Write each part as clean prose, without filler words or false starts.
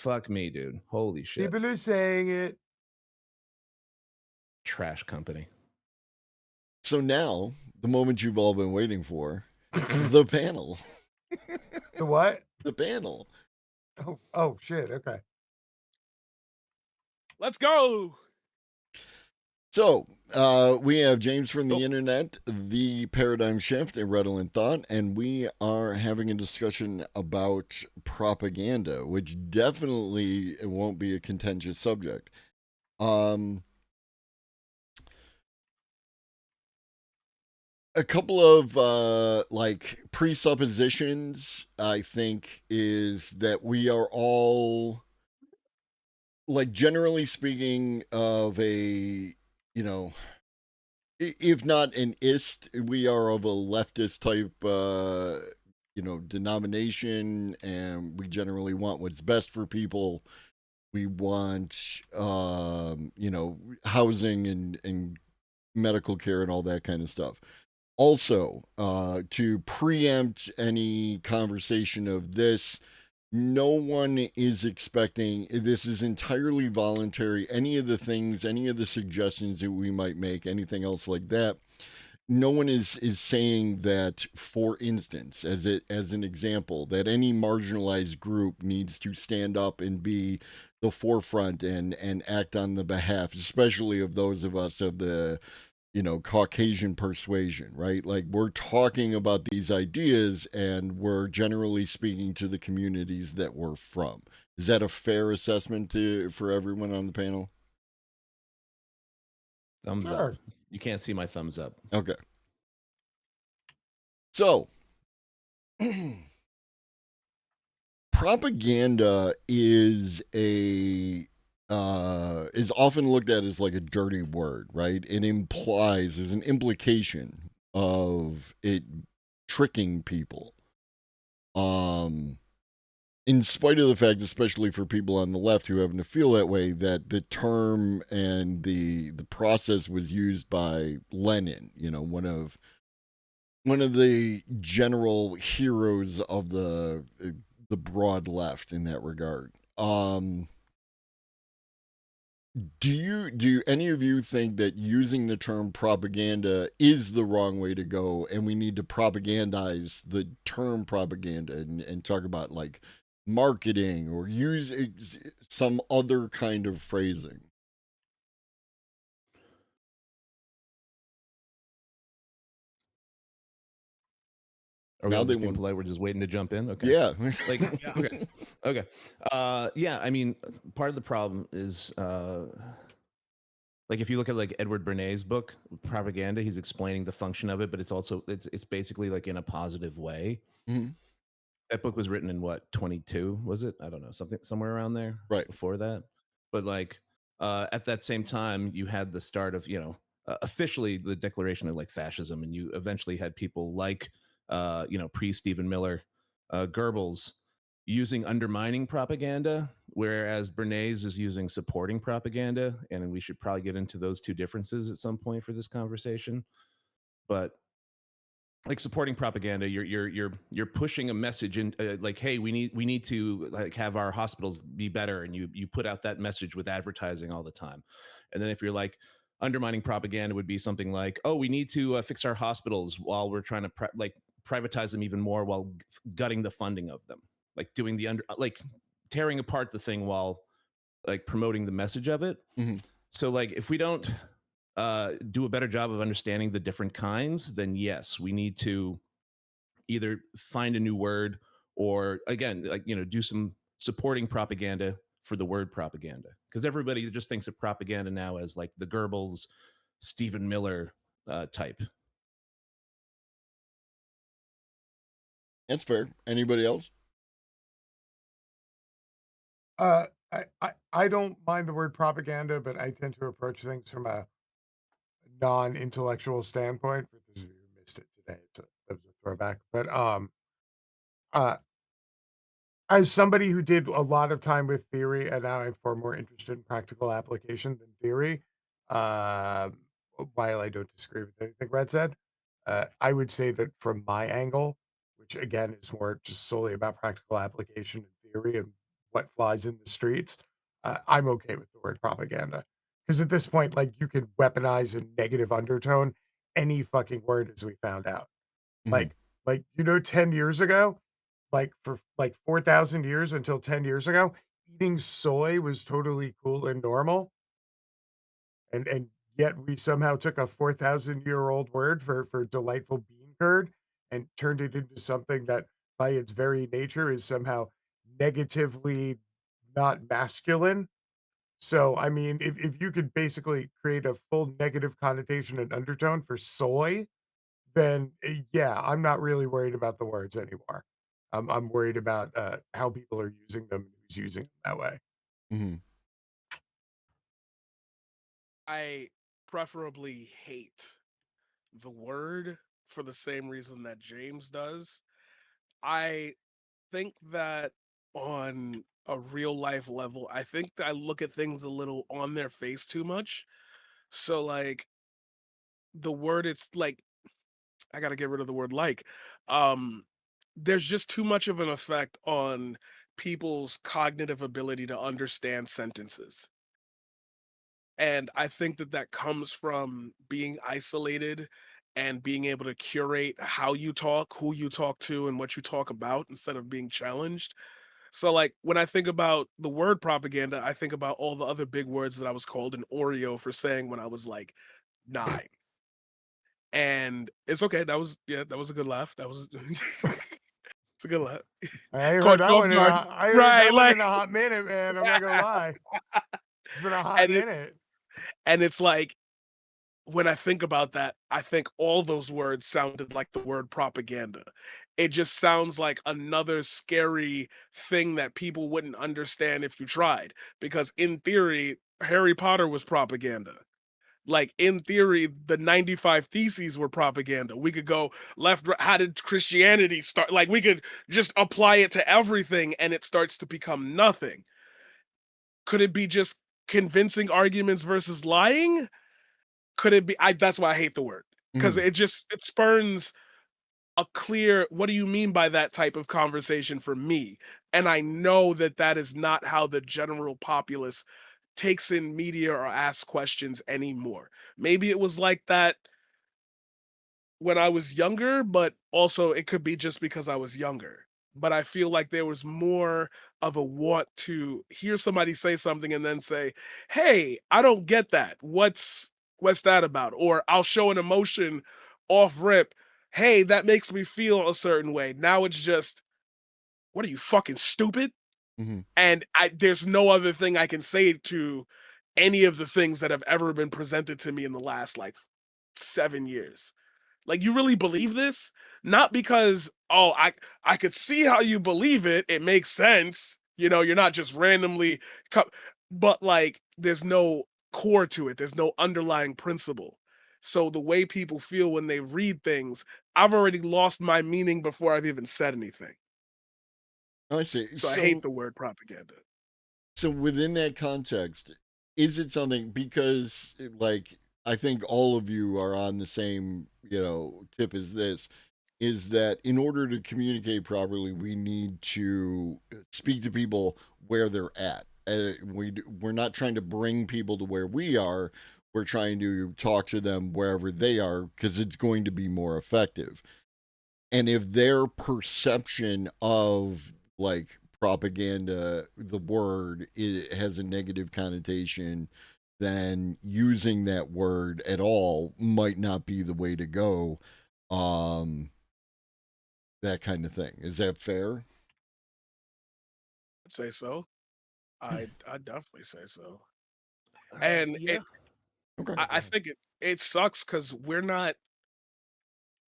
Fuck me, dude. Holy shit. People are saying it. Trash company. So now, the moment you've all been waiting for, the panel. The what? The panel. Oh shit. Okay. Let's go. So, we have James from the Oh. internet, the paradigm shift, and redolent thought, and we are having a discussion about propaganda, which definitely won't be a contentious subject. A couple of like presuppositions, I think, is that we are all, like, generally speaking, of a, you know, if not an ist, we are of a leftist type, denomination, and we generally want what's best for people. We want, housing and medical care and all that kind of stuff. Also, to preempt any conversation of this, no one is expecting, this is entirely voluntary. Any of the things, any of the suggestions that we might make, anything else like that, no one is saying that, for instance, as an example, that any marginalized group needs to stand up and be the forefront and act on the behalf, especially of those of us of the Caucasian persuasion, right? Like, we're talking about these ideas and we're generally speaking to the communities that we're from. Is that a fair assessment for everyone on the panel? Thumbs Sure. up. You can't see my thumbs up. Okay. So, propaganda is often looked at as like a dirty word, right? It implies, there's an implication of it tricking people. In spite of the fact, especially for people on the left who happen to feel that way, that the term and the process was used by Lenin, one of the general heroes of the broad left in that regard. Do any of you think that using the term propaganda is the wrong way to go, and we need to propagandize the term propaganda and talk about, like, marketing, or use some other kind of phrasing? Are we Now all they just being want, polite? We're just waiting to jump in? Okay. yeah. Like, Yeah. okay. Okay. Yeah, I mean, part of the problem is like, if you look at like Edward Bernays' book, Propaganda, he's explaining the function of it, but it's basically like in a positive way. Mhm. That book was written in what, 22, was it? I don't know, something somewhere around there Right. before that. But like at that same time, you had the start of, officially the declaration of like fascism, and you eventually had people like pre Stephen Miller, Goebbels, using undermining propaganda, whereas Bernays is using supporting propaganda. And we should probably get into those two differences at some point for this conversation. But like, supporting propaganda, you're pushing a message in, like, hey, we need to, like, have our hospitals be better, and you put out that message with advertising all the time. And then if you're like, undermining propaganda would be something like, oh, we need to fix our hospitals while we're trying to privatize them even more, while gutting the funding of them, like doing the under like tearing apart the thing while like promoting the message of it. Mhm. So like, if we don't do a better job of understanding the different kinds, then yes, we need to either find a new word, or again, like, do some supporting propaganda for the word propaganda, because everybody just thinks of propaganda now as like the Goebbels, Stephen Miller type. That's fair. Anybody else? I don't mind the word propaganda, but I tend to approach things from a non-intellectual standpoint. For those of you who missed it today, it was a throwback. But uh, as somebody who did a lot of time with theory, and now I'm far more interested in practical application than theory, um, while I don't disagree with anything Red said, I would say that from my angle, which again is more just solely about practical application and theory and what flies in the streets, I'm okay with the word propaganda. Because at this point, like, you could weaponize a negative undertone any fucking word, as we found out. Mhm. Like you know, 10 years ago, like, for, like, 4,000 years until 10 years ago, eating soy was totally cool and normal, and yet we somehow took a 4,000-year-old word for delightful bean curd and turned it into something that, by its very nature, is somehow negatively not masculine. So, I mean, if you could basically create a full negative connotation and undertone for soy, then, yeah, I'm not really worried about the words anymore. I'm worried about, how people are using them, who's using them that way. Mhm. I preferably hate the word for the same reason that James does. I think that on a real life level, I think that I look at things a little on their face too much. So like the word it's like I got to get rid of the word like. Um there's just too much of an effect on people's cognitive ability to understand sentences. And I think that that comes from being isolated and being able to curate how you talk, who you talk to, and what you talk about instead of being challenged. So, like, when I think about the word propaganda, I think about all the other big words that I was called an Oreo for saying when I was like 9. And it's okay. That was, yeah, that was a good laugh. That was, it's a good laugh. I ain't heard Caught you that off one in a guard. I ain't heard Right. that one Like, in a hot minute, man, I'm not gonna lie. It's been a hot and it, minute. and it's like, when I think about that, I think all those words sounded like the word propaganda. It just sounds like another scary thing that people wouldn't understand if you tried. Because in theory, Harry Potter was propaganda. Like in theory, the 95 Theses were propaganda. We could go left, right, how did Christianity start? Like we could just apply it to everything and it starts to become nothing. Could it be just convincing arguments versus lying? Could it be that's why I hate the word. Because Mhm. it spurns a clear what do you mean by that type of conversation for me? And I know that that is not how the general populace takes in media or asks questions anymore. Maybe it was like that when I was younger, but also it could be just because I was younger. But I feel like there was more of a want to hear somebody say something and then say, "Hey, I don't get that. What's that about?" Or I'll show an emotion off rip. "Hey, that makes me feel a certain way." Now it's just, "What are you fucking stupid?" Mhm. And there's no other thing I can say to any of the things that have ever been presented to me in the last like 7 years. Like, you really believe this? Not because, oh, I could see how you believe it. It makes sense. You know, you're not just randomly but like there's no core to it. There's no underlying principle. So the way people feel when they read things, I've already lost my meaning before I've even said anything. I see. So I hate the word propaganda. So within that context, is it something because like I think all of you are on the same, tip as this is that in order to communicate properly, we need to speak to people where they're at. We're not trying to bring people to where we are. We're trying to talk to them wherever they are because it's going to be more effective. And if their perception of like propaganda, the word, it has a negative connotation, then using that word at all might not be the way to go. Um, that kind of thing. Is that fair? I'd say so. I'd definitely say so. And Yeah. Okay. I Go think it sucks because we're not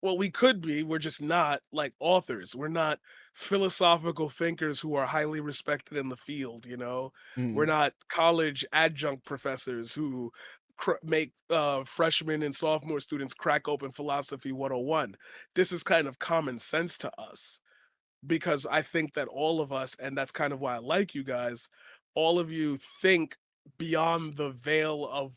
well, we could be, we're just not like authors. We're not philosophical thinkers who are highly respected in the field, you know? We're Mm, not college adjunct professors who make freshmen and sophomore students crack open philosophy 101. This is kind of common sense to us because I think that all of us, and that's kind of why I like you guys, all of you think beyond the veil of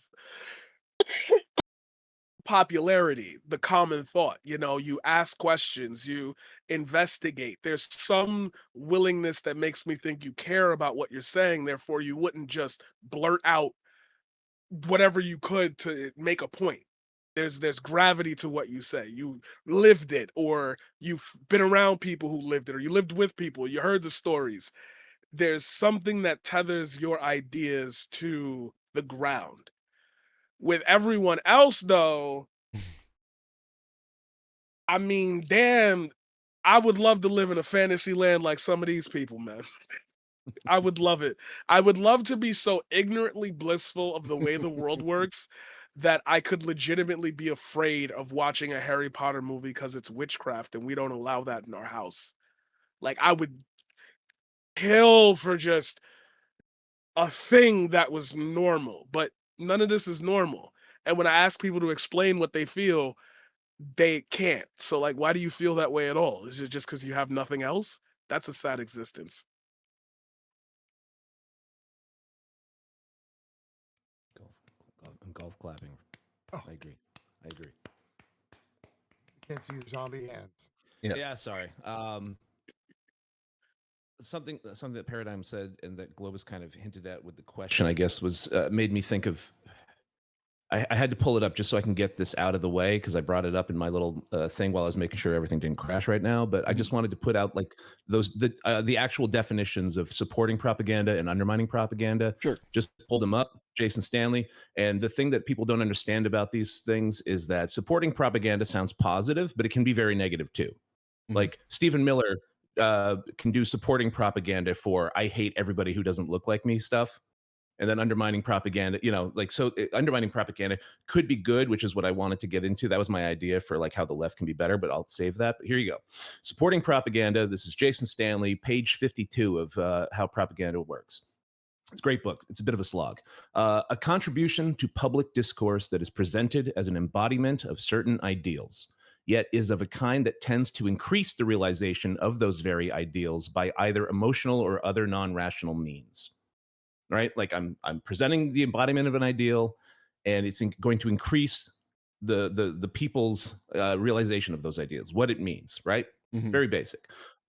popularity, the common thought. You know, you ask questions, you investigate. There's some willingness that makes me think you care about what you're saying. Therefore, you wouldn't just blurt out whatever you could to make a point. There's gravity to what you say. You lived it, or you've been around people who lived it, or you lived with people, you heard the stories. There's something that tethers your ideas to the ground. With everyone else, though, I mean, damn, I would love to live in a fantasy land like some of these people, man. I would love it. I would love to be so ignorantly blissful of the way the world works that I could legitimately be afraid of watching a Harry Potter movie because it's witchcraft and we don't allow that in our house. Like, I would kill for just a thing that was normal, but none of this is normal. And when I ask people to explain what they feel, they can't. So, like, why do you feel that way at all? Is it just because you have nothing else? That's a sad existence. Golf clapping. Oh. I agree. Can't see your zombie hands. Yeah, sorry. Something that Paradigm said and that Globus kind of hinted at with the question, I guess, was made me think of. I had to pull it up just so I can get this out of the way because I brought it up in my little thing while I was making sure everything didn't crash right now. But I just wanted to put out like the actual definitions of supporting propaganda and undermining propaganda. Sure. Just pulled them up, Jason Stanley. And the thing that people don't understand about these things is that supporting propaganda sounds positive, but it can be very negative too. Like Stephen Miller can do supporting propaganda for "I hate everybody who doesn't look like me" stuff. And then undermining propaganda, undermining propaganda could be good, which is what I wanted to get into. That was my idea for like how the left can be better, but I'll save that. But here you go. Supporting propaganda. This is Jason Stanley, page 52 of How Propaganda Works. It's a great book. It's a bit of a slog. A contribution to public discourse that is presented as an embodiment of certain ideals, yet is of a kind that tends to increase the realization of those very ideals by either emotional or other non-rational means. Right? Like I'm presenting the embodiment of an ideal, and it's going to increase the people's realization of those ideas, what it means. Right? Very basic.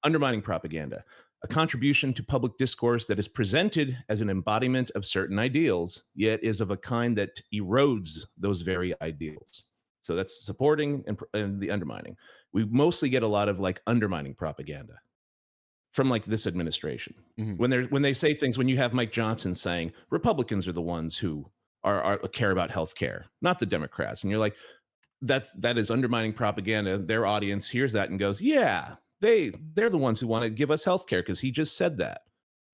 Undermining propaganda. A contribution to public discourse that is presented as an embodiment of certain ideals, yet is of a kind that erodes those very ideals. So that's supporting and the undermining. We mostly get a lot of like undermining propaganda from like this administration. When they say things, when you have Mike Johnson saying Republicans are the ones who are care about healthcare, not the Democrats, and you're like, that is undermining propaganda. Their audience hears that and goes, yeah, they're the ones who want to give us healthcare because he just said that.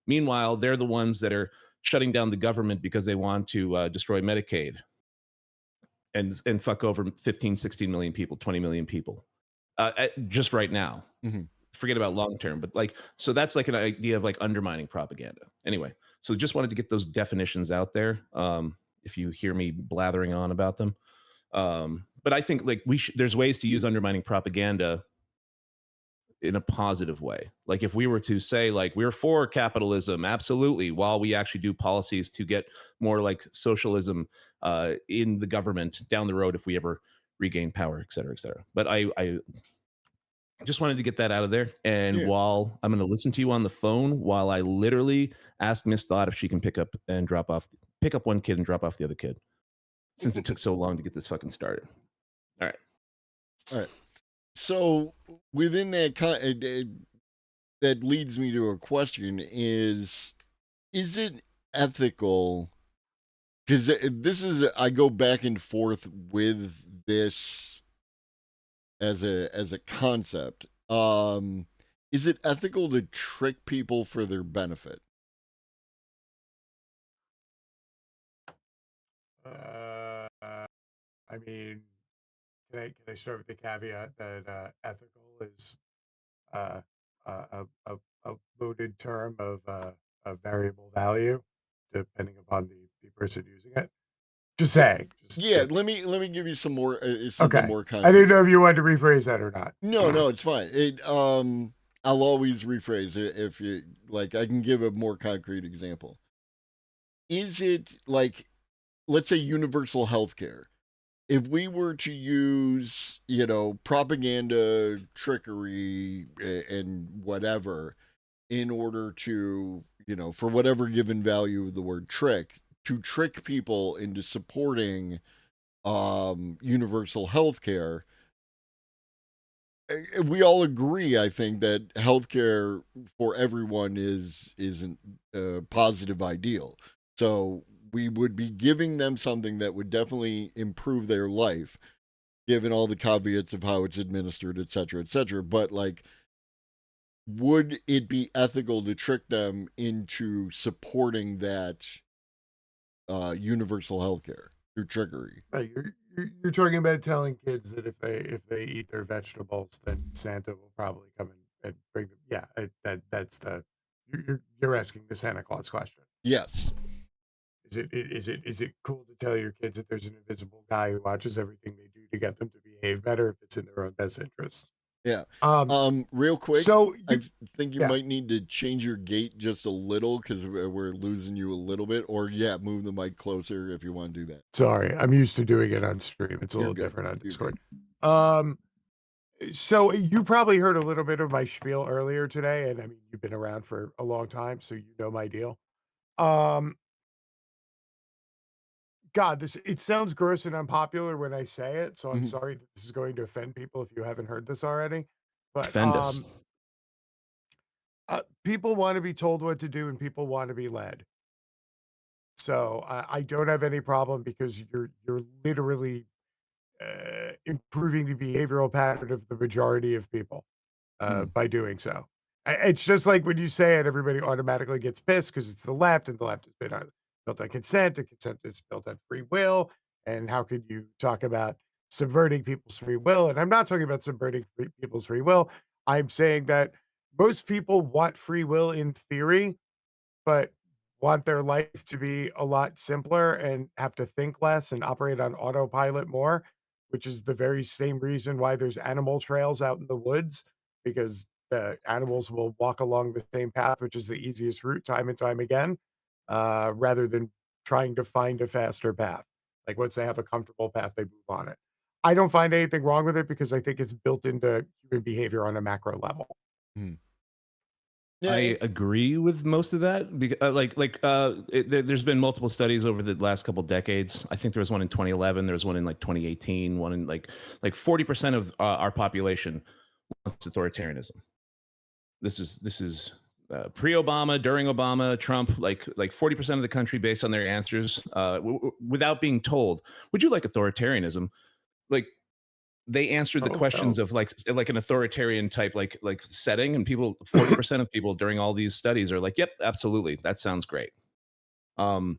Meanwhile, they're the ones that are shutting down the government because they want to destroy Medicaid and fuck over 15, 16 million people, 20 million people just right now. Forget about long term, but like, so that's like an idea of like undermining propaganda. Anyway, so just wanted to get those definitions out there. If you hear me blathering on about them, but I think like there's ways to use undermining propaganda in a positive way. Like if we were to say like we're for capitalism, absolutely, while we actually do policies to get more like socialism in the government down the road if we ever regain power, et cetera, et cetera. But I just wanted to get that out of there. And while I'm going to listen to you on the phone, while I literally ask Miss Thought if she can pick up one kid and drop off the other kid, since it took so long to get this fucking started. All right. So within that, that leads me to a question: is it ethical? Because I go back and forth with this as a concept. Is it ethical to trick people for their benefit? I mean, can I start with the caveat that ethical is a loaded term of variable value, depending upon the person using it. Just saying. Let me give you some more Okay. more concrete. I didn't know if you wanted to rephrase that or not. No, it's fine. I'll always rephrase it if you like. I can give a more concrete example. Is it like, let's say, universal health care? if we were to use, propaganda, trickery, and whatever in order to, for whatever given value of the word trick, to trick people into supporting universal health care, we all agree, I think, that healthcare for everyone isn't a positive ideal. So we would be giving them something that would definitely improve their life, given all the caveats of how it's administered, et cetera, et cetera. But like, would it be ethical to trick them into supporting that universal healthcare through trickery? Right, you're talking about telling kids that if they eat their vegetables, then Santa will probably come and bring them. Yeah, that's the you're asking the Santa Claus question. Yes. Is it cool to tell your kids that there's an invisible guy who watches everything they do to get them to behave better if it's in their own best interest? Yeah. Um, Real quick, so I you think you yeah, might need to change your gait just a little because we're losing you a little bit. Or yeah, move the mic closer if you want to do that. sorry, I'm used to doing it on stream. It's a You're little good. different on You're good. Discord. Um, so you probably heard a little bit of my spiel earlier today, and I mean you've been around for a long time, so you know my deal. Um, God, this it sounds gross and unpopular when I say it, so I'm Mhm. sorry that this is going to offend people if you haven't heard this already. But Defend us. people want to be told what to do, and people want to be led. So I don't have any problem because you're literally improving the behavioral pattern of the majority of people Mm. by doing so. It's just like when you say it, everybody automatically gets pissed because it's the left, and the left has been built on consent, and consent is built on free will. And how could you talk about subverting people's free will? And I'm not talking about subverting people's free will. I'm saying that most people want free will in theory, but want their life to be a lot simpler and have to think less and operate on autopilot more, which is the very same reason why there's animal trails out in the woods, because the animals will walk along the same path, which is the easiest route time and time again, rather than trying to find a faster path. Like once they have a comfortable path, they move on it. I don't find anything wrong with it because I think it's built into human behavior on a macro level. Mm. Yeah. I agree with most of that because, there's been multiple studies over the last couple decades. I think there was one in 2011, there was one in like 2018, one in like 40% of our population wants authoritarianism. This is pre-Obama, during Obama, Trump, like 40% of the country, based on their answers, without being told, would you like authoritarianism? Like they answered the Oh, questions well, of like an authoritarian type like setting, and people 40% of people during all these studies are like, yep, absolutely, that sounds great. um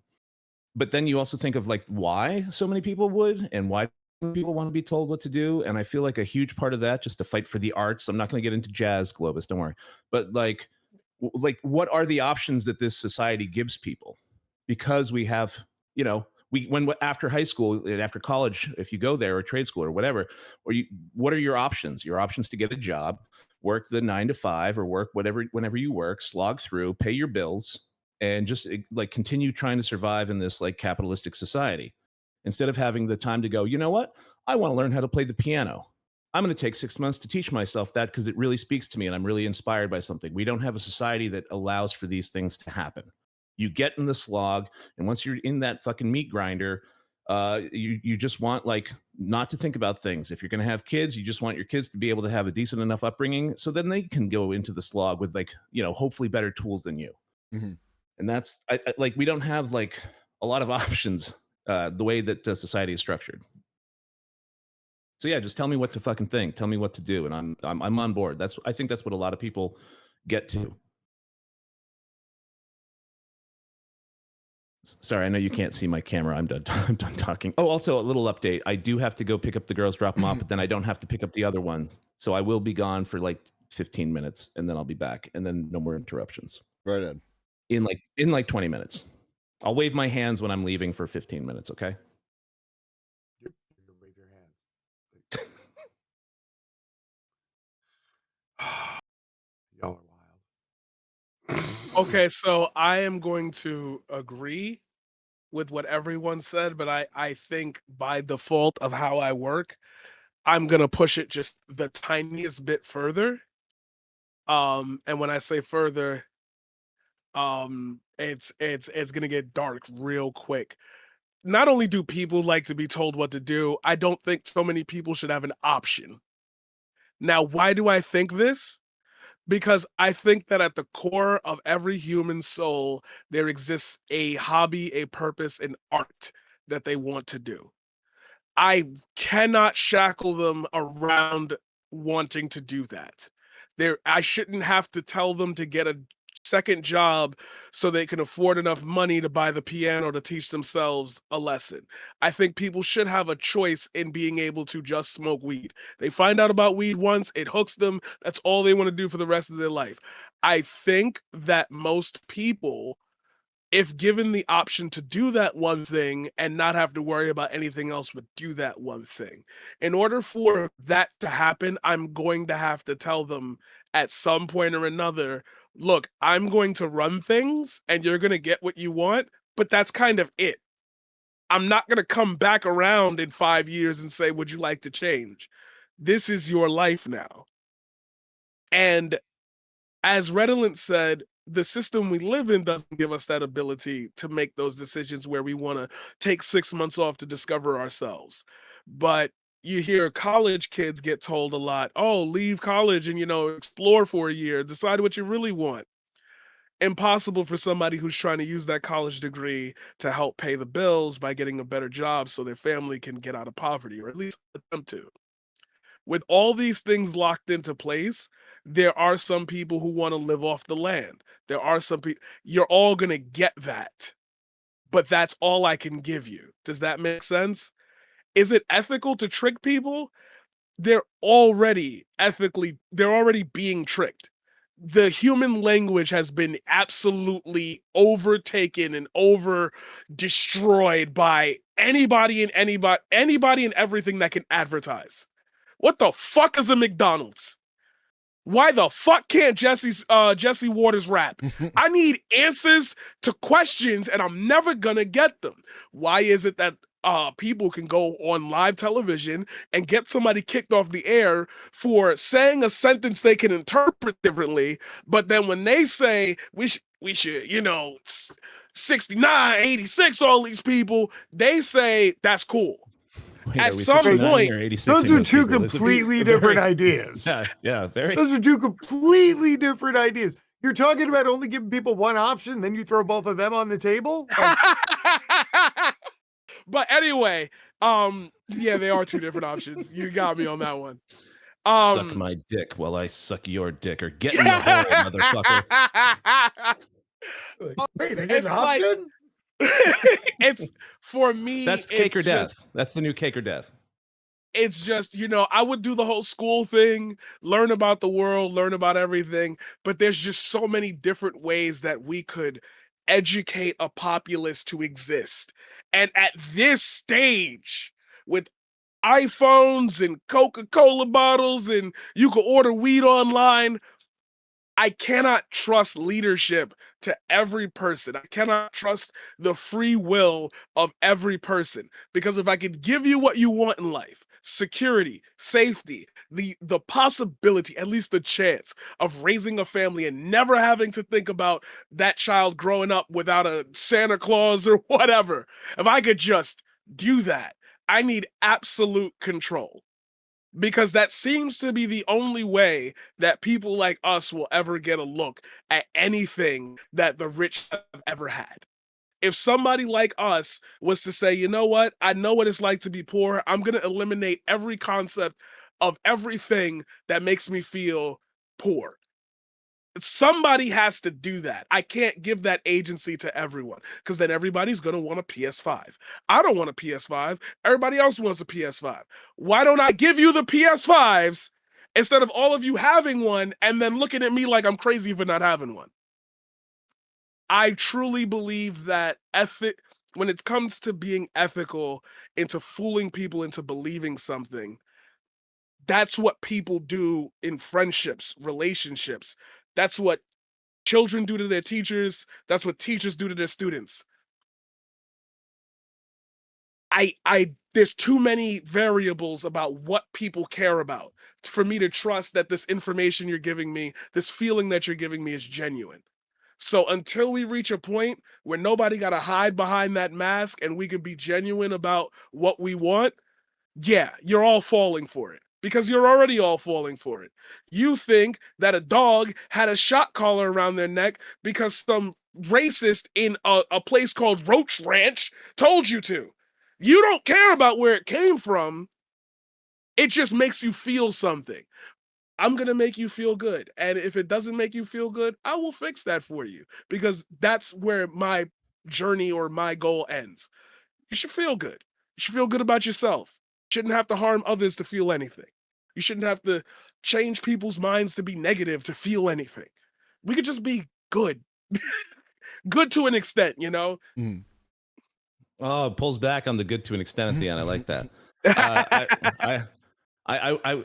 but then you also think of like why so many people would, and why people want to be told what to do. And I feel like a huge part of that, just to fight for the arts, I'm not going to get into jazz, Globus, don't worry, but like what are the options that this society gives people? Because we have, we when after high school and after college, if you go there, or trade school or whatever, or you, what are your options? Your options to get a job, work the 9 to 5, or work whatever whenever you work, slog through, pay your bills, and just like continue trying to survive in this like capitalistic society, instead of having the time to go, you know what, I want to learn how to play the piano. I'm going to take 6 months to teach myself that because it really speaks to me and I'm really inspired by something. We don't have a society that allows for these things to happen. You get in the slog, and once you're in that fucking meat grinder, you just want like not to think about things. If you're going to have kids, you just want your kids to be able to have a decent enough upbringing, so then they can go into the slog with like, hopefully better tools than you. Mhm. And that's like we don't have like a lot of options, the way that society is structured. So yeah, just tell me what to fucking think. Tell me what to do, and I'm on board. I think that's what a lot of people get to. Sorry, I know you can't see my camera. I'm done. I'm done talking. Oh, also a little update. I do have to go pick up the girls, drop them off, but then I don't have to pick up the other one. So I will be gone for like 15 minutes, and then I'll be back, and then no more interruptions Right on. in like 20 minutes. I'll wave my hands when I'm leaving for 15 minutes. Okay. you wave your hands. Y'all are wild. Okay, so I am going to agree with what everyone said, but I think by default of how I work, I'm gonna push it just the tiniest bit further. And when I say further, it's gonna get dark real quick. Not only do people like to be told what to do, I don't think so many people should have an option. Now, why do I think this? Because I think that at the core of every human soul, there exists a hobby, a purpose, an art that they want to do. I cannot shackle them around wanting to do that. I shouldn't have to tell them to get a second job so they can afford enough money to buy the piano to teach themselves a lesson. I think people should have a choice in being able to just smoke weed. They find out about weed once, it hooks them. That's all they want to do for the rest of their life. I think that most people, if given the option to do that one thing and not have to worry about anything else, would do that one thing. In order for that to happen, I'm going to have to tell them at some point or another, look, I'm going to run things and you're going to get what you want, but that's kind of it. I'm not going to come back around in 5 years and say, would you like to change? This is your life now. And as Redolent said, the system we live in doesn't give us that ability to make those decisions where we want to take 6 months off to discover ourselves. But you hear college kids get told a lot, oh, leave college and, explore for a year, decide what you really want. Impossible for somebody who's trying to use that college degree to help pay the bills by getting a better job so their family can get out of poverty, or at least attempt to. With all these things locked into place, there are some people who want to live off the land. There are some people, you're all going to get that, but that's all I can give you. Does that make sense? Is it ethical to trick people? They're already being tricked. The human language has been absolutely overtaken and over destroyed by anybody and everything that can advertise. What the fuck is a McDonald's? Why the fuck can't Jesse Waters rap? I need answers to questions and I'm never gonna get them. Why is it that people can go on live television and get somebody kicked off the air for saying a sentence they can interpret differently, but then when they say we should, 69, 86, all these people, they say that's cool. Wait, At are we some 69 point, or 86? Those are two completely different ideas. Yeah, very. Those are two completely different ideas. You're talking about only giving people one option, then you throw both of them on the table? Like, but anyway, yeah, they are two different options. You got me on that one. Suck my dick while I suck your dick, or get in the hole, motherfucker. wait, I get It's an like- option? It's for me. That's cake or death. Just, That's the new cake or death. it's just, I would do the whole school thing, learn about the world, learn about everything, but there's just so many different ways that we could educate a populace to exist. And at this stage, with iPhones and Coca-Cola bottles and you can order weed online, I cannot trust leadership to every person. I cannot trust the free will of every person, because if I could give you what you want in life, security, safety, the possibility, at least the chance of raising a family and never having to think about that child growing up without a Santa Claus or whatever, if I could just do that, I need absolute control. Because that seems to be the only way that people like us will ever get a look at anything that the rich have ever had. If somebody like us was to say, you know what, I know what it's like to be poor, I'm going to eliminate every concept of everything that makes me feel poor. Somebody has to do that. I can't give that agency to everyone, because then everybody's going to want a PS5. I don't want a PS5. Everybody else wants a PS5. Why don't I give you the PS5s instead of all of you having one and then looking at me like I'm crazy for not having one? I truly believe that when it comes to being ethical, into fooling people into believing something, that's what people do in friendships, relationships. That's what children do to their teachers. That's what teachers do to their students. I there's too many variables about what people care about for me to trust that this information you're giving me, this feeling that you're giving me is genuine. So until we reach a point where nobody got to hide behind that mask and we can be genuine about what we want, yeah, you're all falling for it because you're already all falling for it. You think that a dog had a shot collar around their neck because some racist in a place called Roach Ranch told you to. You don't care about where it came from. It just makes you feel something. I'm going to make you feel good. And if it doesn't make you feel good, I will fix that for you because that's where my journey or my goal ends. You should feel good. You should feel good about yourself. You shouldn't have to harm others to feel anything. You shouldn't have to change people's minds to be negative to feel anything. We could just be good. Good to an extent, you know? Mm. Oh, it pulls back on the good to an extent at the end. I like that. I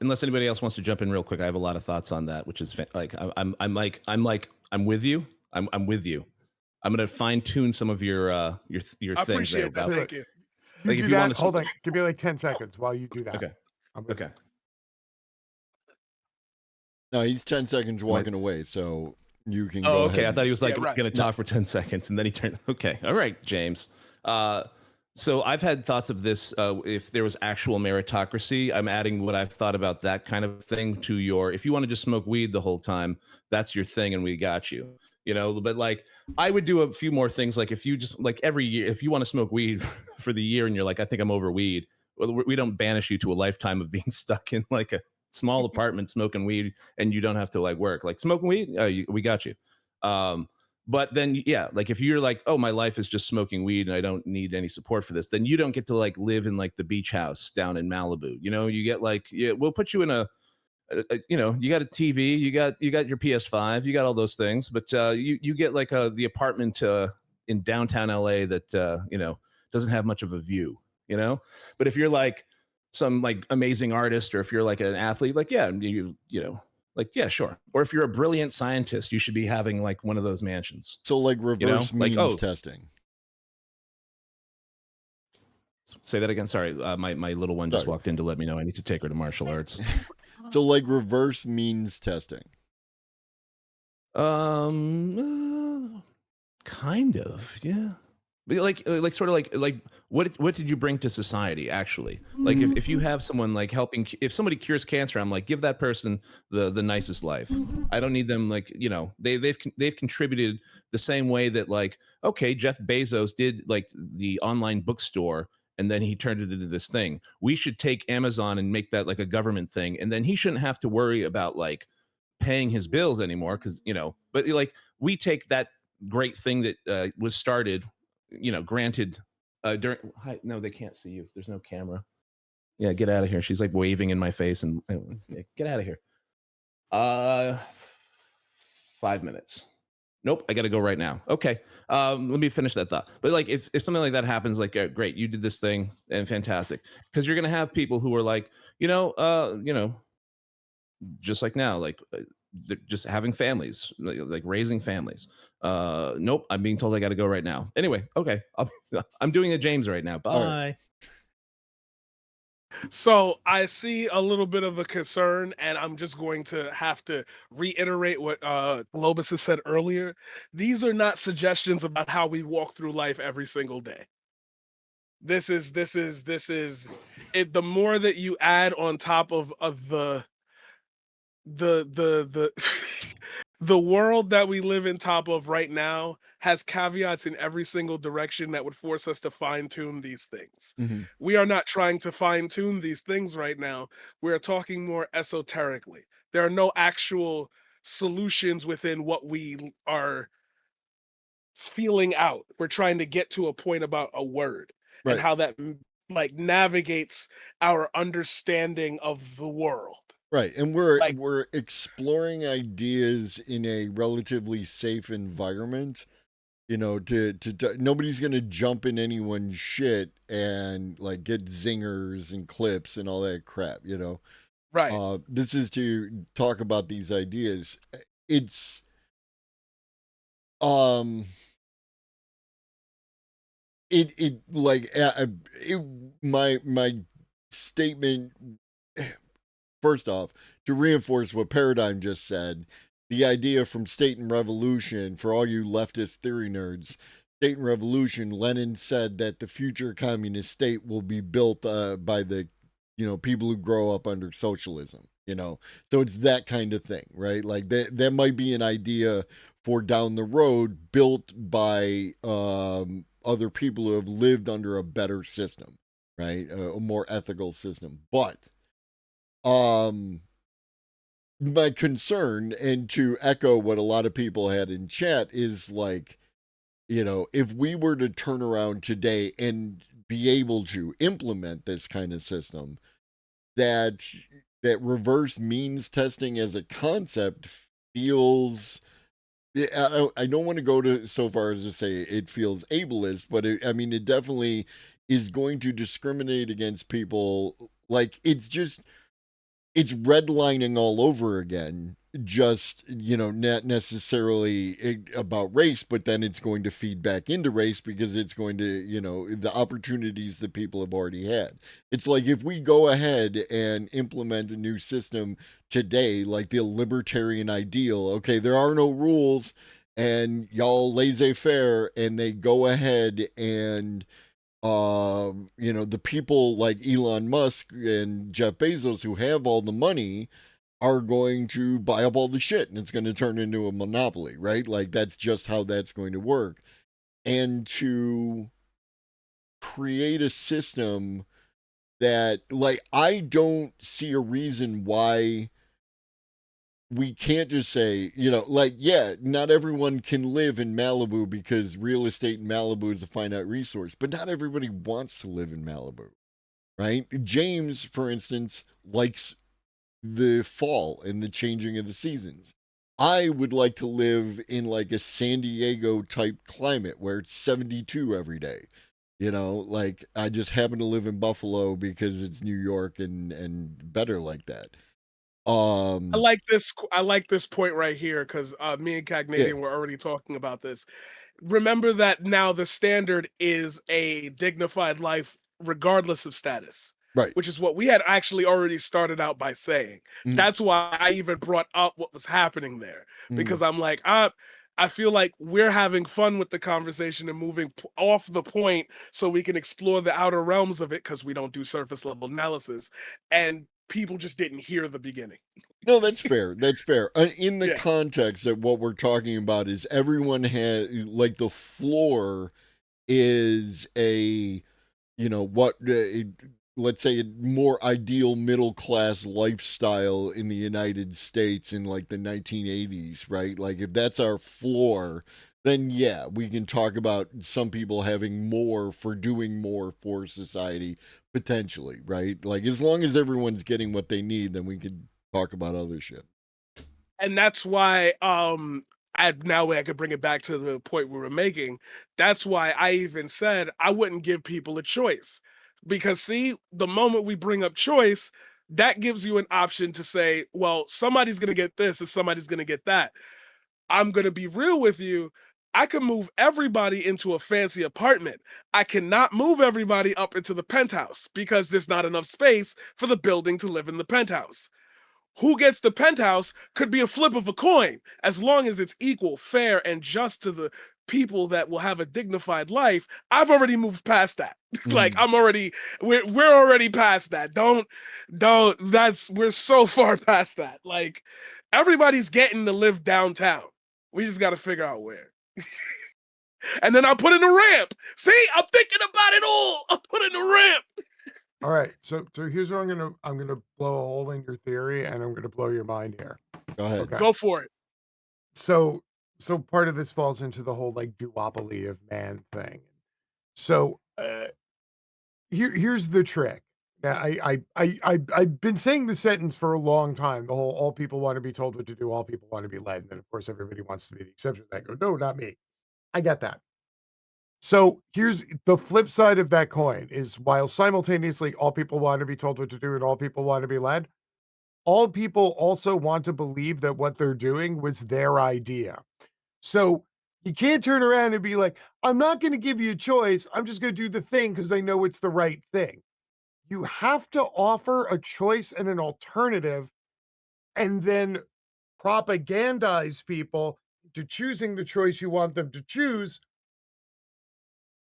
unless anybody else wants to jump in real quick, I have a lot of thoughts on that, which is like I'm with you. I'm with you. I'm gonna fine tune some of your I things there appreciate that. about Thank you. You like do if you want that. to. Hold on. Give me like 10 seconds while you do that. Okay. I'm with Okay. No, he's 10 seconds Am I- walking away, so you can Oh, go okay. ahead. I thought he was like Yeah, right. going to talk for 10 seconds and then he turned. Okay. All right, James. So I've had thoughts of this. If there was actual meritocracy, I'm adding what I've thought about that kind of thing to your, if you want to just smoke weed the whole time, that's your thing and we got you, you know, but like I would do a few more things. Like if you just like every year, if you want to smoke weed for the year and you're like, I think I'm over weed, well, we don't banish you to a lifetime of being stuck in like a small apartment smoking weed and you don't have to like work like smoking weed. We got you. But then yeah, like if you're like, oh, my life is just smoking weed and I don't need any support for this, then you don't get to like live in like the beach house down in Malibu. You know, you get like, yeah, we'll put you in you know, you got a TV, you got your PS5, you got all those things, but you get like the apartment in downtown LA that you know, doesn't have much of a view, you know. But if you're like some like amazing artist, or if you're like an athlete, like yeah, you know, like yeah, sure. Or if you're a brilliant scientist, you should be having like one of those mansions, So, like you know, reverse like means oh, testing. say that again. Sorry, my little one just Sorry. walked in to let me know I need to take her to martial arts. So, like reverse means testing. Kind of, yeah. But like sort of like what did you bring to society actually? Like if you have someone like helping, if somebody cures cancer, I'm like give that person the nicest life. I don't need them like you know they've contributed the same way that like okay Jeff Bezos did like the online bookstore and then he turned it into this thing. We should take Amazon and make that like a government thing, and then he shouldn't have to worry about like paying his bills anymore because you know. But like we take that great thing that was started, you know, granted during hi, no they can't see you, there's no camera, yeah, get out of here, she's like waving in my face and yeah, get out of here. 5 minutes. Nope, I gotta go right now. Okay, let me finish that thought. But like if something like that happens, like great, you did this thing and fantastic, because you're gonna have people who are like you know just like now, like they're just having families, like raising families. Nope, I'm being told I got to go right now. Anyway, okay, I'm doing a James right now. All right. Bye. So I see a little bit of a concern, and I'm just going to have to reiterate what Globus has said earlier. These are not suggestions about how we walk through life every single day. This is it. The more that you add on top of the the world that we live in top of right now has caveats in every single direction that would force us to fine tune these things. Mhm. We are not trying to fine tune these things right now. We are talking more esoterically. There are no actual solutions within what we are feeling out. We're trying to get to a point about a word and Right. how that like navigates our understanding of the world. Right. And Like we're exploring ideas in a relatively safe environment. You know, nobody's gonna jump in anyone's shit and like get zingers and clips and all that crap. You know, right. this is to talk about these ideas. It's, um, it like my statement. First off, to reinforce what Paradigm just said, the idea from State and Revolution, for all you leftist theory nerds, State and Revolution, Lenin said that the future communist state will be built by the, people who grow up under socialism, So it's that kind of thing, right? Like that might be an idea for down the road built by other people who have lived under a better system, right? A more ethical system. But my concern, and to echo what a lot of people had in chat, is like, if we were to turn around today and be able to implement this kind of system, that reverse means testing as a concept feels, I don't want to go to so far as to say it feels ableist, but it definitely is going to discriminate against people. Like, it's redlining all over again, just, not necessarily about race, but then it's going to feed back into race because it's going to, the opportunities that people have already had. It's like, if we go ahead and implement a new system today, like the libertarian ideal, okay, there are no rules and y'all laissez-faire, and they go ahead and the people like Elon Musk and Jeff Bezos who have all the money are going to buy up all the shit, and it's going to turn into a monopoly, right? Like, that's just how that's going to work. And to create a system that, like, I don't see a reason why we can't just say, like, yeah, not everyone can live in Malibu because real estate in Malibu is a finite resource, but not everybody wants to live in Malibu, right? James, for instance, likes the fall and the changing of the seasons. I would like to live in like a San Diego type climate where it's 72 every day. Like, I just happen to live in Buffalo because it's New York and better like that. I like this. I like this point right here because me and Yeah, Cagnadian were already talking about this. Remember that now the standard is a dignified life, regardless of status, right. which is what we had actually already started out by saying. Mm, That's why I even brought up what was happening there mm, because I'm like, I feel like we're having fun with the conversation and moving off the point so we can explore the outer realms of it because we don't do surface level analysis, and people just didn't hear the beginning. No, that's fair. That's fair. In the Yeah. context that what we're talking about is everyone has, like, the floor is a, what, let's say, a more ideal middle class lifestyle in the United States in like the 1980s, right? Like, if that's our floor, then yeah, we can talk about some people having more for doing more for society potentially, right? Like, as long as everyone's getting what they need, then we could talk about other shit. And that's why I could bring it back to the point we were making. That's why I even said I wouldn't give people a choice. Because see, the moment we bring up choice, that gives you an option to say, well, somebody's going to get this and somebody's going to get that. I'm going to be real with you. I can move everybody into a fancy apartment. I cannot move everybody up into the penthouse because there's not enough space for the building to live in the penthouse. Who gets the penthouse could be a flip of a coin, as long as it's equal, fair, and just to the people that will have a dignified life. I've already moved past that. Like, Mm. we're already past that. We're so far past that. Like, everybody's getting to live downtown. We just got to figure out where. And then I'll put in a ramp. See, I'm thinking about it all. I'll put in a ramp. All right, so here's what I'm gonna blow a hole in your theory, and I'm gonna blow your mind here. Go ahead. Okay, Go for it. so part of this falls into the whole like duopoly of man thing. So here's the trick. Now, I've been saying the sentence for a long time. The whole all people want to be told what to do, all people want to be led. And then of course everybody wants to be the exception. I go, no, not me. I get that. So here's the flip side of that coin is while simultaneously all people want to be told what to do and all people want to be led, all people also want to believe that what they're doing was their idea. So You can't turn around and be like, I'm not going to give you a choice. I'm just going to do the thing because I know it's the right thing. You have to offer a choice and an alternative and then propagandize people to choosing the choice you want them to choose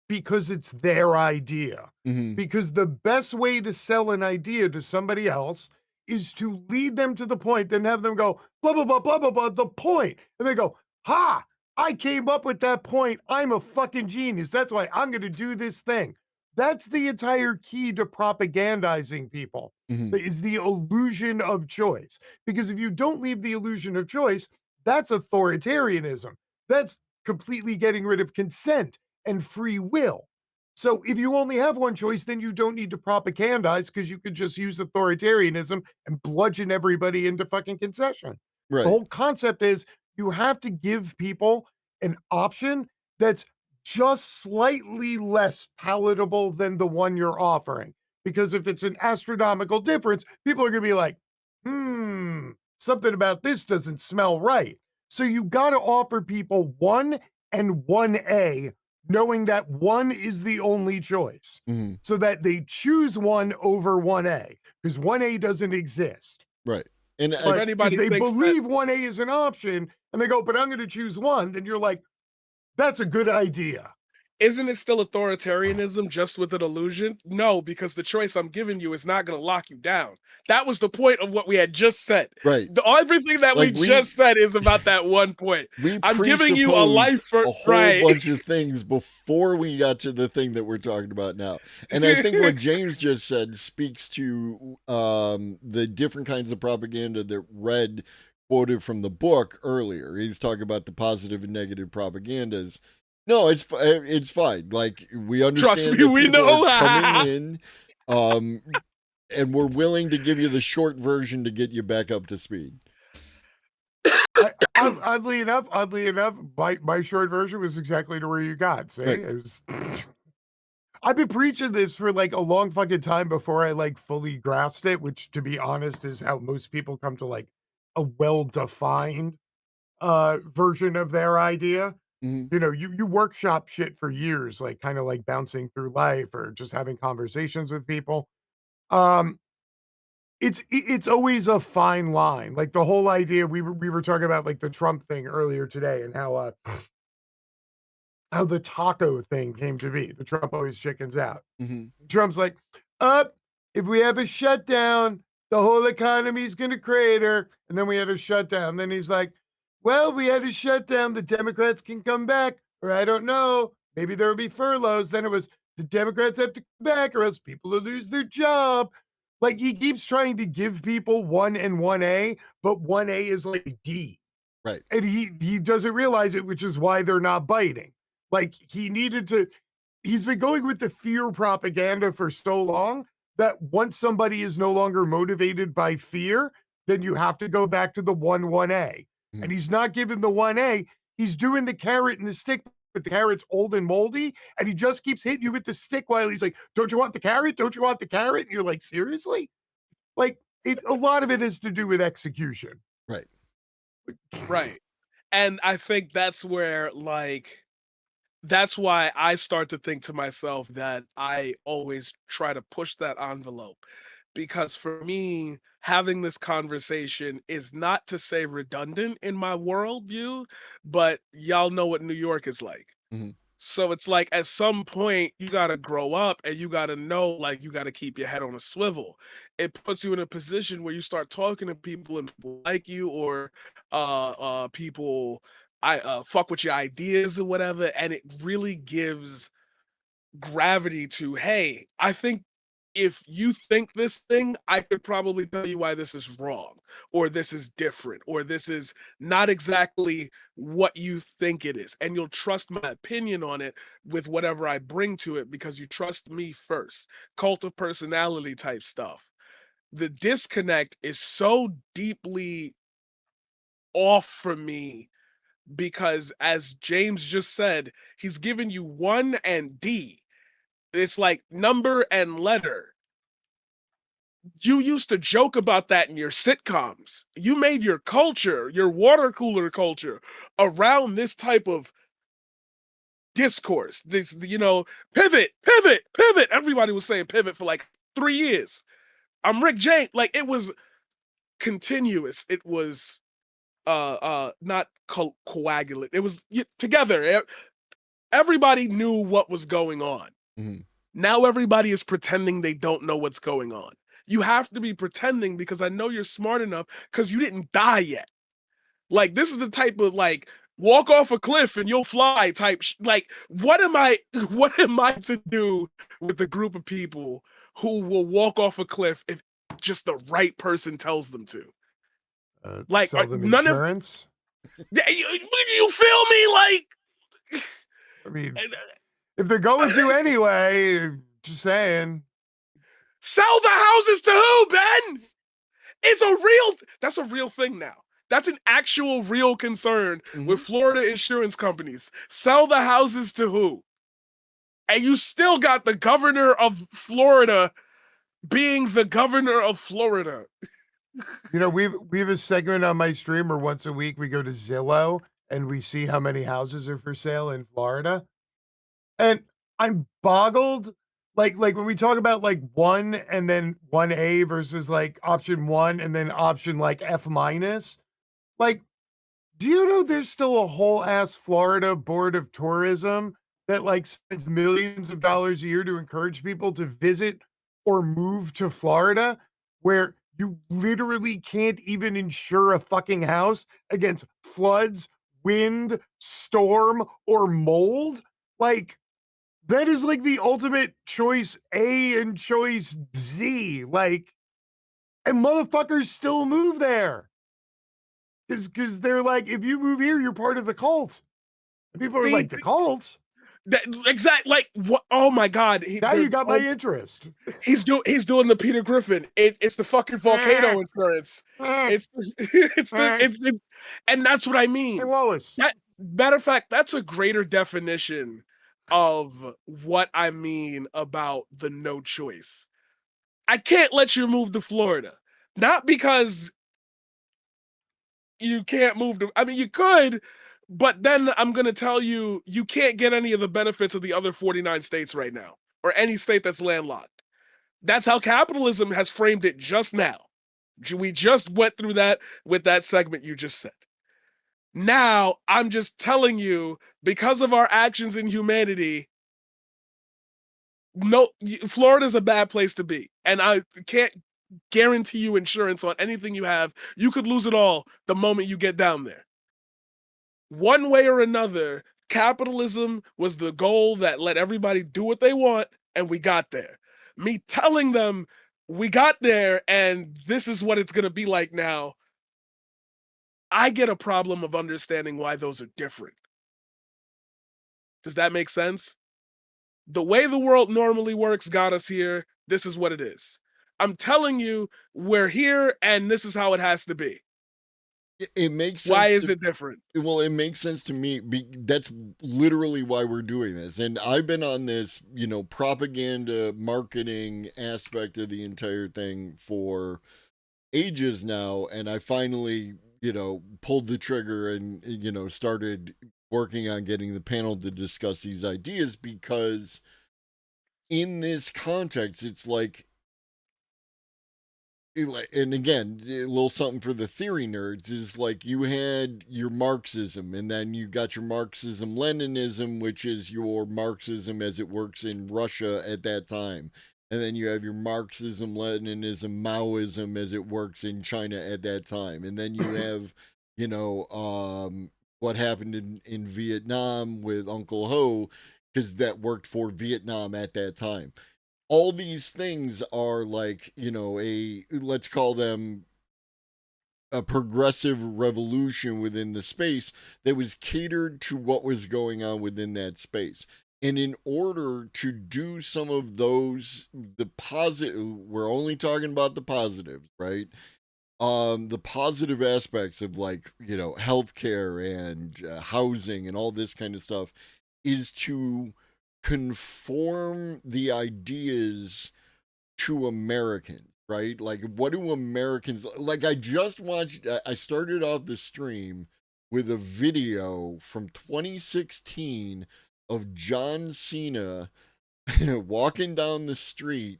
because it's their idea. Mhm. Because the best way to sell an idea to somebody else is to lead them to the point, then have them go, blah, blah, blah, blah, blah, blah, the point. And they go, ha, I came up with that point. I'm a fucking genius. That's why I'm going to do this thing. That's the entire key to propagandizing people, Mhm. is the illusion of choice. Because if you don't leave the illusion of choice, that's authoritarianism. That's completely getting rid of consent and free will. So if you only have one choice, then you don't need to propagandize because you could just use authoritarianism and bludgeon everybody into fucking concession. The Right. whole concept is you have to give people an option that's just slightly less palatable than the one you're offering. Because if it's an astronomical difference, people are going to be like, something about this doesn't smell right. So you got to offer people 1 and 1A, knowing that 1 is the only choice, Mhm. so that they choose 1 over 1A, because 1A doesn't exist. Right. And If But if anybody they thinks that believe 1A is an option and they go, but I'm going to choose 1, then you're like, that's a good idea. isn't it still authoritarianism just with an illusion? No, because the choice I'm giving you is not going to lock you down. That was the point of what we had just said. right. Everything that we Like just said is about that one point. we I'm giving you a presupposed life for a whole right. bunch of things before we got to the thing that we're talking about now. And I think what James just said speaks to the different kinds of propaganda that Red quoted from the book earlier. He's talking about the positive and negative propagandas. No, it's fine. Like we Trust understand me, that we people are know. coming in, um, and we're willing to give you the short version to get you back up to speed. Oddly enough, my short version was exactly to where you got. See, Right. it was. I've been preaching this for like a long fucking time before I like fully grasped it, which to be honest is how most people come to like a well-defined version of their idea. Hmm. You know, you workshop shit for years, like kind of like bouncing through life or just having conversations with people. Um, it's always a fine line. Like the whole idea we were talking about like the Trump thing earlier today and how the taco thing came to be. The Trump always chickens out. Hmm. Trump's like, up, if we have a shutdown, the whole economy's going to crater. And then we had a shutdown. Then he's like, well, we had a shutdown. The Democrats can come back, or I don't know. Maybe there will be furloughs. Then it was the Democrats have to come back, or else people will lose their job. Like he keeps trying to give people 1 and 1A, but 1A is like D. Right. And he doesn't realize it, which is why they're not biting. Like he needed to he's been going with the fear propaganda for so long that once somebody is no longer motivated by fear, then you have to go back to the 1A. Mhm. And he's not giving the 1A, he's doing the carrot and the stick, but the carrot's old and moldy, and he just keeps hitting you with the stick while he's like, "Don't you want the carrot? Don't you want the carrot?" And you're like, "Seriously?" Like a lot of it is to do with execution. Right. Right. And I think that's why I start to think to myself that I always try to push that envelope. Because for me, having this conversation is not to say redundant in my worldview, but y'all know what New York is like. Mhm. So it's like at some point you gotta grow up and you gotta know, like you gotta keep your head on a swivel. It puts you in a position where you start talking to people and people like you or people I fuck with your ideas or whatever, and it really gives gravity to, hey, I think if you think this thing, I could probably tell you why this is wrong, or this is different, or this is not exactly what you think it is. And you'll trust my opinion on it with whatever I bring to it because you trust me first. Cult of personality type stuff. The disconnect is so deeply off for me because, as James just said, he's given you 1 and D. It's like number and letter. You used to joke about that in your sitcoms. You made your culture, your water cooler culture, around this type of discourse. This, pivot, pivot, pivot. Everybody was saying pivot for like 3 years. I'm Rick James. Like, it was continuous. It was not coagulant. It was together. Everybody knew what was going on. Mhm. Now everybody is pretending they don't know what's going on. You have to be pretending because I know you're smart enough because you didn't die yet. Like, this is the type of, like, walk off a cliff and you'll fly type. Like, what am I to do with a group of people who will walk off a cliff if just the right person tells them to? Like, Sell them none of insurance. you feel me? Like, I mean, if they're going to anyway, just saying. sell the houses to who, Ben? That's a real thing now. That's an actual real concern with Florida insurance companies. Sell the houses to who? And you still got the governor of Florida being the governor of Florida. You know, we have a segment on my stream where once a week we go to Zillow and we see how many houses are for sale in Florida. And I'm boggled. Like when we talk about like 1 and then 1A versus like option 1 and then option like F minus. Like, do you know there's still a whole ass Florida Board of Tourism that like spends millions of dollars a year to encourage people to visit or move to Florida, where you literally can't even insure a fucking house against floods, wind, storm, or mold? Like, that is like the ultimate choice A and choice Z. Like, and motherfuckers still move there. Because they're like, if you move here, you're part of the cult. And people are like, the cult? Exactly. Like, what? Oh my God. Now you got my interest. He's doing the Peter Griffin. It's the fucking volcano insurance. And that's what I mean. Hey, Wallace. Matter of fact, that's a greater definition of what I mean about the no choice. I can't let you move to Florida. Not because you can't move to, I mean, you could, but then I'm going to tell you, you can't get any of the benefits of the other 49 states right now, or any state that's landlocked. That's how capitalism has framed it just now. We just went through that with that segment you just said. Now, I'm just telling you, because of our actions in humanity, no, Florida's a bad place to be. And I can't guarantee you insurance on anything you have. You could lose it all the moment you get down there. One way or another, capitalism was the goal that let everybody do what they want, and we got there. Me telling them we got there and this is what it's going to be like now, I get a problem of understanding why those are different. Does that make sense? The way the world normally works got us here. This is what it is. I'm telling you, we're here and this is how it has to be. It makes sense. Why is it different? Well, it makes sense to me. That's literally why we're doing this. And I've been on this, propaganda marketing aspect of the entire thing for ages now. And I finally, pulled the trigger and, started working on getting the panel to discuss these ideas, because in this context, it's like, and again, a little something for the theory nerds is like, you had your Marxism, and then you got your Marxism Leninism, which is your Marxism as it works in Russia at that time. And then you have your Marxism Leninism Maoism as it works in China at that time. And then you have, what happened in Vietnam with Uncle Ho, because that worked for Vietnam at that time. All these things are like, let's call them a progressive revolution within the space that was catered to what was going on within that space. And in order to do some of those, the positive, we're only talking about the positives, right? The positive aspects of, like, healthcare and housing and all this kind of stuff, is to conform the ideas to Americans, right? Like, what do Americans like? I just watched, I started off the stream with a video from 2016 of John Cena walking down the street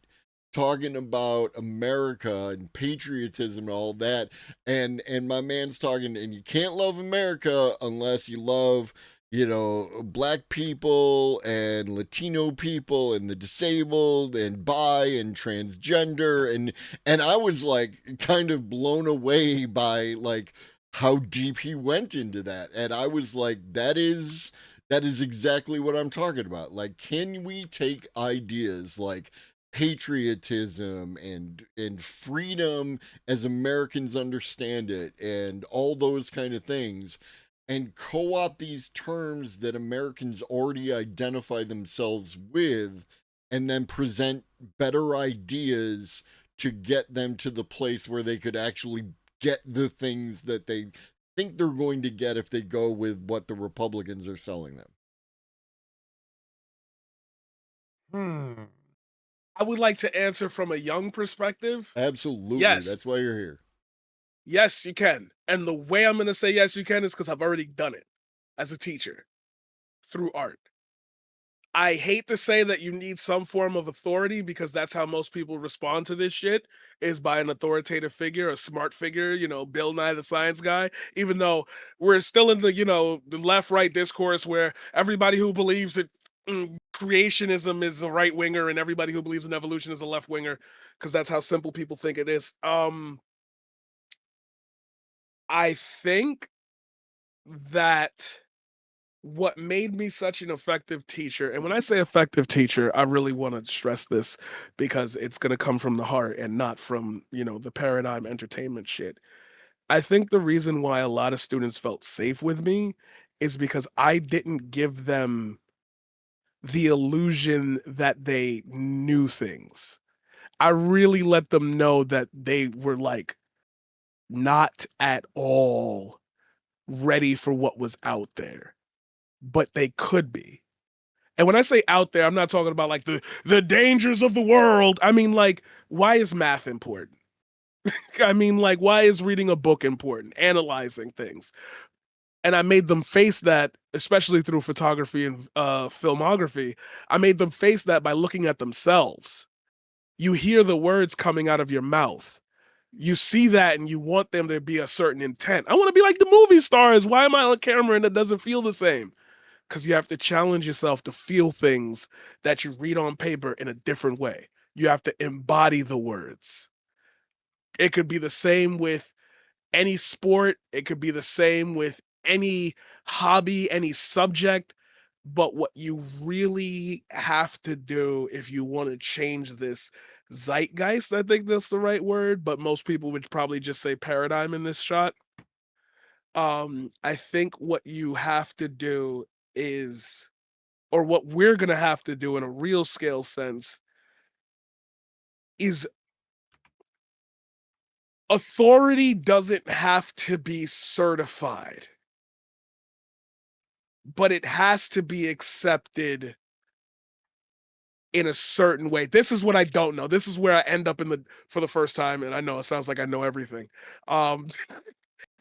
talking about America and patriotism and all that, and my man's talking, and you can't love America unless you love, you know, black people and Latino people and the disabled and bi and transgender, and I was like kind of blown away by like how deep he went into that, and I was like, that is exactly what I'm talking about. Like, can we take ideas like patriotism and freedom as Americans understand it and all those kind of things and co-opt these terms that Americans already identify themselves with and then present better ideas to get them to the place where they could actually get the things that they think they're going to get if they go with what the Republicans are selling them. Hmm. I would like to answer from a young perspective. Absolutely. Yes. That's why you're here. Yes, you can. And the way I'm going to say yes, you can is because I've already done it as a teacher through art. I hate to say that you need some form of authority because that's how most people respond to this shit is by an authoritative figure, a smart figure, you know, Bill Nye the Science Guy, even though we're still in the, you know, the left-right discourse where everybody who believes that creationism is a right winger and everybody who believes in evolution is a left winger because that's how simple people think it is. I think that what made me such an effective teacher, and when I say effective teacher, I really want to stress this because it's going to come from the heart and not from, you know, the paradigm entertainment shit. I think the reason why a lot of students felt safe with me is because I didn't give them the illusion that they knew things. I really let them know that they were like not at all ready for what was out there, but they could be. And when I say out there, I'm not talking about like the dangers of the world. I mean, like, why is math important? I mean, like, why is reading a book important? Analyzing things. And I made them face that, especially through photography and filmography. I made them face that by looking at themselves. You hear the words coming out of your mouth. You see that and you want them to be a certain intent. I want to be like the movie stars. Why am I on camera and it doesn't feel the same? Because you have to challenge yourself to feel things that you read on paper in a different way. You have to embody the words. It could be the same with any sport, it could be the same with any hobby, any subject. But what you really have to do if you want to change this zeitgeist, I think that's the right word, but most people would probably just say paradigm in this shot. I think what you have to do is or what we're going to have to do in a real scale sense is authority doesn't have to be certified, but it has to be accepted in a certain way. This is what I don't know. This is where I end up in the for the first time, and I know it sounds like I know everything. Um,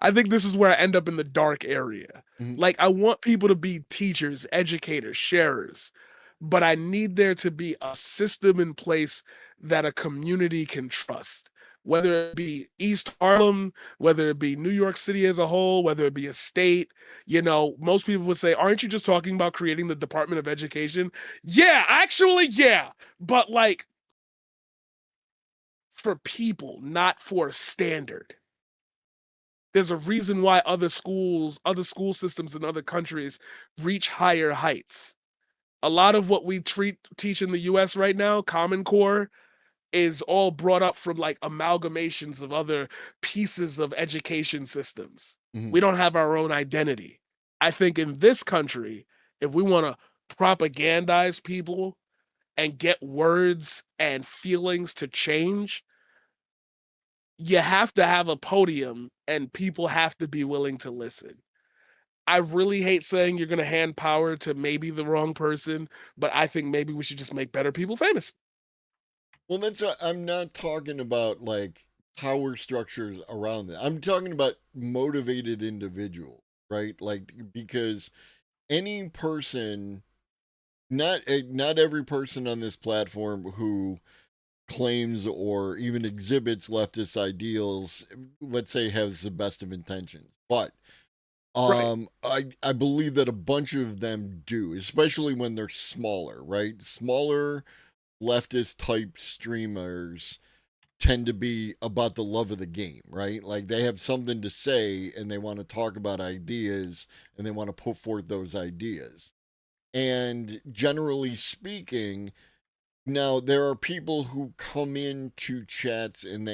I think this is where I end up in the dark area. Mhm. Like, I want people to be teachers, educators, sharers, but I need there to be a system in place that a community can trust. Whether it be East Harlem, whether it be New York City as a whole, whether it be a state, you know, most people would say, aren't you just talking about creating the Department of Education? Yeah, actually, yeah. But like for people, not for a standard. There's a reason why other schools, other school systems in other countries reach higher heights. A lot of what we teach in the US right now, Common Core, is all brought up from like amalgamations of other pieces of education systems. Mhm. We don't have our own identity. I think in this country, if we want to propagandize people and get words and feelings to change, you have to have a podium and people have to be willing to listen. I really hate saying you're going to hand power to maybe the wrong person, but I think maybe we should just make better people famous. Well, I'm not talking about like power structures around that. I'm talking about motivated individual, right? Like, because any person not every person on this platform who claims or even exhibits leftist ideals, let's say, has the best of intentions. But Right. I believe that a bunch of them do, especially when they're smaller, right? Smaller leftist type streamers tend to be about the love of the game, right? Like they have something to say and they want to talk about ideas and they want to put forth those ideas. And generally speaking, now there are people who come into chats and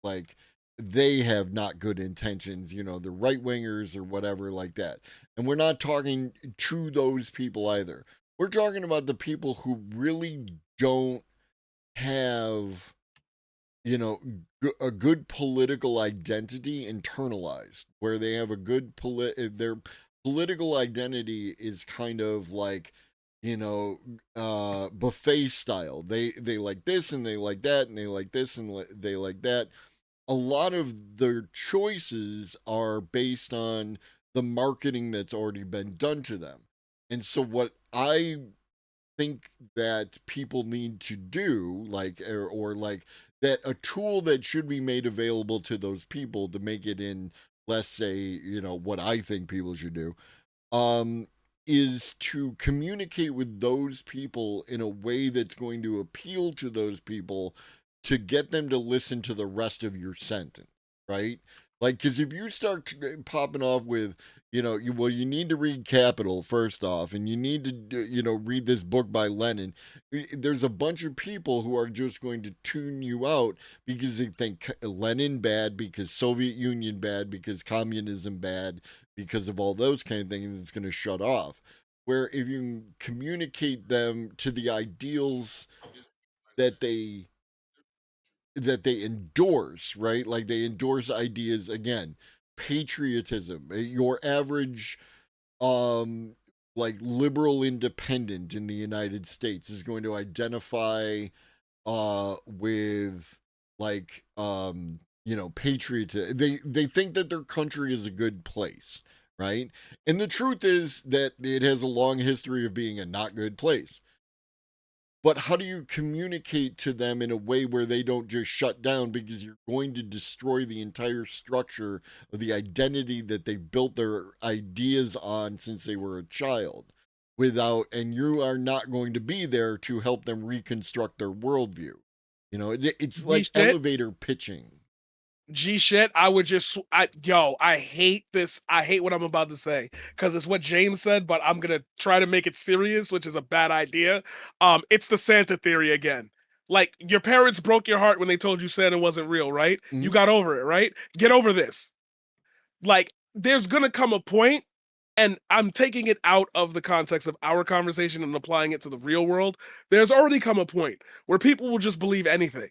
like they have not good intentions, the right wingers or whatever like that. And we're not talking to those people either. We're talking about the people who really don't have a good political identity internalized, where they have a good their political identity is kind of like buffet style. They like this and they like that and they like this and they like that. A lot of their choices are based on the marketing that's already been done to them. And so what I think that people need to do, like, or like that a tool that should be made available to those people to make it in, let's say, what I think people should do, um, is to communicate with those people in a way that's going to appeal to those people to get them to listen to the rest of your sentence, right? Like, because if you start popping off with, you need to read Capital first off, and you need to, read this book by Lenin. There's a bunch of people who are just going to tune you out because they think Lenin bad, because Soviet Union bad, because communism bad, because of all those kind of things. It's going to shut off. Where if you communicate them to the ideals that they endorse, right? Like they endorse ideas, again, patriotism. Your average like liberal independent in the United States is going to identify with like patriotism. They think that their country is a good place, right? And the truth is that it has a long history of being a not good place. But how do you communicate to them in a way where they don't just shut down, because you're going to destroy the entire structure of the identity that they built their ideas on since they were a child, and you are not going to be there to help them reconstruct their worldview. It's G like shit. elevator pitching. G shit. I hate this. I hate what I'm about to say because it's what James said, but I'm gonna try to make it serious, which is a bad idea. It's the Santa theory again. Like your parents broke your heart when they told you Santa wasn't real, right? You Mhm. got over it, right? Get over this. Like, there's gonna come a point, and I'm taking it out of the context of our conversation and applying it to the real world. There's already come a point where people will just believe anything.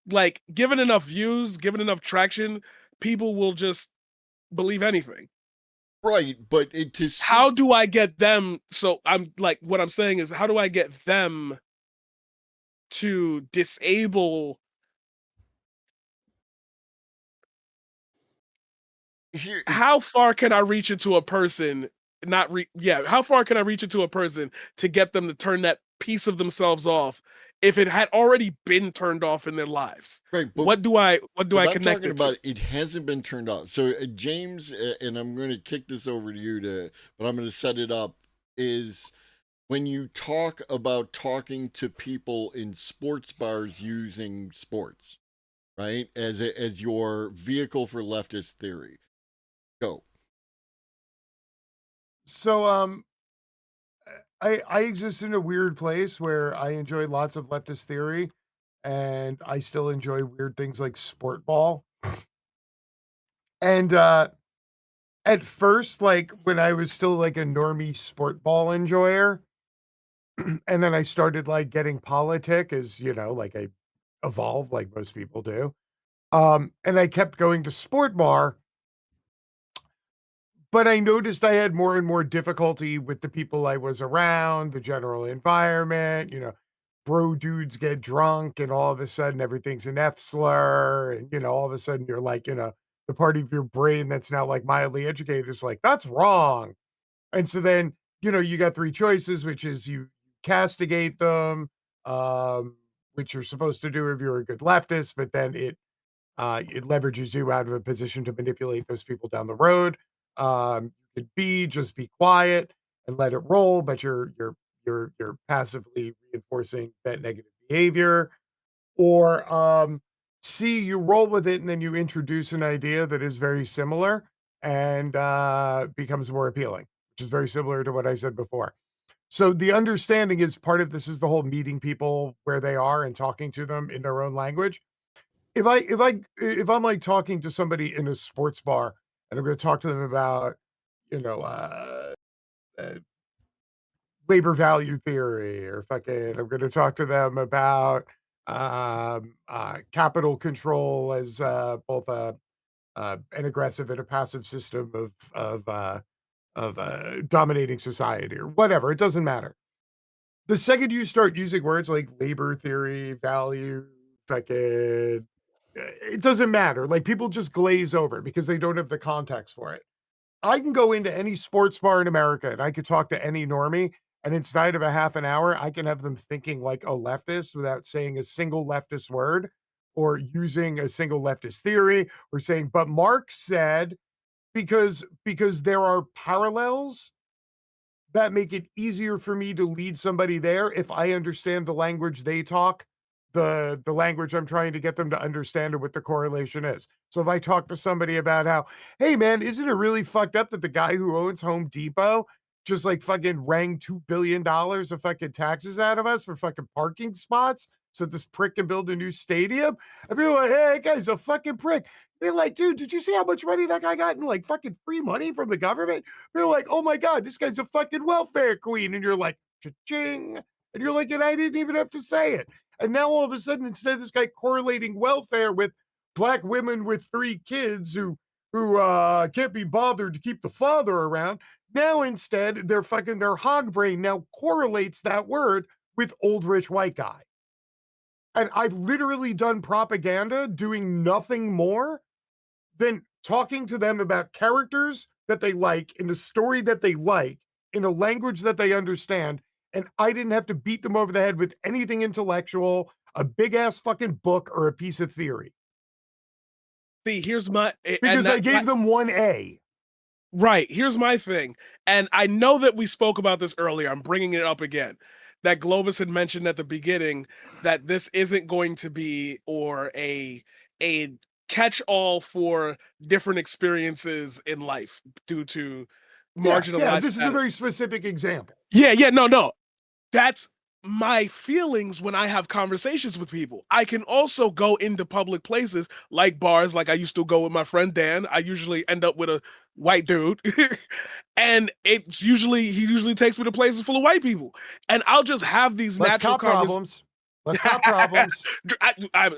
Like, given enough views, given enough traction, people will just believe anything. Right, but to How speak. do I get them? So I'm like, what I'm saying is, how do I get them to disable? Here, How far can I reach into a person? Not yeah. How far can I reach into a person to get them to turn that piece of themselves off if it had already been turned off in their lives? right, What do I but I'm connect talking it to? about it hasn't been turned off. So James, and I'm going to kick this over to you but I'm going to set it up. Is when you talk about talking to people in sports bars using sports, right, as your vehicle for leftist theory. Go. So, I exist in a weird place where I enjoy lots of leftist theory, and I still enjoy weird things like sport ball. And at first, like when I was still like a normie sport ball enjoyer, and then I started like getting politic as like I evolved like most people do. And I kept going to sport bar, but I noticed I had more and more difficulty with the people I was around, the general environment, bro dudes get drunk and all of a sudden everything's an F slur. And, all of a sudden you're like, the part of your brain that's now like mildly educated is like, that's wrong. And so then you got three choices, which is you castigate them, which you're supposed to do if you're a good leftist, but then it leverages you out of a position to manipulate those people down the road. You could B, just be quiet and let it roll, but you're passively reinforcing that negative behavior. Or C, you roll with it and then you introduce an idea that is very similar and becomes more appealing, which is very similar to what I said before. So the understanding is part of this is the whole meeting people where they are and talking to them in their own language. If I'm like talking to somebody in a sports bar and I'm going to talk to them about, you know, uh, labor value theory, or fucking, I'm going to talk to them about capital control as both an aggressive and a passive system of dominating society or whatever. It doesn't matter. The second you start using words like labor theory, value, fucking, it doesn't matter. Like people just glaze over because they don't have the context for it. I can go into any sports bar in America and I could talk to any normie, and inside of a half an hour, I can have them thinking like a leftist without saying a single leftist word or using a single leftist theory or saying, but Marx said, because there are parallels that make it easier for me to lead somebody there if I understand the language they talk, the language I'm trying to get them to understand and what the correlation is. So if I talk to somebody about how, hey man, isn't it really fucked up that the guy who owns Home Depot just like fucking rang $2 billion of fucking taxes out of us for fucking parking spots so this prick can build a new stadium? I'd be like, hey, that guy's a fucking prick. Be like, dude, did you see how much money that guy got in like fucking free money from the government? They're like, oh my God, this guy's a fucking welfare queen. And you're like, cha-ching. And you're like, and I didn't even have to say it. And now all of a sudden, instead of this guy correlating welfare with black women with 3 kids who can't be bothered to keep the father around, now instead their hog brain now correlates that word with old rich white guy. And I've literally done propaganda doing nothing more than talking to them about characters that they like in a story that they like in a language that they understand. And I didn't have to beat them over the head with anything intellectual, a big ass fucking book, or a piece of theory See, here's my and because I gave them 1A. Right. Here's my thing. And I know that we spoke about this earlier. I'm bringing it up again. That Globus had mentioned at the beginning that this isn't going to be or a catch-all for different experiences in life due to Yeah, marginalized this is a very status. specific example. Yeah, no. That's my feelings when I have conversations with people. I can also go into public places like bars, like I used to go with my friend Dan. I usually end up with a white dude, and he usually takes me to places full of white people, and I'll just have these Less natural cop problems. Less cop problems.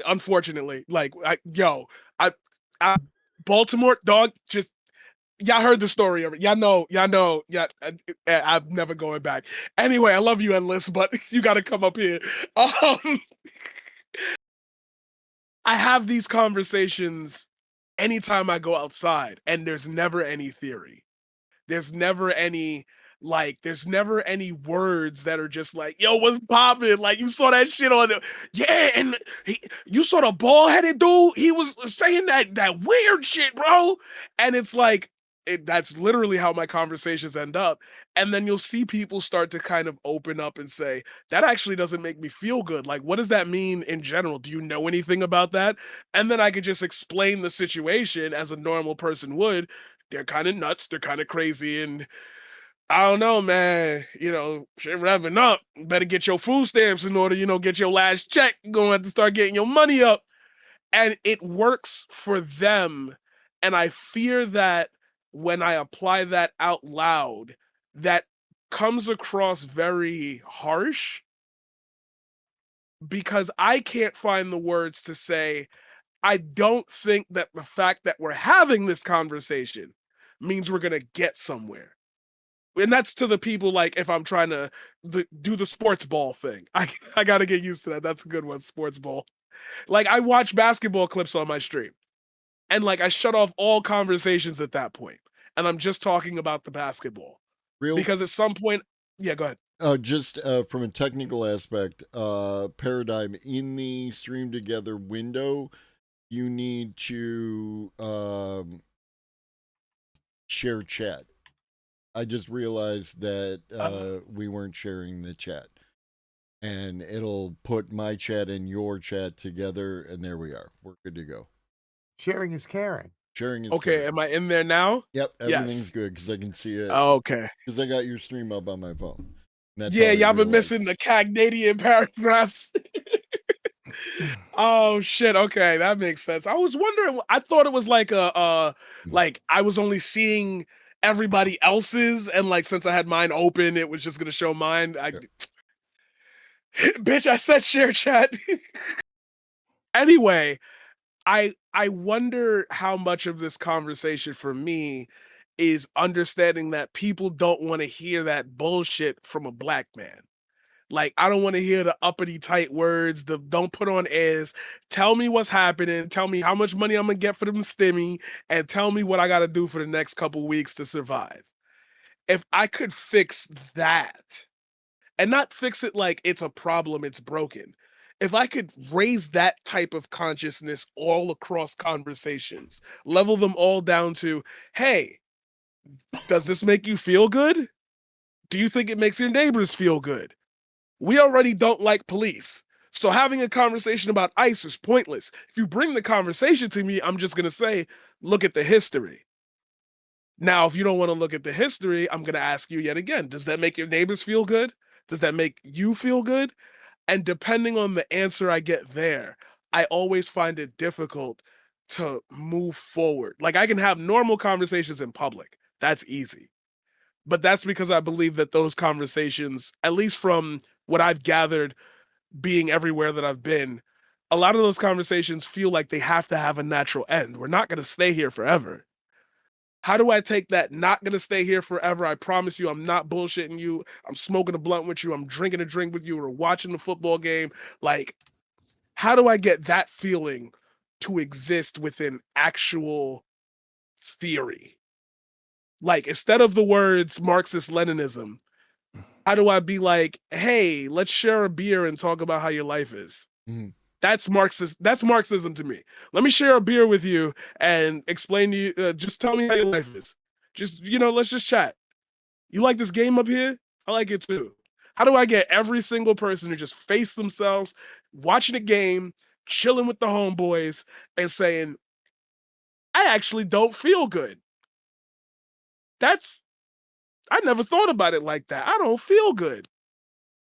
Unfortunately, I Baltimore dog just y'all heard the story of it. Y'all know. Yeah, I'm never going back. Anyway, I love you, Endless, but you got to come up here. Um, I have these conversations anytime I go outside, and there's never any theory. There's never any there's never any words that are just like, yo, what's popping? Like you saw that shit on the yeah, and you saw the bald headed dude. He was saying that weird shit, bro. And it's like that's literally how my conversations end up. And then you'll see people start to kind of open up and say, that actually doesn't make me feel good. Like, what does that mean in general? Do you know anything about that? And then I could just explain the situation as a normal person would. They're kind of nuts, they're kind of crazy, and I don't know, man. Shit revving up. Better get your food stamps in order, get your last check. You're gonna have to start getting your money up. And it works for them. And I fear that when I apply that out loud, that comes across very harsh because I can't find the words to say, I don't think that the fact that we're having this conversation means we're going to get somewhere. And that's to the people like if I'm trying to do the sports ball thing. I got to get used to that. That's a good one, sports ball. Like I watch basketball clips on my stream and like I shut off all conversations at that point and I'm just talking about the basketball. Real Because at some point, yeah, go ahead. just from a technical aspect, Paradigm, in the stream together window, you need to share chat. I just realized that we weren't sharing the chat. And it'll put my chat and your chat together, and there we are. We're good to go. Sharing is caring. Sharing is Okay, caring. am I in there now? Yep, everything's Yes. good because I can see it. Okay. Because I got your stream up on my phone. And that's Yeah, how I y'all been realized. missing the Cagnadian paragraphs. Oh shit. Okay, that makes sense. I was wondering. I thought it was like like I was only seeing everybody else's, and like since I had mine open, it was just gonna show mine. Yeah. Bitch, I said share chat. Anyway, I wonder how much of this conversation for me is understanding that people don't want to hear that bullshit from a black man. Like, I don't want to hear the uppity tight words, the don't put on airs. Tell me what's happening. Tell me how much money I'm going to get for them stimmy, and tell me what I got to do for the next couple weeks to survive. If I could fix that, and not fix it like it's a problem, it's broken. If I could raise that type of consciousness all across conversations, level them all down to, hey, does this make you feel good? Do you think it makes your neighbors feel good? We already don't like police. So having a conversation about ICE is pointless. If you bring the conversation to me, I'm just going to say, look at the history. Now, if you don't want to look at the history, I'm going to ask you yet again, does that make your neighbors feel good? Does that make you feel good? And depending on the answer I get there, I always find it difficult to move forward. Like I can have normal conversations in public. That's easy. But that's because I believe that those conversations, at least from what I've gathered being everywhere that I've been, a lot of those conversations feel like they have to have a natural end. We're not going to stay here forever. How do I take that not going to stay here forever? I promise you, I'm not bullshitting you. I'm smoking a blunt with you. I'm drinking a drink with you. We're watching the football game. Like, how do I get that feeling to exist within actual theory? Like, instead of the words Marxist Leninism, how do I be like, hey, let's share a beer and talk about how your life is? Mhm. That's Marxist. That's Marxism to me. Let me share a beer with you and explain to you. Just tell me how your life is. Just let's just chat. You like this game up here? I like it too. How do I get every single person to just face themselves, watching a game, chilling with the homeboys, and saying, I actually don't feel good? I never thought about it like that. I don't feel good.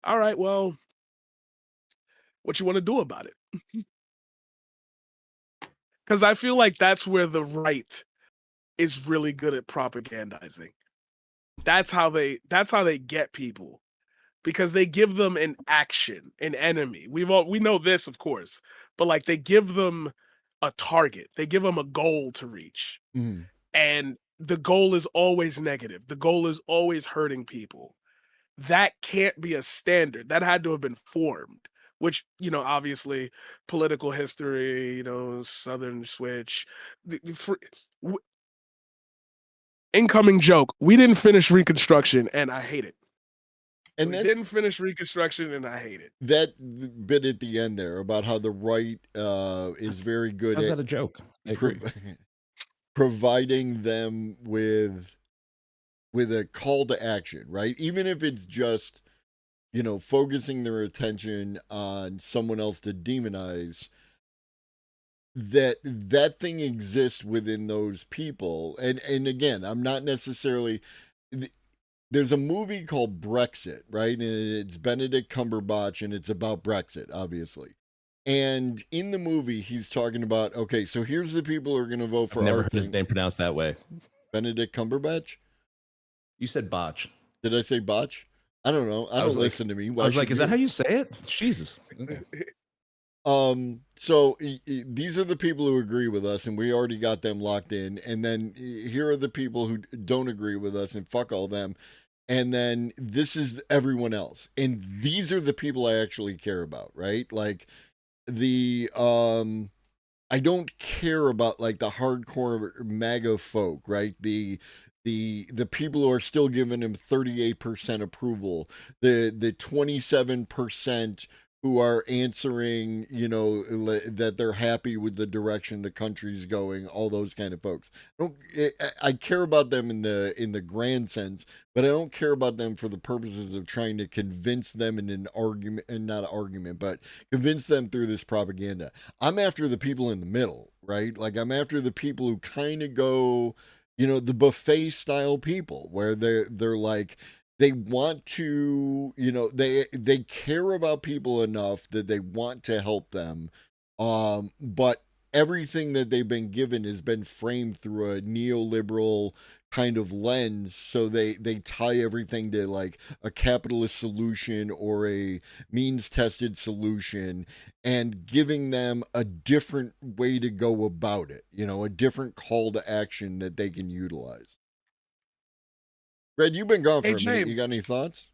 All right, well, what you want to do about it? Because I feel like that's where the right is really good at propagandizing. That's how they get people, because they give them an action, an enemy. We know this, of course, but like they give them a target. They give them a goal to reach. Mhm. And the goal is always negative. The goal is always hurting people. That can't be a standard. That had to have been formed, which, obviously political history, Southern switch. Incoming joke. We didn't finish Reconstruction and I hate it. And We then didn't finish Reconstruction and I hate it. that bit at the end there about how the right is very good How's at that a joke? I agree. providing them with a call to action, right? Even if it's just focusing their attention on someone else to demonize, that thing exists within those people. And again, I'm not necessarily, there's a movie called Brexit, right? And it's Benedict Cumberbatch, and it's about Brexit, obviously. And in the movie, he's talking about, okay, so here's the people who are going to vote I've for never our heard his thing. name pronounced that way. Benedict Cumberbatch? You said botch. Did I say botch? I don't know. I don't listen to me. Why I was like, should is that you? how you say it? Jesus. Okay. So these are the people who agree with us, and we already got them locked in. And then here are the people who don't agree with us, and fuck all them. And then this is everyone else, and these are the people I actually care about, right? Like the I don't care about like the hardcore MAGA folk, right? The the people who are still giving him 38% approval, the 27% who are answering, that they're happy with the direction the country's going, all those kind of folks. I care about them in the grand sense, but I don't care about them for the purposes of trying to convince them in an argument, and not an argument, but convince them through this propaganda. I'm after the people in the middle, right? Like, I'm after the people who kind of go, the buffet style people, where they're like, they want to, they care about people enough that they want to help them, but everything that they've been given has been framed through a neoliberal kind of lens, so they tie everything to like a capitalist solution or a means tested solution, and giving them a different way to go about it, a different call to action that they can utilize. Red, you've been gone for Hey, a minute. You James. got any thoughts?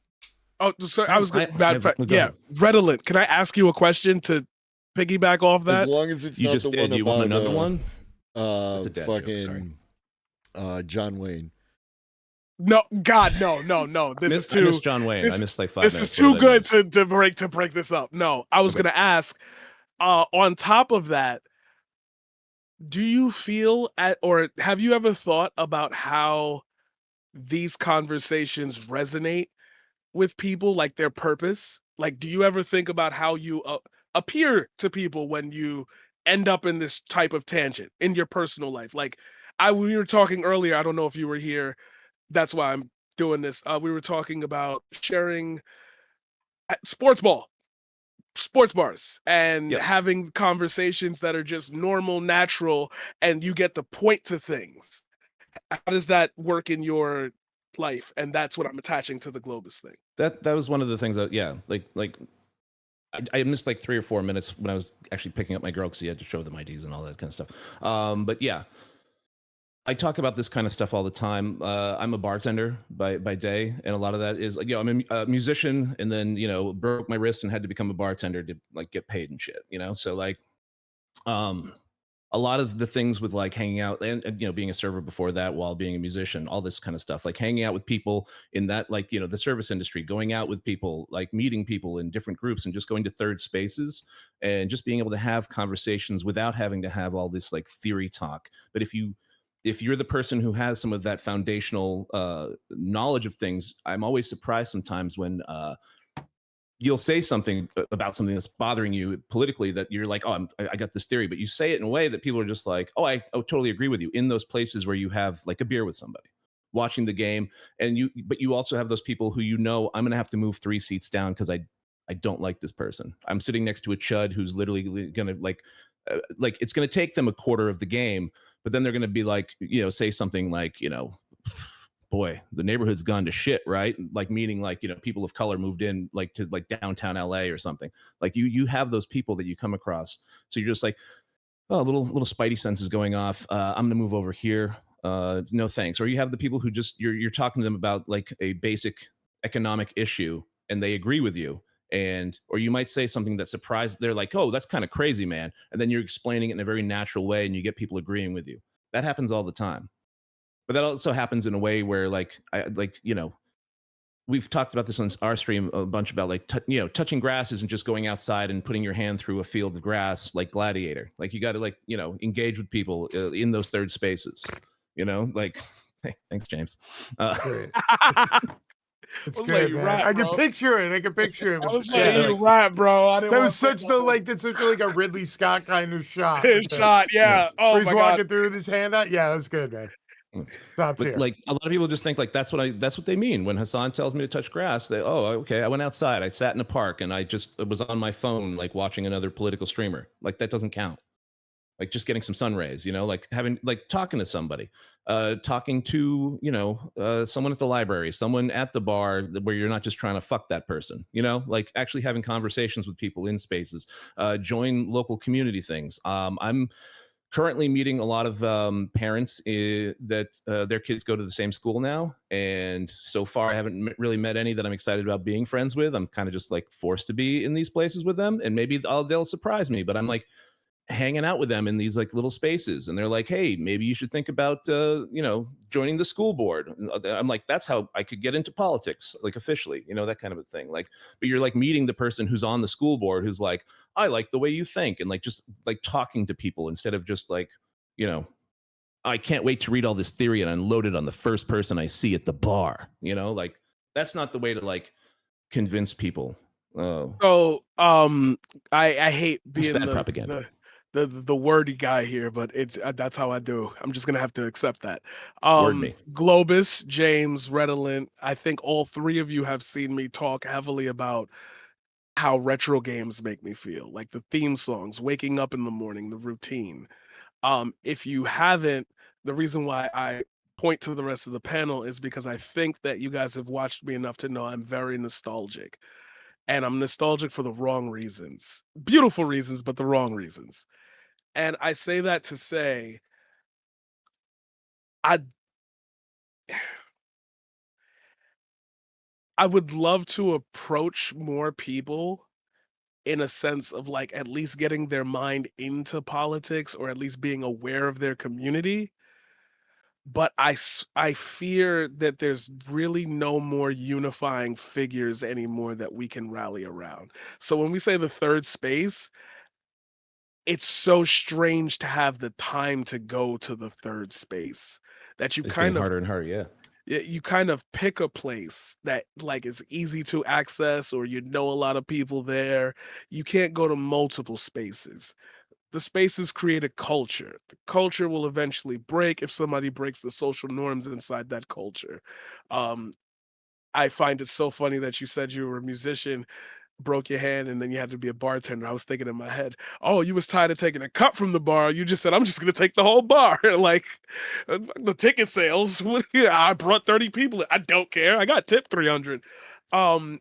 Oh, so I was I good. Bad have- fact. go Yeah, ahead. redolent. Can I ask you a question to piggyback off As that? long as it's You not just the did. one Do you want about another one? That's a dad joke, fucking John Wayne. No, God, no. This is I too. missed John Wayne. This, I missed like 5 this minutes. is What too did I good miss? to break this up. No, I was Okay. gonna ask. On top of that, do you feel or have you ever thought about how these conversations resonate with people, like their purpose? Like, do you ever think about how you appear to people when you end up in this type of tangent in your personal life? Like, we were talking earlier. I don't know if you were here. That's why I'm doing this. We were talking about sharing sports bars, and Yep. having conversations that are just normal, natural, and you get the point to things. How does that work in your life? And that's what I'm attaching to the Globus thing. That was one of the things that, yeah, like I missed like 3 or 4 minutes when I was actually picking up my girl, because you had to show them IDs and all that kind of stuff. But yeah, I talk about this kind of stuff all the time. I'm a bartender by day, and a lot of that is like, I'm a musician, and then broke my wrist and had to become a bartender to like get paid and shit. So like, um, a lot of the things with like hanging out and being a server before that, while being a musician, all this kind of stuff, like hanging out with people in that, like, the service industry, going out with people, like meeting people in different groups and just going to third spaces and just being able to have conversations without having to have all this like theory talk. But if you're the person who has some of that foundational knowledge of things, I'm always surprised sometimes when you'll say something about something that's bothering you politically, that you're like, oh, I got this theory, but you say it in a way that people are just like, oh, I totally agree with you, in those places where you have like a beer with somebody, watching the game. But you also have those people who, I'm going to have to move 3 seats down because I don't like this person. I'm sitting next to a chud who's literally going to like it's going to take them a quarter of the game, but then they're going to be like, say something like, boy, the neighborhood's gone to shit, right? Like, meaning like, people of color moved in like to like downtown LA or something. Like, you have those people that you come across. So you're just like, oh, little spidey sense is going off. I'm gonna move over here. No thanks. Or you have the people who just, you're talking to them about like a basic economic issue and they agree with you. Or you might say something that surprised, they're like, oh, that's kind of crazy, man. And then you're explaining it in a very natural way and you get people agreeing with you. That happens all the time. But that also happens in a way where we've talked about this on our stream a bunch about like, touching grass isn't just going outside and putting your hand through a field of grass like Gladiator. Like, you got to like, engage with people in those third spaces, like, hey, thanks, James. Great. It's I was good, letting you man. rap, I can bro. picture it. I can picture it. I was Yeah, letting you like- rap, bro. I didn't That want was such that's such like a Ridley Scott kind of shot. his shot. Yeah. Oh Where he's my god. walking through with his hand out. Yeah, that was good, man. Top tier. But like, a lot of people just think like that's what they mean when Hassan tells me to touch grass. They, oh, okay, I went outside, I sat in a park, and I just was on my phone like watching another political streamer. Like, that doesn't count. Like, just getting some sun rays, like having, like, talking to somebody, talking to someone at the library, someone at the bar, where you're not just trying to fuck that person, like actually having conversations with people in spaces, join local community things. I'm currently meeting a lot of parents that their kids go to the same school now, and so far I haven't really met any that I'm excited about being friends with. I'm kind of just like forced to be in these places with them, and maybe they'll surprise me, but I'm like, hanging out with them in these like little spaces, and they're like, hey, maybe you should think about joining the school board. And I'm like, that's how I could get into politics, like officially, that kind of a thing. Like, but you're like meeting the person who's on the school board who's like, I like the way you think, and like just like talking to people instead of just like, you know I can't wait to read all this theory and unload it on the first person I see at the bar. Like that's not the way to like convince people. Oh, So, I hate it's being bad propaganda. the wordy guy here, but it's that's how I do. I'm just gonna have to accept that. Word me. Globus, James, Redolent, I think all three of you have seen me talk heavily about how retro games make me feel, like the theme songs, waking up in the morning, the routine. If you haven't, the reason why I point to the rest of the panel is because I think that you guys have watched me enough to know I'm very nostalgic. And I'm nostalgic for the wrong reasons. Beautiful reasons, but the wrong reasons. And I say that to say I I would love to approach more people in a sense of like at least getting their mind into politics or at least being aware of their community. But I fear that there's really no more unifying figures anymore that we can rally around. So when we say the third space, it's so strange to have the time to go to the third space that It's getting harder and harder. Yeah. you kind of pick a place that like is easy to access or you know a lot of people there. You can't go to multiple spaces. The spaces create a culture. The culture will eventually break if somebody breaks the social norms inside that culture. Um, I find it so funny that you said you were a musician, broke your hand, and then you had to be a bartender. I was thinking in my head, oh, you was tired of taking a cut from the bar. You just said, I'm just gonna take the whole bar. Like the ticket sales. I brought 30 people. I don't care. I got tipped 300. Um,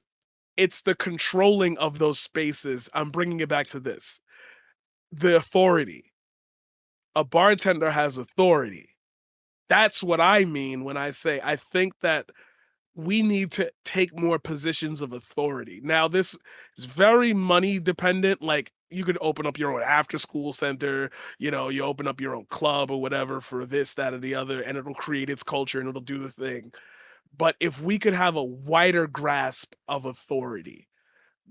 it's the controlling of those spaces. I'm bringing it back to this. The authority. A bartender has authority. That's what I mean when I say I think that we need to take more positions of authority. Now, this is very money dependent. Like you could open up your own after school center, you open up your own club or whatever for this, that, or the other, and it'll create its culture and it'll do the thing. But if we could have a wider grasp of authority,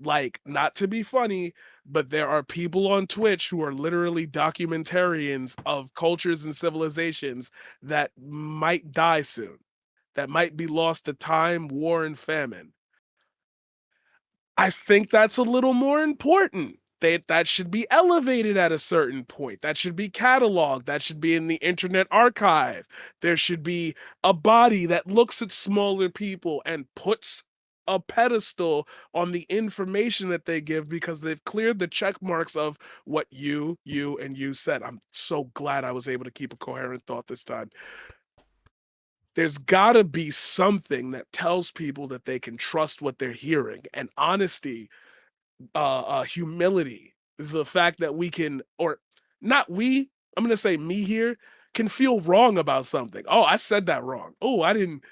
like not to be funny, but there are people on Twitch who are literally documentarians of cultures and civilizations that might die soon, that might be lost to time, war, and famine. I think that's a little more important. That should be elevated at a certain point. That should be cataloged. That should be in the Internet Archive. There should be a body that looks at smaller people and puts a pedestal on the information that they give because they've cleared the check marks of what you, and you said. I'm so glad I was able to keep a coherent thought this time. There's got to be something that tells people that they can trust what they're hearing, and honesty, humility, the fact that we can, or not we, I'm going to say me here, can feel wrong about something. Oh, I said that wrong. Oh, I didn't.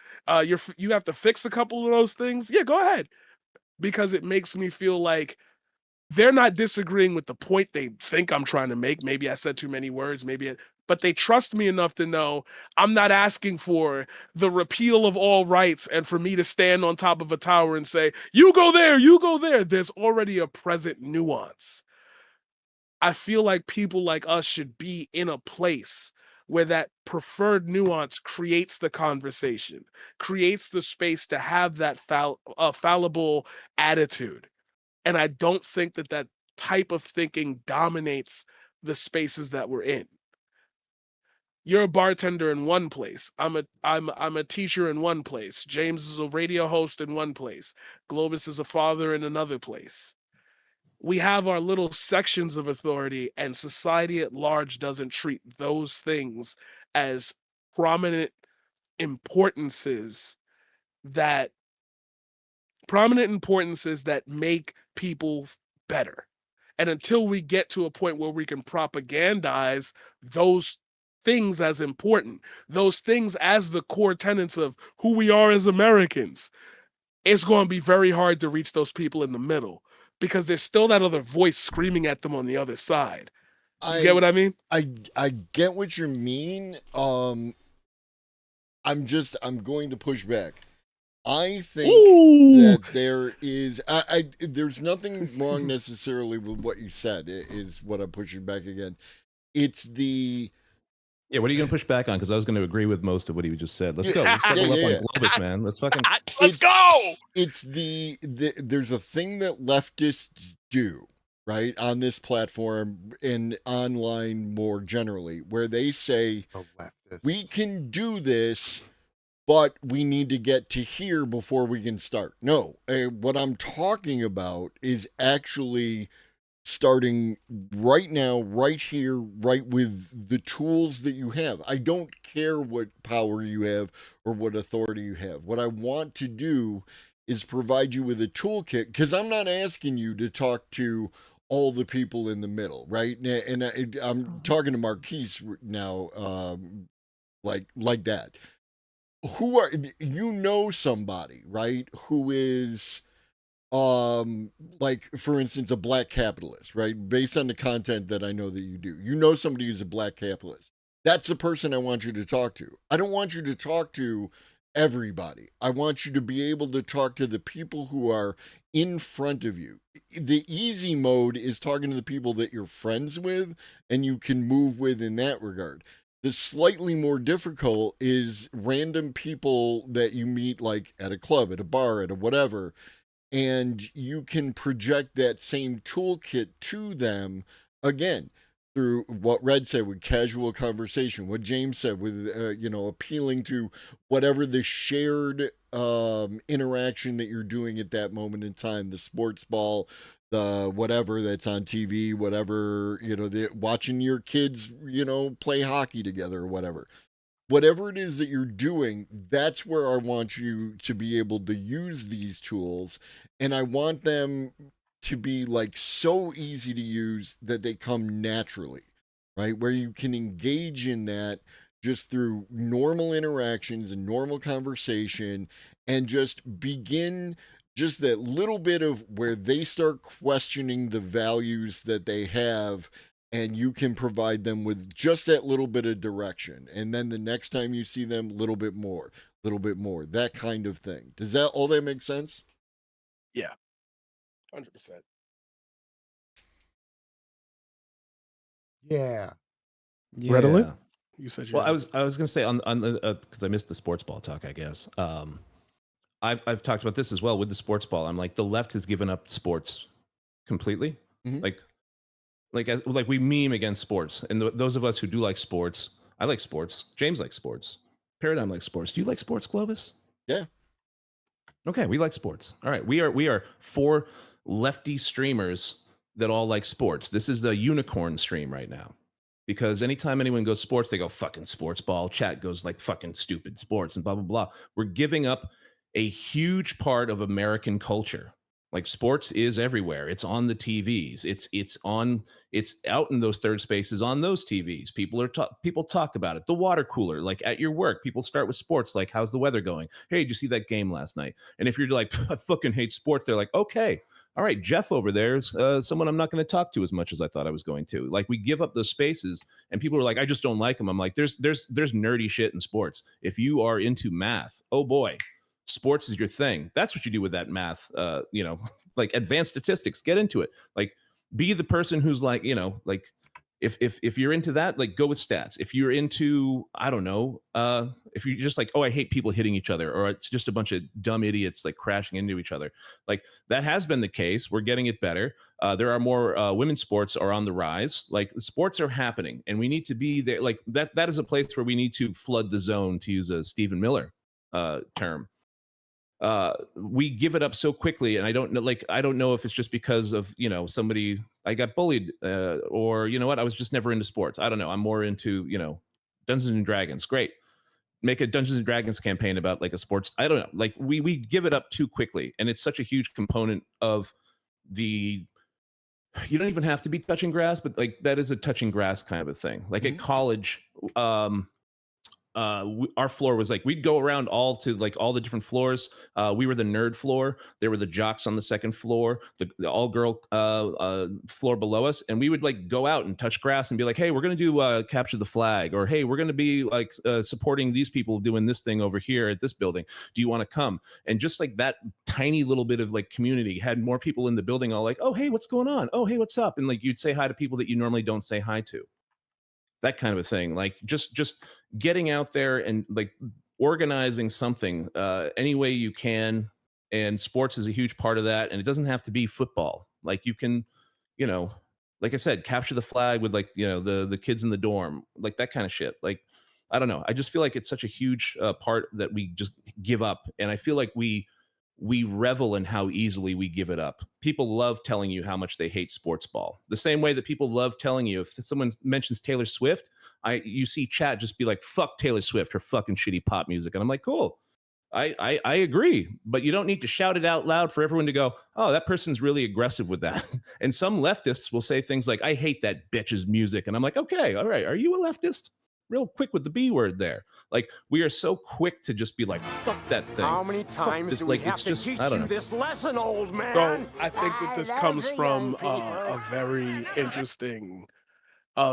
You have to fix a couple of those things. Yeah, go ahead, because it makes me feel like they're not disagreeing with the point they think I'm trying to make. Maybe I said too many words, but they trust me enough to know I'm not asking for the repeal of all rights and for me to stand on top of a tower and say, you go there, you go there. There's already a present nuance. I feel like people like us should be in a place where that preferred nuance creates the conversation, creates the space to have that fallible attitude. And I don't think that type of thinking dominates the spaces that we're in. You're a bartender in one place. I'm a teacher in one place. James is a radio host in one place. Globus is a father in another place. We have our little sections of authority, and society at large doesn't treat those things as prominent importances that make people better. And until we get to a point where we can propagandize those things as important, those things as the core tenets of who we are as Americans, it's going to be very hard to reach those people in the middle because there's still that other voice screaming at them on the other side. You get what I mean? I get what you mean. I'm going to push back. I think Ooh. that there's nothing wrong necessarily with what you said. Is what I'm pushing back again. It's the Yeah, what are you going to push back on? Because I was going to agree with most of what he just said. Let's go. Let's yeah double up on yeah Globus, man. Let's fucking. Let's it's go. it's there's a thing that leftists do right on this platform and online more generally where they say The we leftists. can do this but we need to get to here before we can start. No, what I'm talking about is actually starting right now, right here, right with the tools that you have. I don't care what power you have or what authority you have. What I want to do is provide you with a toolkit because I'm not asking you to talk to all the people in the middle, right? And I'm talking to Marquise now, like that. Who are somebody, right? Who is like for instance a black capitalist, right? Based on the content that I know that you know somebody who's a black capitalist. That's the person I want you to talk to. I don't want you to talk to everybody. I want you to be able to talk to the people who are in front of you. The easy mode is talking to the people that you're friends with and you can move with in that regard. The slightly more difficult is random people that you meet like at a club, at a bar, at a whatever, and you can project that same toolkit to them again through what Red said with casual conversation, what James said with appealing to whatever the shared interaction that you're doing at that moment in time, the sports ball, the whatever that's on TV, whatever, watching your kids play hockey together or whatever it is that you're doing, that's where I want you to be able to use these tools. And I want them to be like so easy to use that they come naturally, right? Where you can engage in that just through normal interactions and normal conversation and just begin just that little bit of where they start questioning the values that they have, and you can provide them with just that little bit of direction, and then the next time you see them, little bit more, that kind of thing. Does that all that make sense? Yeah, 100%. Yeah. Redolent? Yeah. You said Well, you're. I was going to say on the because I missed the sports ball talk. I guess I've talked about this as well with the sports ball. I'm like the left has given up sports completely. Mm-hmm. Like we meme against sports, and those of us who do like sports, I like sports. James likes sports. Paradigm likes sports. Do you like sports, Globus? Yeah. Okay, we like sports. All right, we are four lefty streamers that all like sports. This is the unicorn stream right now. Because anytime anyone goes sports, they go fucking sports ball. Chat goes like fucking stupid sports and blah blah blah. We're giving up a huge part of American culture. Like sports is everywhere. It's on the TVs. It's out in those third spaces on those TVs. People talk about it. The water cooler, like at your work, people start with sports. Like, how's the weather going? Hey, did you see that game last night? And if you're like, I fucking hate sports, they're like, okay, all right, Jeff over there is someone I'm not going to talk to as much as I thought I was going to. Like, we give up those spaces, and people are like, I just don't like them. I'm like, there's nerdy shit in sports. If you are into math, oh boy, sports is your thing. That's what you do with that math. Like advanced statistics, get into it. Like, be the person who's like, like if you're into that, like go with stats. If you're into, I don't know, if you're just like, oh, I hate people hitting each other, or it's just a bunch of dumb idiots like crashing into each other. Like, that has been the case. We're getting it better. There are more women's sports are on the rise. Like, sports are happening, and we need to be there. Like, that is a place where we need to flood the zone, to use a Stephen Miller term. We give it up so quickly, and I don't know if it's just because of somebody, I got bullied, or what, I was just never into sports. I don't know, I'm more into Dungeons and Dragons. Great, make a Dungeons and Dragons campaign about like a sports, I don't know, like we give it up too quickly, and it's such a huge component of the, you don't even have to be touching grass, but like that is a touching grass kind of a thing. Like at Mm-hmm. college, our floor was like we'd go around all to like all the different floors. We were the nerd floor. There were the jocks on the second floor, the all girl floor below us, and we would like go out and touch grass and be like, "Hey, we're gonna do capture the flag," or "Hey, we're gonna be like supporting these people doing this thing over here at this building. Do you want to come?" And just like that tiny little bit of like community had more people in the building, all like, "Oh, hey, what's going on? Oh, hey, what's up?" And like you'd say hi to people that you normally don't say hi to, that kind of a thing. Like just getting out there and like organizing something any way you can. And sports is a huge part of that, and it doesn't have to be football. Like you can, you know, like I said, capture the flag with like, you know, the kids in the dorm, like that kind of shit. Like I don't know, I just feel like it's such a huge part that we just give up. And I feel like we revel in how easily we give it up. People love telling you how much they hate sports ball. The same way that people love telling you if someone mentions Taylor Swift, you see chat just be like, "Fuck Taylor Swift, her fucking shitty pop music," and I'm like, "Cool, I agree," but you don't need to shout it out loud for everyone to go, "Oh, that person's really aggressive with that." And some leftists will say things like, "I hate that bitch's music," and I'm like, "Okay, all right, are you a leftist?" Real quick with the B word there. Like we are so quick to just be like, "Fuck that thing." How many Fuck times this. do we Like have it's to just teach I don't you know. this lesson, old So man? I think that this comes from a very interesting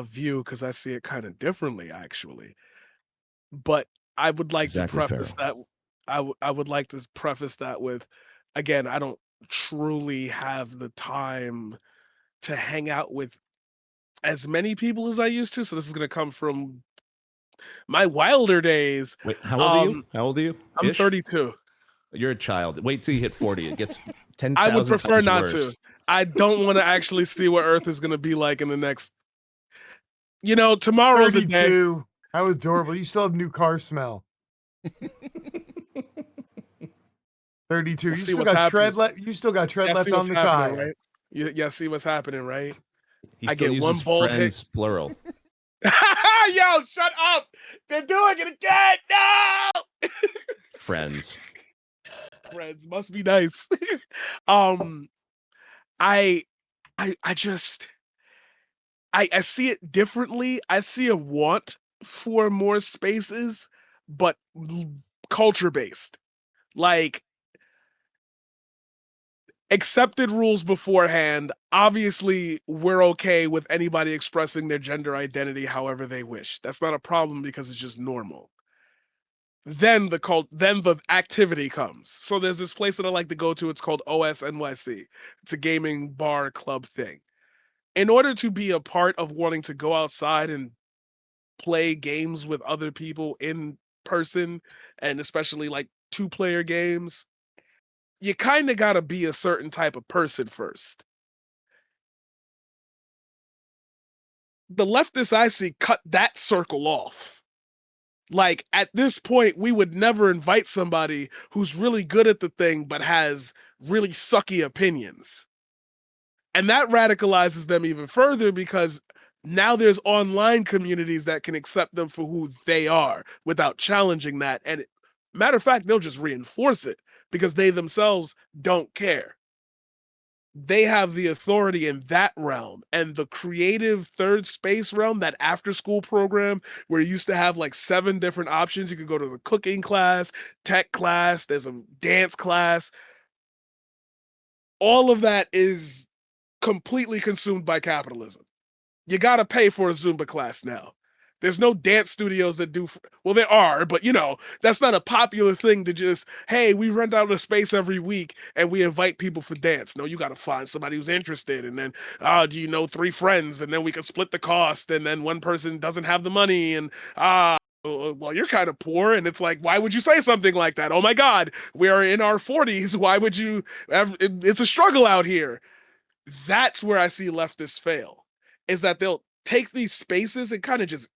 view because I see it kind of differently, actually. But I would like to Exactly, preface Farrell. that I would like to preface that with, again, I don't truly have the time to hang out with as many people as I used to. So this is gonna come from my wilder days. Wait, how old are you? Um, How old are you? I'm Ish. 32. You're a child. Wait till you hit 40. It gets I would 10,000 prefer times not to. worse. I don't want to actually see what Earth is gonna be like in the next. Tomorrow's a day. 32. How adorable. You still have new car smell. 32. Y'all You see still what's got happening. tread left. You still got tread Y'all see left on what's the happening, tire. right? Y'all see what's happening, right? He I still get one uses bald head. friends plural. Yo, shut up! They're doing it again. No, Friends. friends must be nice. um, I, I just, I see it differently. I see a want for more spaces, but culture based. Like accepted rules beforehand. Obviously, we're okay with anybody expressing their gender identity however they wish. That's not a problem because it's just normal. Then the activity comes. So there's this place that I like to go to. It's called OSNYC. It's a gaming bar club thing. In order to be a part of wanting to go outside and play games with other people in person, and especially like two-player games, you kind of got to be a certain type of person first. The leftists I see cut that circle off. Like at this point, we would never invite somebody who's really good at the thing but has really sucky opinions. And that radicalizes them even further because now there's online communities that can accept them for who they are without challenging that. And matter of fact, they'll just reinforce it because they themselves don't care. They have the authority in that realm, and the creative third space realm, that after school program where you used to have like 7 different options. You could go to the cooking class, tech class, there's a dance class. All of that is completely consumed by capitalism. You got to pay for a Zumba class now. There's no dance studios that do, well, there are, but that's not a popular thing to just, hey, we rent out a space every week and we invite people for dance. No, you got to find somebody who's interested. And then, do you know 3 friends? And then we can split the cost. And then one person doesn't have the money. And, well, you're kind of poor. And it's like, why would you say something like that? Oh my God, we are in our 40s. Why would you? It's a struggle out here. That's where I see leftists fail, is that they'll take these spaces and kind of just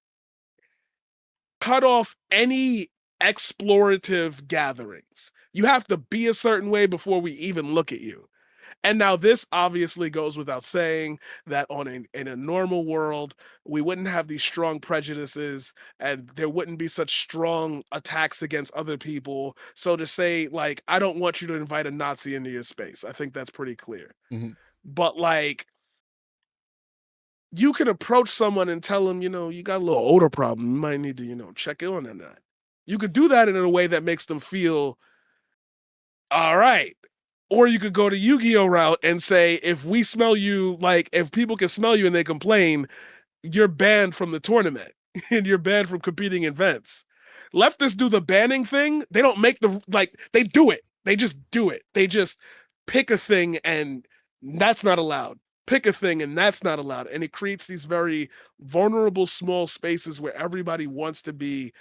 cut off any explorative gatherings. You have to be a certain way before we even look at you. And now this obviously goes without saying that in a normal world, we wouldn't have these strong prejudices and there wouldn't be such strong attacks against other people. So to say, like, I don't want you to invite a Nazi into your space, I think that's pretty clear. Mhm. But like, you can approach someone and tell them, you got a little odor problem. You might need to, check in on that. You could do that in a way that makes them feel all right. Or you could go to Yu-Gi-Oh route and say, if we smell you, like if people can smell you and they complain, you're banned from the tournament and you're banned from competing in events. Leftists do the banning thing. They don't make they do it. They just do it. They just pick a thing and that's not allowed. Pick a thing and that's not allowed. And it creates these very vulnerable small spaces where everybody wants to be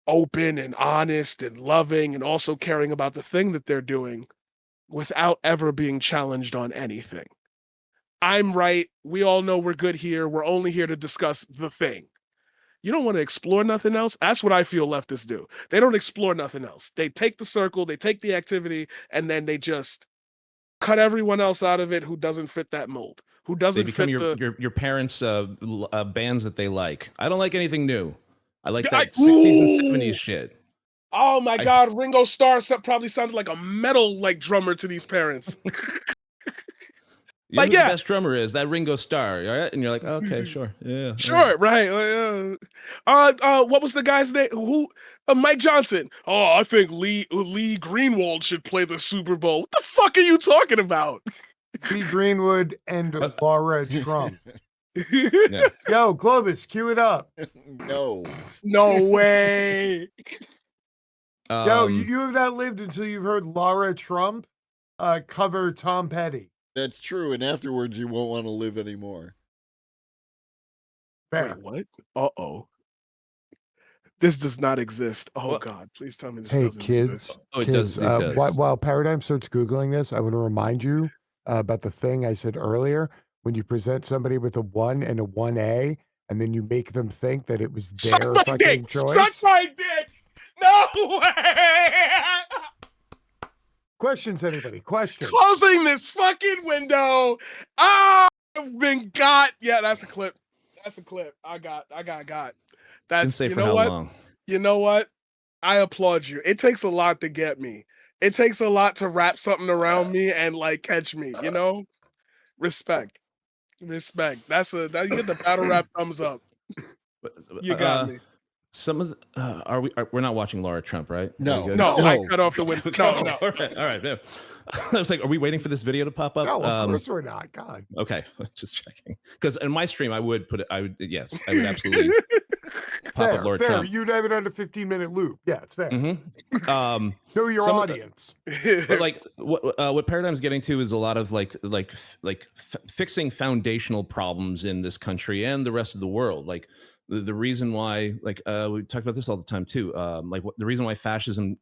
open and honest and loving and also caring about the thing that they're doing without ever being challenged on anything. I'm right. We all know we're good here. We're only here to discuss the thing. You don't want to explore nothing else. That's what I feel leftists do. They don't explore nothing else. They take the circle, they take the activity, and then they just cut everyone else out of it who doesn't fit that mold, who They doesn't become fit the. your parents' bands that they like. I don't like anything new. I like I, that 60s and ooh, 70s shit. oh my I, God, Ringo Starr probably sounded like a metal drummer to these parents. you know who the Yeah, best drummer is? That Ringo Starr, all right? And you're like, okay, sure, yeah, all sure, right. What was the guy's name? Who? Mike Johnson. Oh, I think Lee Greenwald should play the Super Bowl. What the fuck are you talking about? Lee Greenwood and Laura Trump. Yeah. Yo, Globus, cue it up. No. No way. Yo, you have not lived until you've heard Laura Trump cover Tom Petty. That's true, and afterwards you won't want to live anymore. Fair. Wait, what? Uh-oh. This does not exist. Oh, What? God, please tell me this Hey, doesn't kids. exist. Oh, it kids, does. It does. while Paradigm starts Googling this, I want to remind you about the thing I said earlier. When you present somebody with a 1 and a 1A, and then you make them think that it was Suck their my fucking dick! choice. Suck my dick! No way! Questions, anybody? Questions? Closing this fucking window. Ah, I've been got. Yeah, that's a clip. That's a clip. I got. Didn't That's, say you for know how what? long. You know what? I applaud you. It takes a lot to get me. It takes a lot to wrap something around me and catch me, Respect. That's you get the battle rap thumbs up. You got me. Some of the, we're not watching Laura Trump, right? Are we No. good? No, No. I cut off the window. Okay, No. all right. Yeah. I was like, are we waiting for this video to pop up? No, of course we're not. God. Okay, just checking. Because in my stream, I would absolutely pop up Laura fair. Trump. You'd have it on a 15-minute loop. Yeah, it's fair. Mm-hmm. Know your audience. But what Paradigm's getting to is a lot of fixing foundational problems in this country and the rest of the world. Like the reason why, we talk about this all the time too. The reason why fascism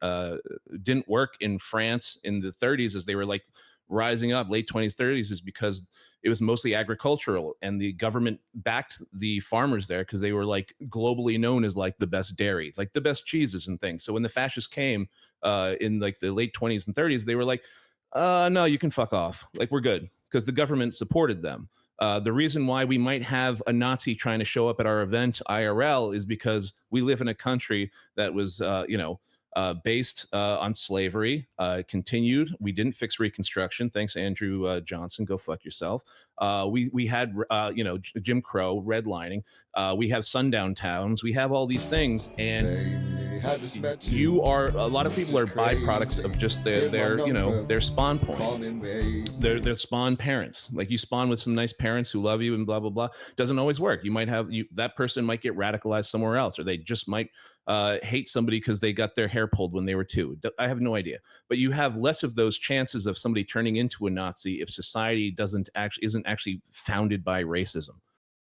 didn't work in France in the 30s as they were rising up, late 20s, 30s, is because it was mostly agricultural, and the government backed the farmers there because they were globally known as the best dairy, the best cheeses and things. So when the fascists came in the late 20s and 30s, they were like, no, you can fuck off. We're good, because the government supported them. The reason why we might have a Nazi trying to show up at our event IRL is because we live in a country that was, based on slavery, continued. We didn't fix Reconstruction. Thanks, Andrew Johnson. Go fuck yourself. We had, Jim Crow, redlining. We have sundown towns. We have all these things, and a lot of people are byproducts of just their spawn point. Their spawn parents. You spawn with some nice parents who love you and blah blah blah. Doesn't always work. You might have that person might get radicalized somewhere else, or they just might hate somebody because they got their hair pulled when they were 2. I have no idea. But you have less of those chances of somebody turning into a Nazi if society isn't actually founded by racism.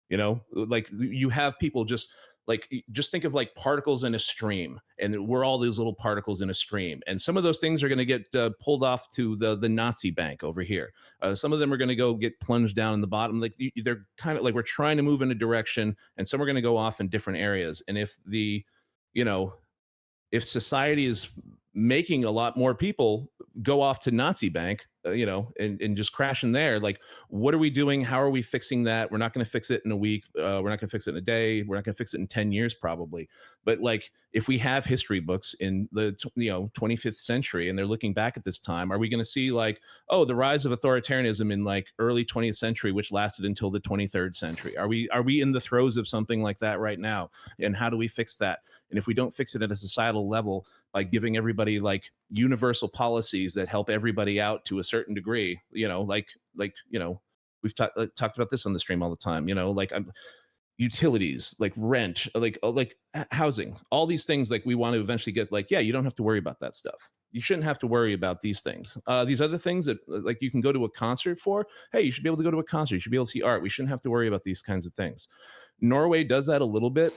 You have people just think of particles in a stream, and we're all those little particles in a stream, and some of those things are going to get pulled off to the Nazi bank over here. Some of them are going to go get plunged down in the bottom. They're kind of we're trying to move in a direction, and some are going to go off in different areas. And if society is making a lot more people go off to Nazi bank, and just crashing there. Like, what are we doing? How are we fixing that? We're not going to fix it in a week. We're not going to fix it in a day. We're not going to fix it in 10 years, probably. But like, if we have history books in the 25th century and they're looking back at this time, are we going to see like, oh, the rise of authoritarianism in like early 20th century, which lasted until the 23rd century? Are we in the throes of something like that right now? And how do we fix that? And if we don't fix it at a societal level by giving everybody like universal policies that help everybody out to a certain degree, we've talked about this on the stream all the time, like utilities, like rent, like housing, all these things, like we want to eventually get like, yeah, you don't have to worry about that stuff. You shouldn't have to worry about these things. These other things that like you can go to a concert for, hey, you should be able to go to a concert. You should be able to see art. We shouldn't have to worry about these kinds of things. Norway does that a little bit.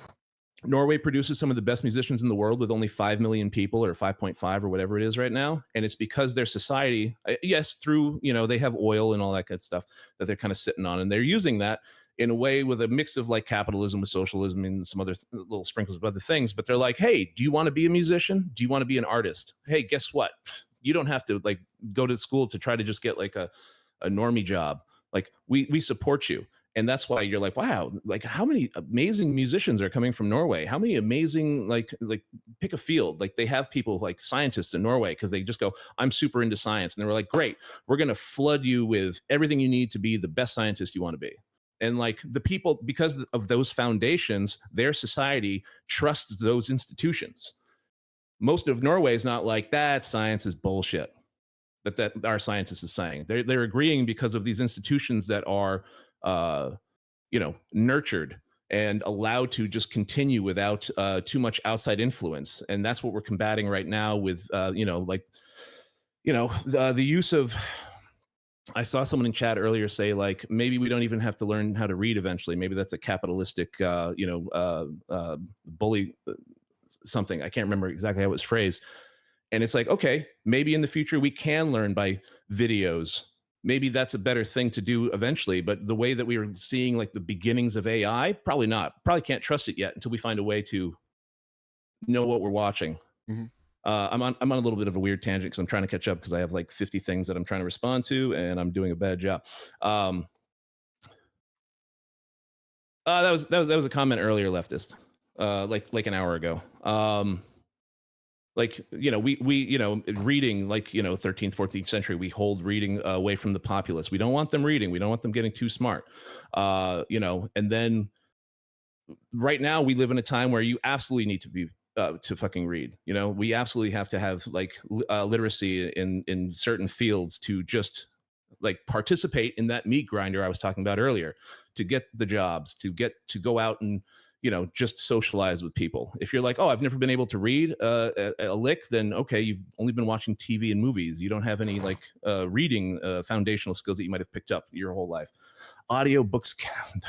Norway produces some of the best musicians in the world with only 5 million people or 5.5 or whatever it is right now. And it's because their society, yes, through, they have oil and all that good stuff that they're kind of sitting on. And they're using that in a way with a mix of like capitalism with socialism and some other little sprinkles of other things. But they're like, hey, do you want to be a musician? Do you want to be an artist? Hey, guess what? You don't have to like go to school to try to just get like a normie job. Like we support you. And that's why you're like, wow, like how many amazing musicians are coming from Norway? How many amazing, like pick a field. Like they have people like scientists in Norway because they just go, I'm super into science. And they were like, great, we're going to flood you with everything you need to be the best scientist you want to be. And like the people, because of those foundations, their society trusts those institutions. Most of Norway is not like that. Science is bullshit. That our scientist is saying they're agreeing because of these institutions that are nurtured and allowed to just continue without too much outside influence. And that's what we're combating right now with the use of. I saw someone in chat earlier say like maybe we don't even have to learn how to read eventually. Maybe that's a capitalistic bully something. I can't remember exactly how it was phrased. And it's like, okay, maybe in the future we can learn by videos. Maybe that's a better thing to do eventually. But the way that we are seeing like the beginnings of AI, probably not. Probably can't trust it yet until we find a way to know what we're watching. Mhm. I'm on a little bit of a weird tangent because I'm trying to catch up because I have like 50 things that I'm trying to respond to, and I'm doing a bad job. That was a comment earlier, leftist, like an hour ago. We reading, like 13th 14th century, we hold reading away from the populace. We don't want them reading. We don't want them getting too smart. And then right now we live in a time where you absolutely need to be to fucking read. We absolutely have to have like literacy in certain fields to just like participate in that meat grinder I was talking about earlier, to get the jobs, to go out and just socialize with people. If you're like, oh, I've never been able to read a lick, then okay, you've only been watching TV and movies. You don't have any like reading foundational skills that you might have picked up your whole life. Audiobooks count.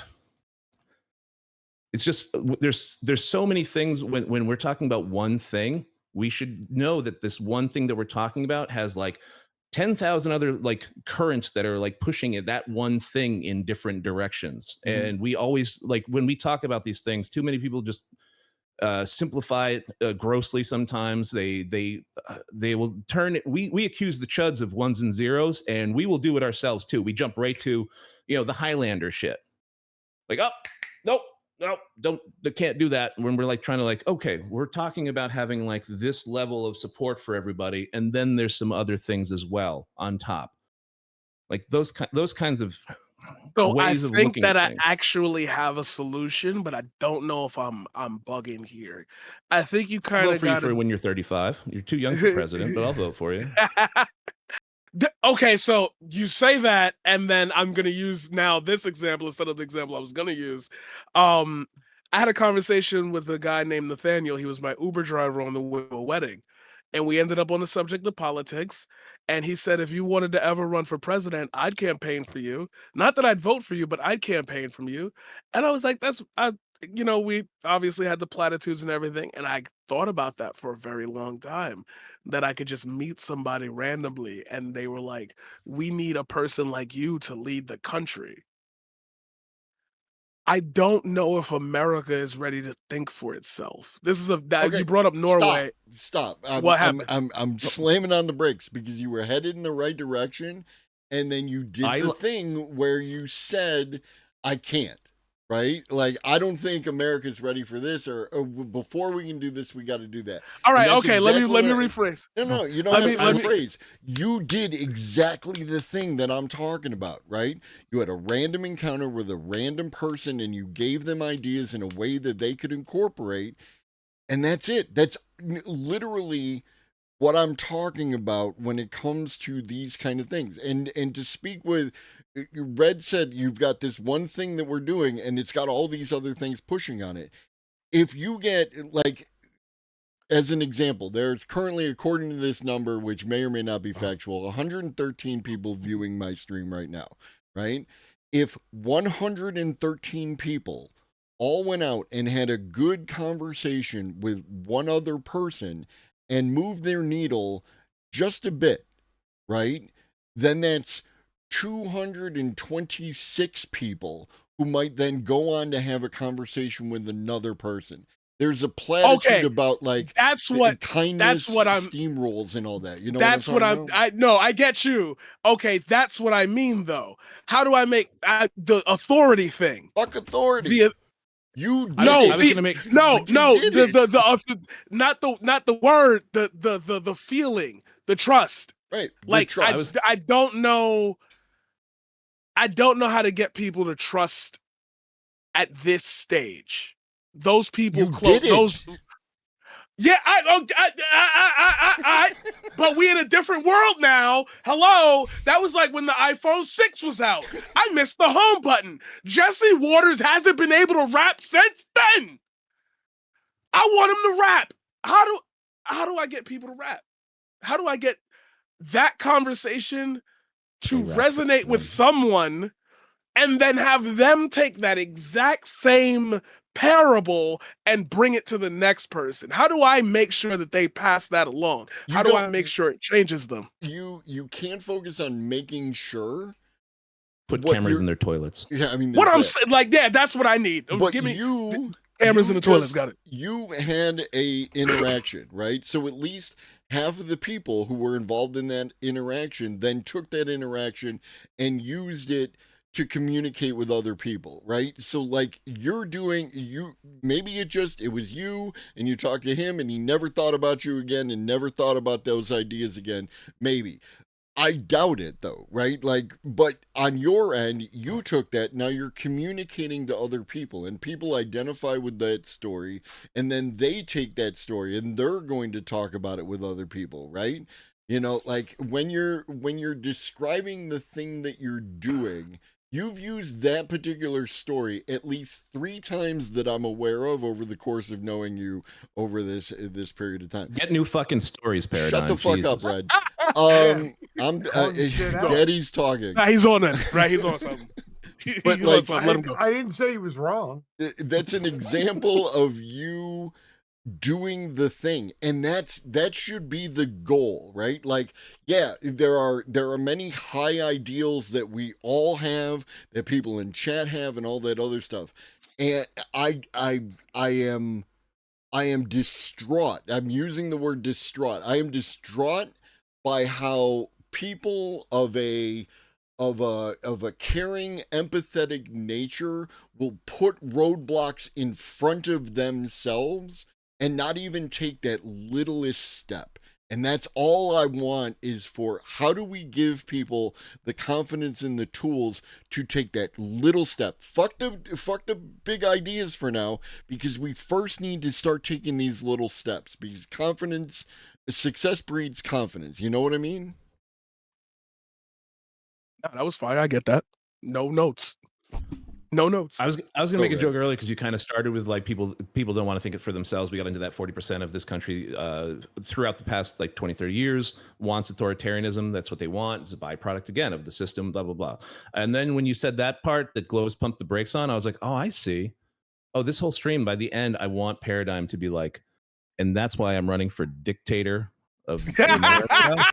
It's just there's so many things when we're talking about one thing, we should know that this one thing that we're talking about has like 10,000 other like currents that are like pushing it, that one thing in different directions. Mhm. And we always like when we talk about these things, too many people just simplify it grossly. Sometimes they will turn it. We accuse the chuds of ones and zeros, and we will do it ourselves too. We jump right to the Highlander shit. Like, oh, nope, they can't do that when we're like trying to like, okay, we're talking about having like this level of support for everybody, and then there's some other things as well on top, like those kinds of So I ways of think looking that at I things. actually have a solution, but I don't know if I'm bugging here. I think you I'll kind vote of for you got for to. when you're 35. You're too young for president, but I'll vote for you. Okay, so you say that, and then I'm gonna use now this example instead of the example I was gonna use. Um, I had a conversation with a guy named Nathaniel. He was my Uber driver on the way to a wedding, and we ended up on the subject of politics. And he said, if you wanted to ever run for president, I'd campaign for you. Not that I'd vote for you, but I'd campaign from you. And I was like, we obviously had the platitudes and everything, and I thought about that for a very long time, that I could just meet somebody randomly and they were like, we need a person like you to lead the country. I don't know if America is ready to think for itself. This is Okay, you brought up Norway. Stop. What happened? I'm slamming on the brakes because you were headed in the right direction, and then you did the thing where you said, "I can't." Right? Like, I don't think America's ready for this, or before we can do this, we got to do that. All right, okay. Let me rephrase. No, you don't have to rephrase. You did exactly the thing that I'm talking about, right? You had a random encounter with a random person, and you gave them ideas in a way that they could incorporate, and that's it. That's literally what I'm talking about when it comes to these kind of things. And to speak with Red said, you've got this one thing that we're doing, and it's got all these other things pushing on it. If you get, like, as an example, there's currently, according to this number, which may or may not be factual, 113 people viewing my stream right now, right? If 113 people all went out and had a good conversation with one other person and moved their needle just a bit, right? Then that's 226 people who might then go on to have a conversation with another person. There's a platitude about, like, kindness, steamrolls, and all that. You know that's what I'm talking about? No, I get you. Okay, that's what I mean, though. How do I make the authority thing? Fuck authority. You did no, it. I was gonna make not the word, the feeling, the trust. Right. Like, trust. I don't know how to get people to trust at this stage. Those people close. Those. Yeah, but we in a different world now. Hello, that was like when the iPhone 6 was out. I missed the home button. Jesse Waters hasn't been able to rap since then. I want him to rap. How do I get people to rap? How do I get that conversation to resonate with someone and then have them take that exact same parable and bring it to the next person? How do I make sure that they pass that along? How do I make sure it changes them? You can't focus on making sure. Put cameras in their toilets. Yeah, I mean, what I'm saying, like, yeah, that's what I need. But give me cameras in the toilets. Got it. You had a interaction, right? So at least half of the people who were involved in that interaction then took that interaction and used it to communicate with other people, right? So, like, maybe it was you and you talked to him and he never thought about you again and never thought about those ideas again. Maybe. I doubt it, though, right? Like, but on your end, you took that. Now you're communicating to other people, and people identify with that story, and then they take that story and they're going to talk about it with other people, right? You know, like, when you're describing the thing that you're doing, you've used that particular story at least 3 times that I'm aware of over the course of knowing you over this period of time. Get new fucking stories, Paradigm. Shut the fuck up, Red. Daddy's talking. Nah, he's on it, right? He's on something. But like, let him go. I didn't say he was wrong. That's an example of you doing the thing, and that should be the goal, right? Like, yeah, there are many high ideals that we all have, that people in chat have, and all that other stuff. And I am distraught. I'm using the word distraught. I am distraught by how people of a caring, empathetic nature will put roadblocks in front of themselves and not even take that littlest step. And that's all I want, is for, how do we give people the confidence and the tools to take that little step? Fuck the big ideas for now, because we first need to start taking these little steps, because success breeds confidence. You know what I mean? No, that was fine. I get that. No notes. No notes. I was gonna make a joke earlier, because you kind of started with, like, people don't want to think it for themselves. We got into that 40% of this country throughout the past, like, 20, 30 years wants authoritarianism. That's what they want. It's a byproduct, again, of the system, blah, blah, blah. And then when you said that part that Glows pumped the brakes on, I was like, oh, I see. Oh, this whole stream, by the end, I want Paradigm to be like, and that's why I'm running for dictator of America.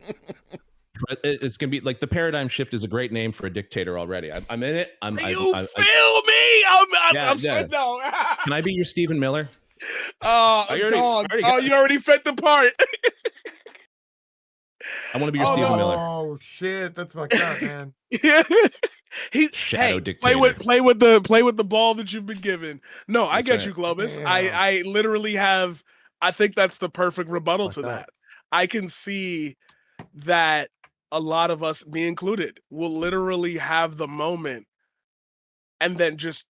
It's gonna be like, the paradigm shift is a great name for a dictator already. I'm in it. You feel me? Yeah, I'm yeah. saying no. Can I be your Stephen Miller? Oh, I dog. already Oh, got you already fit the part. I want to be your Oh, Stephen no. Miller. Oh shit, that's fucked up, man. Shadow Hey, dictator. play with the ball that you've been given. No, I That's get right. you, Globus. Damn. I literally have. I think that's the perfect rebuttal Fucked to up. that. I can see that a lot of us, me included, will literally have the moment and then just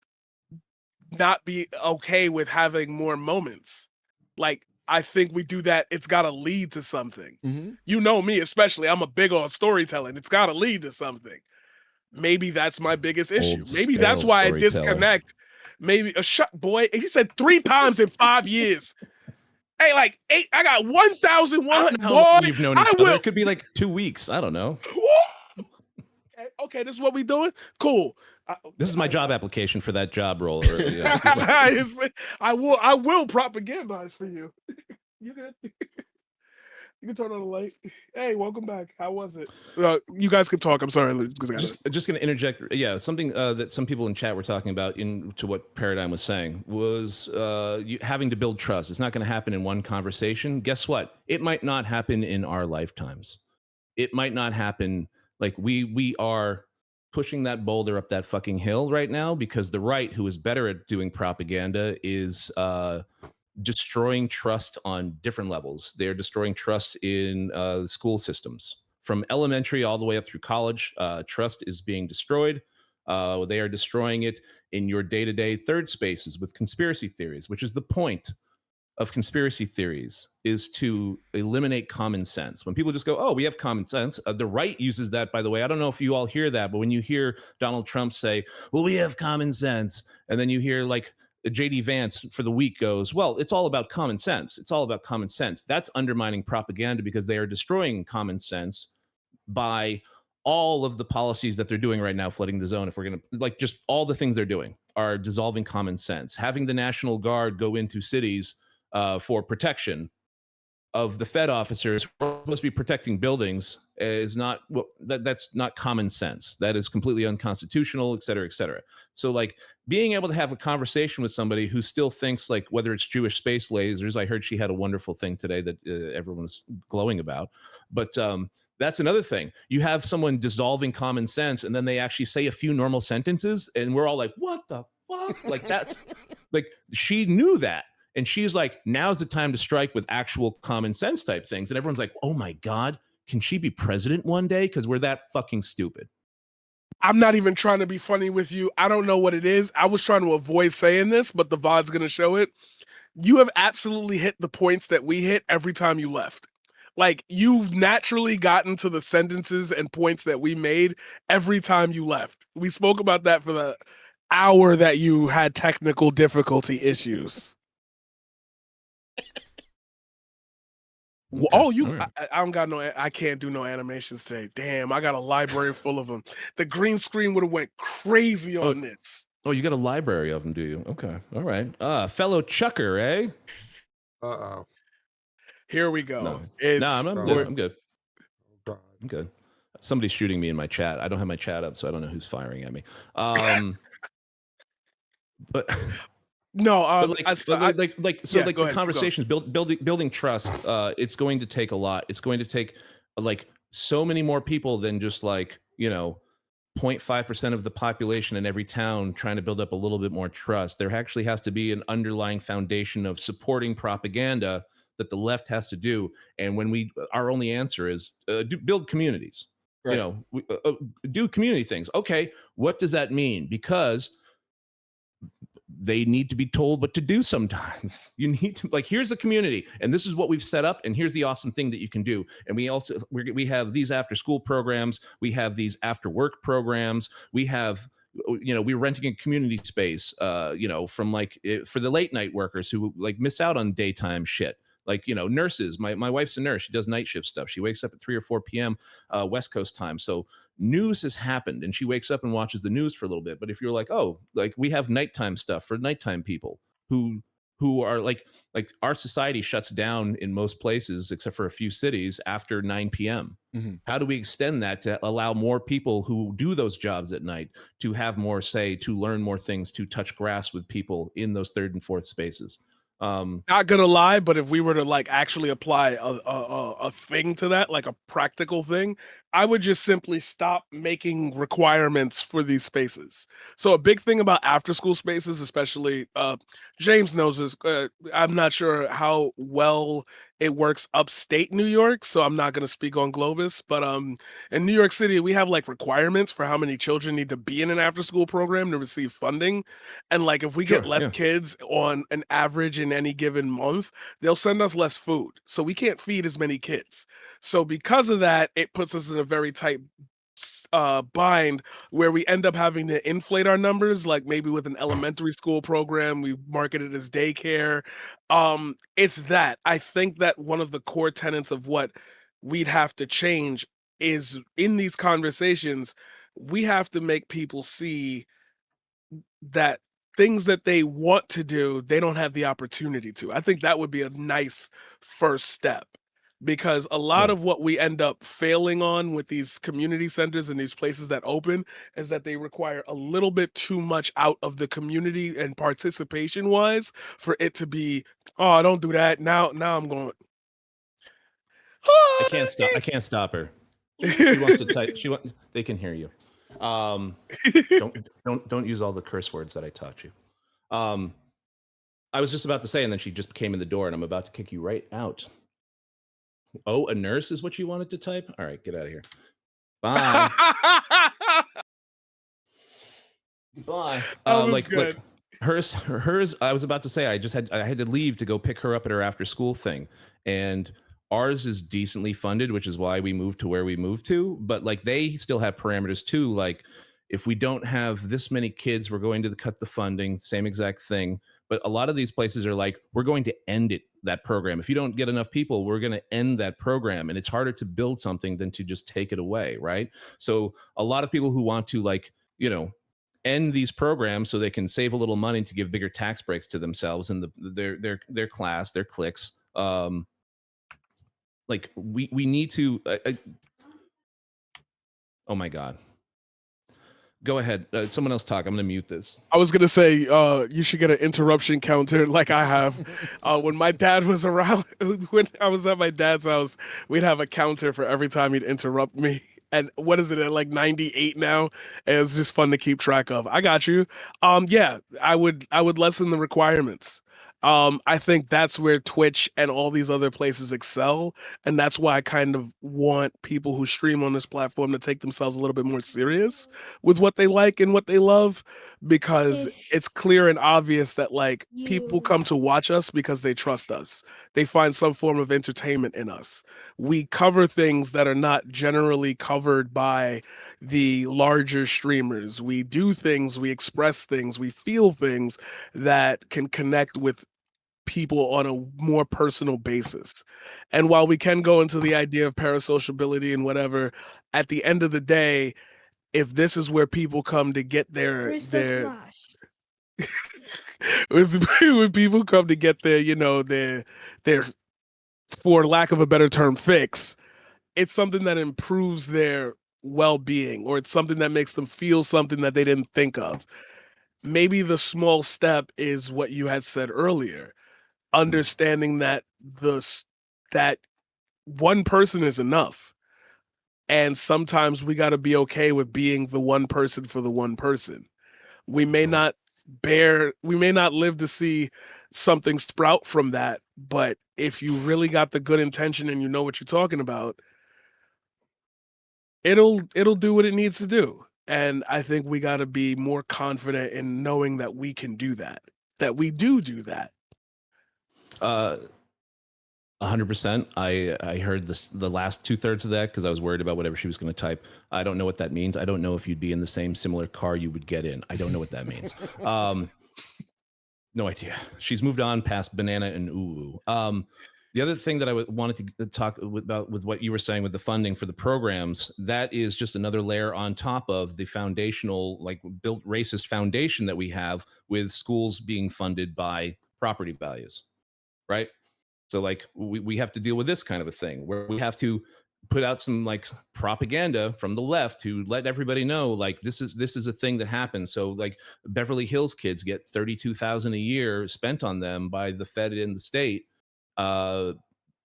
not be okay with having more moments. Like, I think we do that. It's got to lead to something. Mm-hmm. You know me, especially. I'm a big on storytelling. It's got to lead to something. Maybe that's my biggest issue. Old Maybe stale that's why I storyteller. disconnect. Maybe a shut boy. He said 3 times in 5 years. Hey, like 8. I got 1,100. How Boy, long you've known each I other? will. It could be like 2 weeks. I don't know. Okay, this is what we doing. Cool. This is my job application for that job role. Or, yeah. I will propagandize for you. You good? You can turn on the light. Hey, welcome back. How was it? You guys can talk. I'm sorry. Just going to interject. Yeah, something that some people in chat were talking about to what Paradigm was saying was you having to build trust. It's not going to happen in one conversation. Guess what? It might not happen in our lifetimes. It might not happen. Like we are pushing that boulder up that fucking hill right now because the right, who is better at doing propaganda, is destroying trust on different levels. They're destroying trust in school systems from elementary all the way up through college. Trust is being destroyed. They are destroying it in your day-to-day third spaces with conspiracy theories, which is the point of conspiracy theories, is to eliminate common sense. When people just go, oh, we have common sense. The right uses that, by the way. I don't know if you all hear that, but when you hear Donald Trump say, well, we have common sense, and then you hear like JD Vance for the week goes, well, it's all about common sense. It's all about common sense. That's undermining propaganda because they are destroying common sense by all of the policies that they're doing right now, flooding the zone. If we're going to, like, just all the things they're doing are dissolving common sense. Having the National Guard go into cities for protection of the Fed officers who are supposed to be protecting buildings is not that's not common sense. That is completely unconstitutional, et cetera, et cetera. So, like, being able to have a conversation with somebody who still thinks, like, whether it's Jewish space lasers. I heard she had a wonderful thing today that everyone was glowing about, but that's another thing. You have someone dissolving common sense, and then they actually say a few normal sentences, and we're all like, "What the fuck?" Like, that's like, she knew that. And she's like, now's the time to strike with actual common sense type things. And everyone's like, oh my God, can she be president one day? Because we're that fucking stupid. I'm not even trying to be funny with you. I don't know what it is. I was trying to avoid saying this, but the VOD's going to show it. You have absolutely hit the points that we hit every time you left. Like, you've naturally gotten to the sentences and points that we made every time you left. We spoke about that for the hour that you had technical difficulty issues. Okay. Oh, you! Right. I don't got no. I can't do no animations today. Damn, I got a library full of them. The green screen would have went crazy on this. Oh, you got a library of them, do you? Okay, all right. Fellow Chucker, eh? Uh-oh. Here we go. No, it's I'm good. I'm good. I'm good. Somebody's shooting me in my chat. I don't have my chat up, so I don't know who's firing at me. But. No, the conversations building trust. It's going to take a lot. It's going to take like so many more people than just like 0.5% of the population in every town trying to build up a little bit more trust. There actually has to be an underlying foundation of supporting propaganda that the left has to do. And when our only answer is build communities. Right. Do community things. Okay, what does that mean? Because they need to be told what to do sometimes. You need to, like, here's the community, and this is what we've set up, and here's the awesome thing that you can do. And we have these after school programs, we have these after work programs, we have, we're renting a community space, from for the late night workers who like miss out on daytime shit. Like, nurses, my wife's a nurse. She does night shift stuff. She wakes up at 3 or 4 p.m. West Coast time. So news has happened and she wakes up and watches the news for a little bit. But if you're like, oh, like we have nighttime stuff for nighttime people who who are like our society shuts down in most places except for a few cities after 9 p.m. Mhm. How do we extend that to allow more people who do those jobs at night to have more say, to learn more things, to touch grass with people in those third and fourth spaces? Not gonna lie, but if we were to like actually apply a thing to that, like a practical thing, I would just simply stop making requirements for these spaces. So a big thing about after school spaces, especially James knows this. I'm not sure how well it works upstate New York, so I'm not gonna speak on Globus. But in New York City, we have like requirements for how many children need to be in an after school program to receive funding. And like if we get Sure, less yeah. kids on an average in any given month, they'll send us less food. So we can't feed as many kids. So because of that, it puts us in a very tight bind where we end up having to inflate our numbers, like maybe with an elementary school program, we market it as daycare. It's that. I think that one of the core tenets of what we'd have to change is in these conversations, we have to make people see that things that they want to do, they don't have the opportunity to. I think that would be a nice first step because a lot Yeah. of what we end up failing on with these community centers and these places that open is that they require a little bit too much out of the community and participation wise for it to be, oh, don't do that. Now I'm going, I can't stop her. She wants to type. They can hear you. Um, don't use all the curse words that I taught you. Um, I was just about to say, and then she just came in the door, and I'm about to kick you right out. Oh, a nurse is what you wanted to type? All right, get out of here. Bye. Bye. That was Like good. hers. I was about to say I had to leave to go pick her up at her after school thing, and ours is decently funded, which is why we moved to where we moved to. But like they still have parameters too. Like if we don't have this many kids, we're going to cut the funding. Same exact thing. But a lot of these places are like, we're going to end that program. If you don't get enough people, we're going to end that program. And it's harder to build something than to just take it away, right? So a lot of people who want to like, end these programs so they can save a little money to give bigger tax breaks to themselves and their class, their cliques. Like we need to. Oh my god. Go ahead. Someone else talk. I'm going to mute this. I was gonna say, you should get an interruption counter like I have. When my dad was around, when I was at my dad's house, we'd have a counter for every time he'd interrupt me. And what is it at like 98 now? And it's just fun to keep track of. I got you. Yeah, I would lessen the requirements. I think that's where Twitch and all these other places excel, and that's why I kind of want people who stream on this platform to take themselves a little bit more serious with what they like and what they love because Ish, it's clear and obvious that like people you. come to watch us because they trust us. They find some form of entertainment in us. We cover things that are not generally covered by the larger streamers. We do things, we express things, we feel things that can connect with people on a more personal basis. And while we can go into the idea of parasociability and whatever, at the end of the day, if this is where people come to get Where's the slash? when people come to get their for lack of a better term fix, it's something that improves their well-being or it's something that makes them feel something that they didn't think of. Maybe the small step is what you had said earlier, understanding that that one person is enough. And sometimes we got to be okay with being the one person for the one person. We may not we may not live to see something sprout from that, but if you really got the good intention and you know what you're talking about, it'll do what it needs to do. And I think we got to be more confident in knowing that we can do that we do that. 100%. I heard the last 2/3 of that because I was worried about whatever she was going to type. I don't know what that means. I don't know if you'd be in the same similar car you would get in. I don't know what that means. No idea. She's moved on past banana and ooh. The other thing that I wanted to talk about with what you were saying with the funding for the programs, that is just another layer on top of the foundational, like built racist foundation that we have with schools being funded by property values, right? So like we have to deal with this kind of a thing where we have to put out some like propaganda from the left to let everybody know like this is a thing that happens. So like Beverly Hills kids get 32,000 a year spent on them by the Fed and the state uh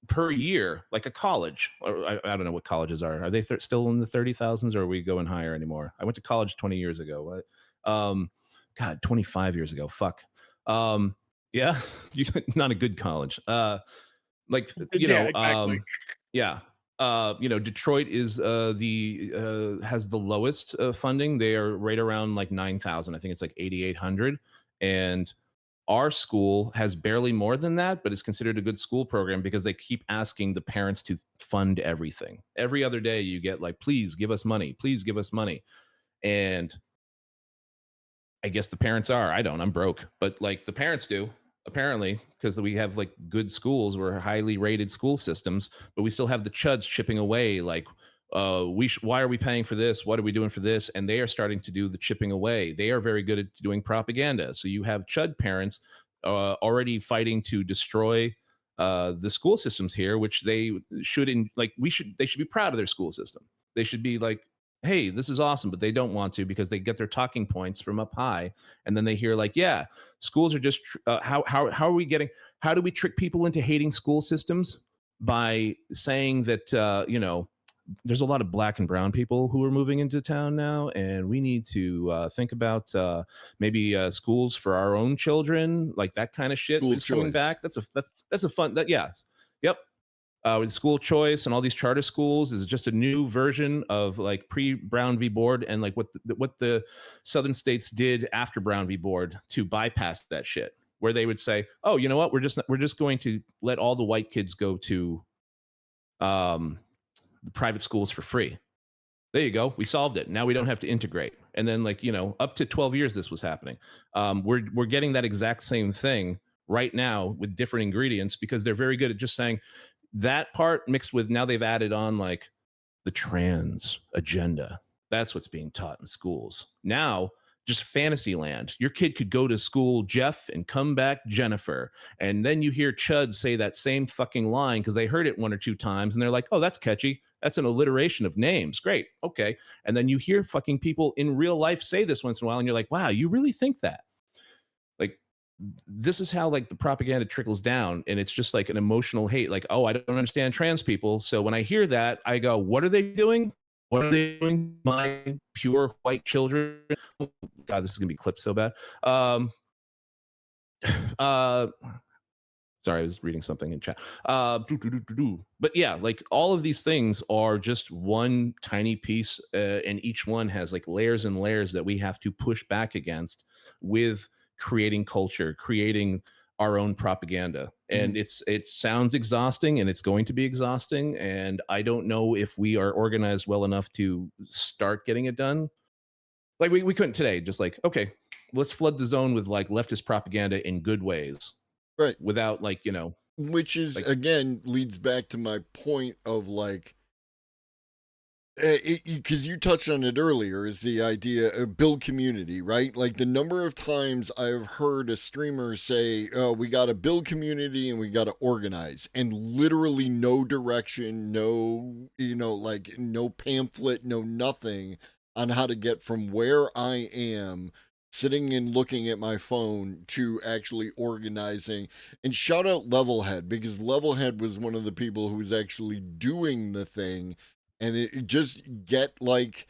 per year, like a college. Or I don't know what colleges are. Are they still in the 30,000s or are we going higher anymore? I went to college 20 years ago. God, 25 years ago. Fuck. Yeah, not a good college. Like Yeah, exactly. yeah, Detroit is the has the lowest funding. They are right around like 9,000. I think it's like 8,800, and our school has barely more than that, but it's considered a good school program because they keep asking the parents to fund everything. Every other day you get like, please give us money, please give us money. And I guess the parents are. I don't. I'm broke, but like the parents do apparently because we have like good schools. We're highly rated school systems, but we still have the chuds chipping away. Like, why are we paying for this? What are we doing for this? And they are starting to do the chipping away. They are very good at doing propaganda. So you have chud parents already fighting to destroy the school systems here, which they should they should be proud of their school system. They should be like, hey, this is awesome, but they don't want to because they get their talking points from up high, and then they hear like, yeah, schools are just how are we getting? How do we trick people into hating school systems by saying that there's a lot of black and brown people who are moving into town now, and we need to think about maybe schools for our own children, like that kind of shit School is coming choice. back. That's a fun that yes, yep with school choice and all these charter schools is just a new version of like pre Brown v. Board and like what the southern states did after Brown v. Board to bypass that shit, where they would say, oh, you know what, we're just going to let all the white kids go to the private schools for free. There you go. We solved it. Now we don't have to integrate. And then like up to 12 years this was happening. We're getting that exact same thing right now with different ingredients because they're very good at just saying that part mixed with now they've added on like the trans agenda. That's what's being taught in schools. Now, just fantasy land. Your kid could go to school Jeff and come back Jennifer. And then you hear Chud say that same fucking line because they heard it one or two times and they're like, oh, that's catchy. That's an alliteration of names. Great. Okay. And then you hear fucking people in real life say this once in a while and you're like, wow, you really think that? Like, this is how like the propaganda trickles down, and it's just like an emotional hate, like, oh, I don't understand trans people, so when I hear that I go, what are they doing, what are they doing, my pure white children? Oh, god, this is gonna be clipped so bad. uh Sorry, I was reading something in chat. But yeah, like all of these things are just one tiny piece, and each one has like layers and layers that we have to push back against with creating culture, creating our own propaganda. And it sounds exhausting, and it's going to be exhausting. And I don't know if we are organized well enough to start getting it done. Like we couldn't today, just like, okay, let's flood the zone with like leftist propaganda in good ways Right. without like Which is like again leads back to my point of like because you touched on it earlier, is the idea of build community, right? Like the number of times I've heard a streamer say, oh, we got to build community and we got to organize, and literally no direction, no, like no pamphlet, no nothing on how to get from where I am sitting and looking at my phone to actually organizing. And shout out Levelhead, because Levelhead was one of the people who was actually doing the thing. And it just get like,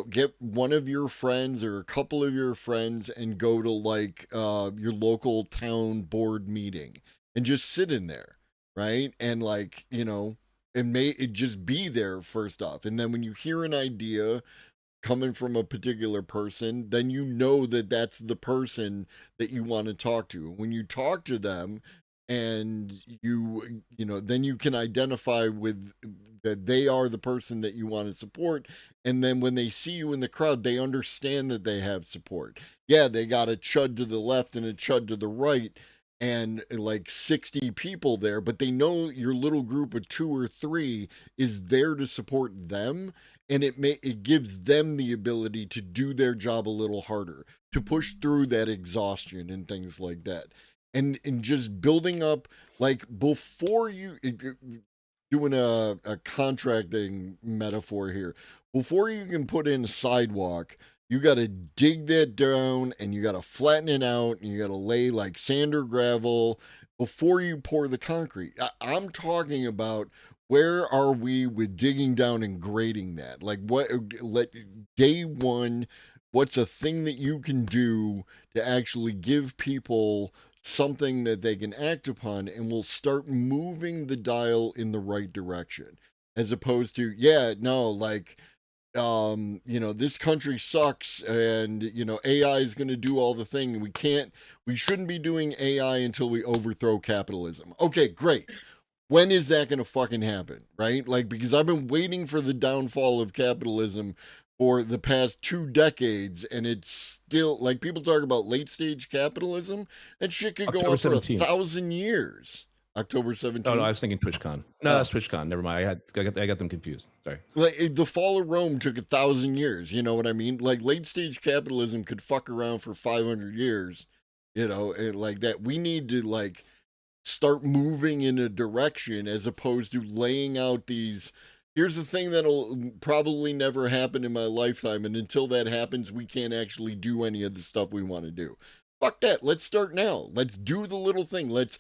get one of your friends or a couple of your friends and go to like your local town board meeting and just sit in there, right? And like, and may it just be there first off. And then when you hear an idea coming from a particular person, then you know that that's the person that you want to talk to. When you talk to them and then you can identify with that they are the person that you want to support. And then when they see you in the crowd, they understand that they have support. Yeah, they got a chud to the left and a chud to the right and like 60 people there, but they know your little group of 2 or 3 is there to support them, and it gives them the ability to do their job a little harder, to push through that exhaustion and things like that. and just building up, like, before you doing a contracting metaphor here, before you can put in a sidewalk, you got to dig that down and you got to flatten it out and you got to lay like sand or gravel before you pour the concrete. I'm talking about, where are we with digging down and grading that? Like, what, let day one, what's a thing that you can do to actually give people something that they can act upon, and will start moving the dial in the right direction, as opposed to, yeah, no, like, this country sucks, and AI is going to do all the thing, and we shouldn't be doing AI until we overthrow capitalism. Okay, great. When is that going to fucking happen, right? Like, because I've been waiting for the downfall of capitalism for the past 2 decades, and it's still, like, people talk about late stage capitalism. That shit could go October on for 17th. 1,000 years. October Oh, no, 17th. I was thinking TwitchCon. No, that's TwitchCon. Never mind. I got them confused. Sorry. Like, the fall of Rome took 1,000 years. You know what I mean? Like, late stage capitalism could fuck around for 500 years. And like that. We need to, like, start moving in a direction, as opposed to laying out these, here's the thing that'll probably never happen in my lifetime, and until that happens, we can't actually do any of the stuff we want to do. Fuck that. Let's start now. Let's do the little thing. Let's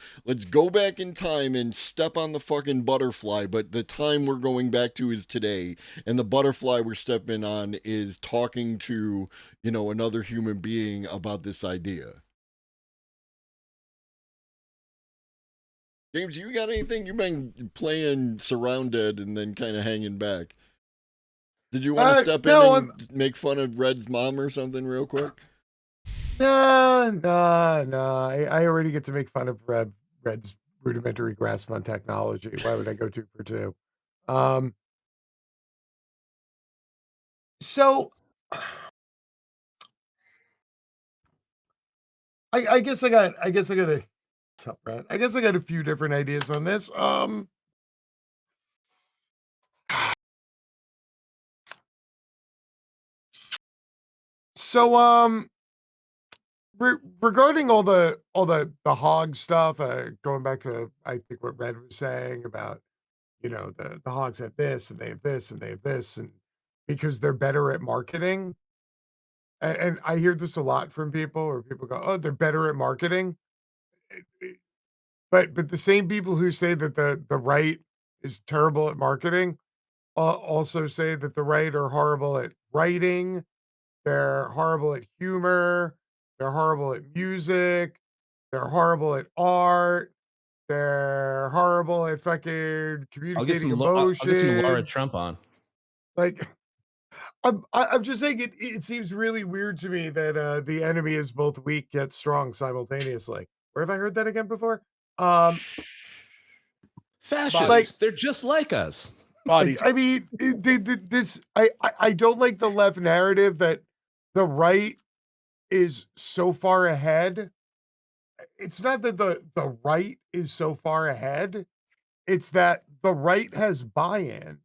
go back in time and step on the fucking butterfly, but the time we're going back to is today, and the butterfly we're stepping on is talking to, another human being about this idea. James, you got anything? You've been playing Surrounded and then kind of hanging back. Did you want to step in No, and make fun of Red's mom or something real quick? No. I already get to make fun of Red's rudimentary grasp on technology. Why would I go 2 for 2? Um, so I guess I got a what's up, Brad? I guess I got a few different ideas on this. So regarding all the hog stuff, going back to, I think, what Red was saying about, the hogs have this and they have this and they have this, and because they're better at marketing. And I hear this a lot from people, where people go, "Oh, they're better at marketing." But the same people who say that the right is terrible at marketing, also say that the right are horrible at writing, they're horrible at humor, they're horrible at music, they're horrible at art, they're horrible at fucking communicating I'll get some Laura emotions. Trump on. Like, I'm just saying, it seems really weird to me that, the enemy is both weak yet strong simultaneously. Where have I heard that again before? Um, Body, like Fascists. They're just like us. body. I mean, this I don't like the left narrative that the right is so far ahead. It's not that the right is so far ahead, it's that the right has buy-in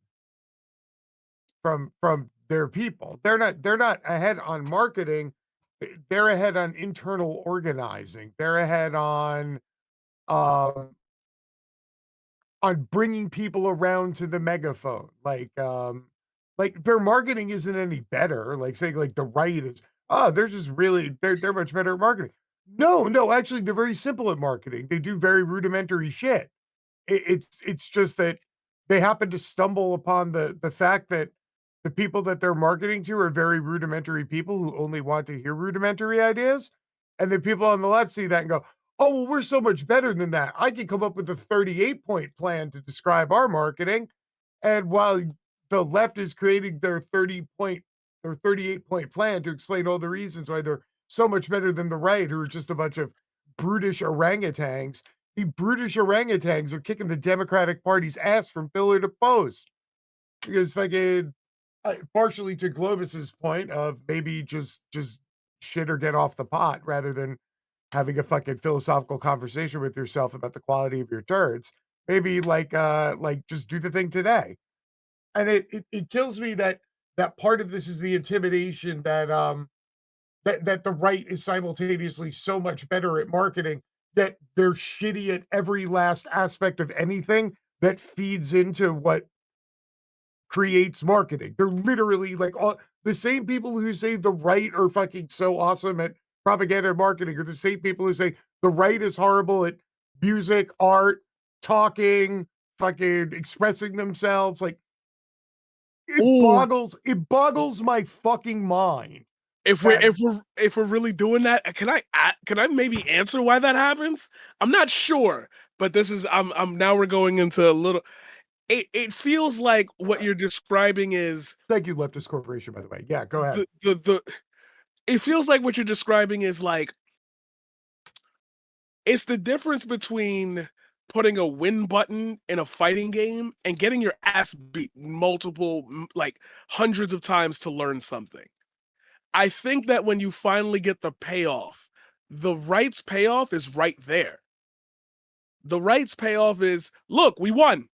from their people. They're not ahead on marketing, they're ahead on internal organizing. They're ahead um on bringing people around to the megaphone. Like, their marketing isn't any better. Like, saying, like, the right is, oh, they're just really, they're much better at marketing. No, actually, they're very simple at marketing. They do very rudimentary shit. It's just that they happen to stumble upon the fact that the people that they're marketing to are very rudimentary people who only want to hear rudimentary ideas, and the people on the left see that and go, "Oh, well, we're so much better than that. I can come up with a 38-point plan to describe our marketing." And while the left is creating their 38-point plan to explain all the reasons why they're so much better than the right, who are just a bunch of brutish orangutans, the brutish orangutans are kicking the Democratic Party's ass from pillar to post. Because fucking, partially to Globus's point of maybe just shit or get off the pot, rather than having a fucking philosophical conversation with yourself about the quality of your turds. Maybe, like, just do the thing today. And it kills me that part of this is the intimidation that, that the right is simultaneously so much better at marketing that they're shitty at every last aspect of anything that feeds into what creates marketing. They're literally like all the same people who say the right are fucking so awesome at propaganda and marketing are the same people who say the right is horrible at music, art, talking, fucking expressing themselves. Like Ooh, it boggles my fucking mind. if we're really doing that, can I maybe answer why that happens? I'm not sure, but this is I'm now we're going into a little. It feels like what you're describing is Thank you, Leftist Corporation, by the way. Yeah, go ahead. the it feels like what you're describing is like it's the difference between putting a win button in a fighting game and getting your ass beat multiple like hundreds of times to learn something. I think that when you finally get the payoff, the rights payoff is right there. The rights payoff is, look, we won.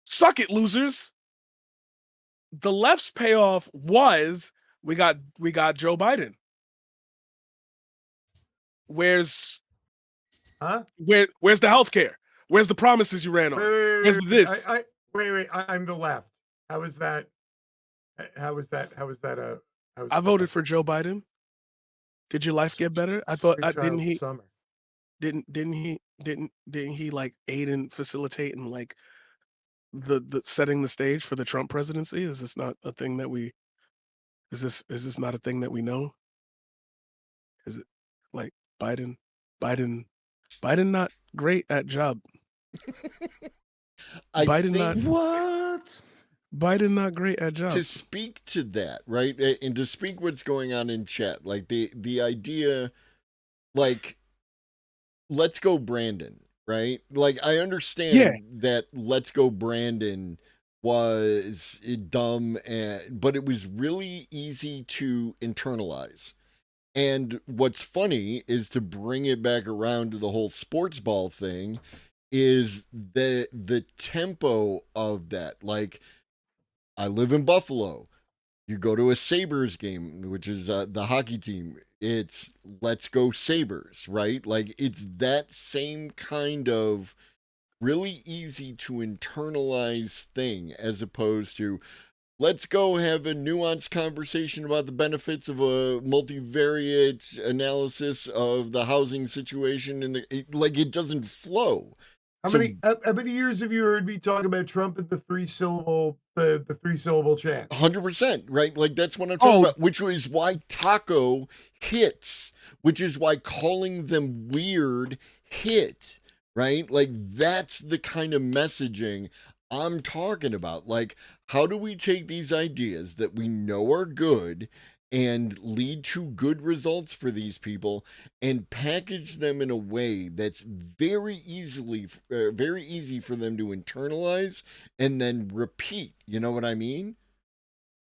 Suck it, losers. The left's payoff was we got Joe Biden. Where's where's the healthcare? Where's the promises you ran on? Where's this? I'm the left. How is that? How is that? How is that a? How is I that voted for Joe Biden. Did your life get better? I thought didn't he summer. didn't he like aid and facilitate and like the setting the stage for the Trump presidency? Is this not a thing that we is this not a thing that we know? Is it like Biden Biden Biden not great at job? I Biden not think What? Biden not great at job. to speak to that, right? And to speak what's going on in chat, like the idea, like, let's go Brandon, right? Like, I Yeah. understand that let's go Brandon was dumb, but it was really easy to internalize. And what's funny is to bring it back around to the whole sports ball thing is the tempo of that. Like, I live in Buffalo. You go to a Sabres game, which is the hockey team. It's let's go Sabres, right? Like, it's that same kind of really easy to internalize thing as opposed to let's go have a nuanced conversation about the benefits of a multivariate analysis of the housing situation and like it doesn't flow. How So many years have you heard me talk about Trump and the three syllable chant? 100%, right? Like that's what I'm talking Oh, about, which is why taco hits, which is why calling them weird hit, right? Like that's the kind of messaging I'm talking about. Like, how do we take these ideas that we know are good and lead to good results for these people and package them in a way that's very easy for them to internalize and then repeat. You know what I mean?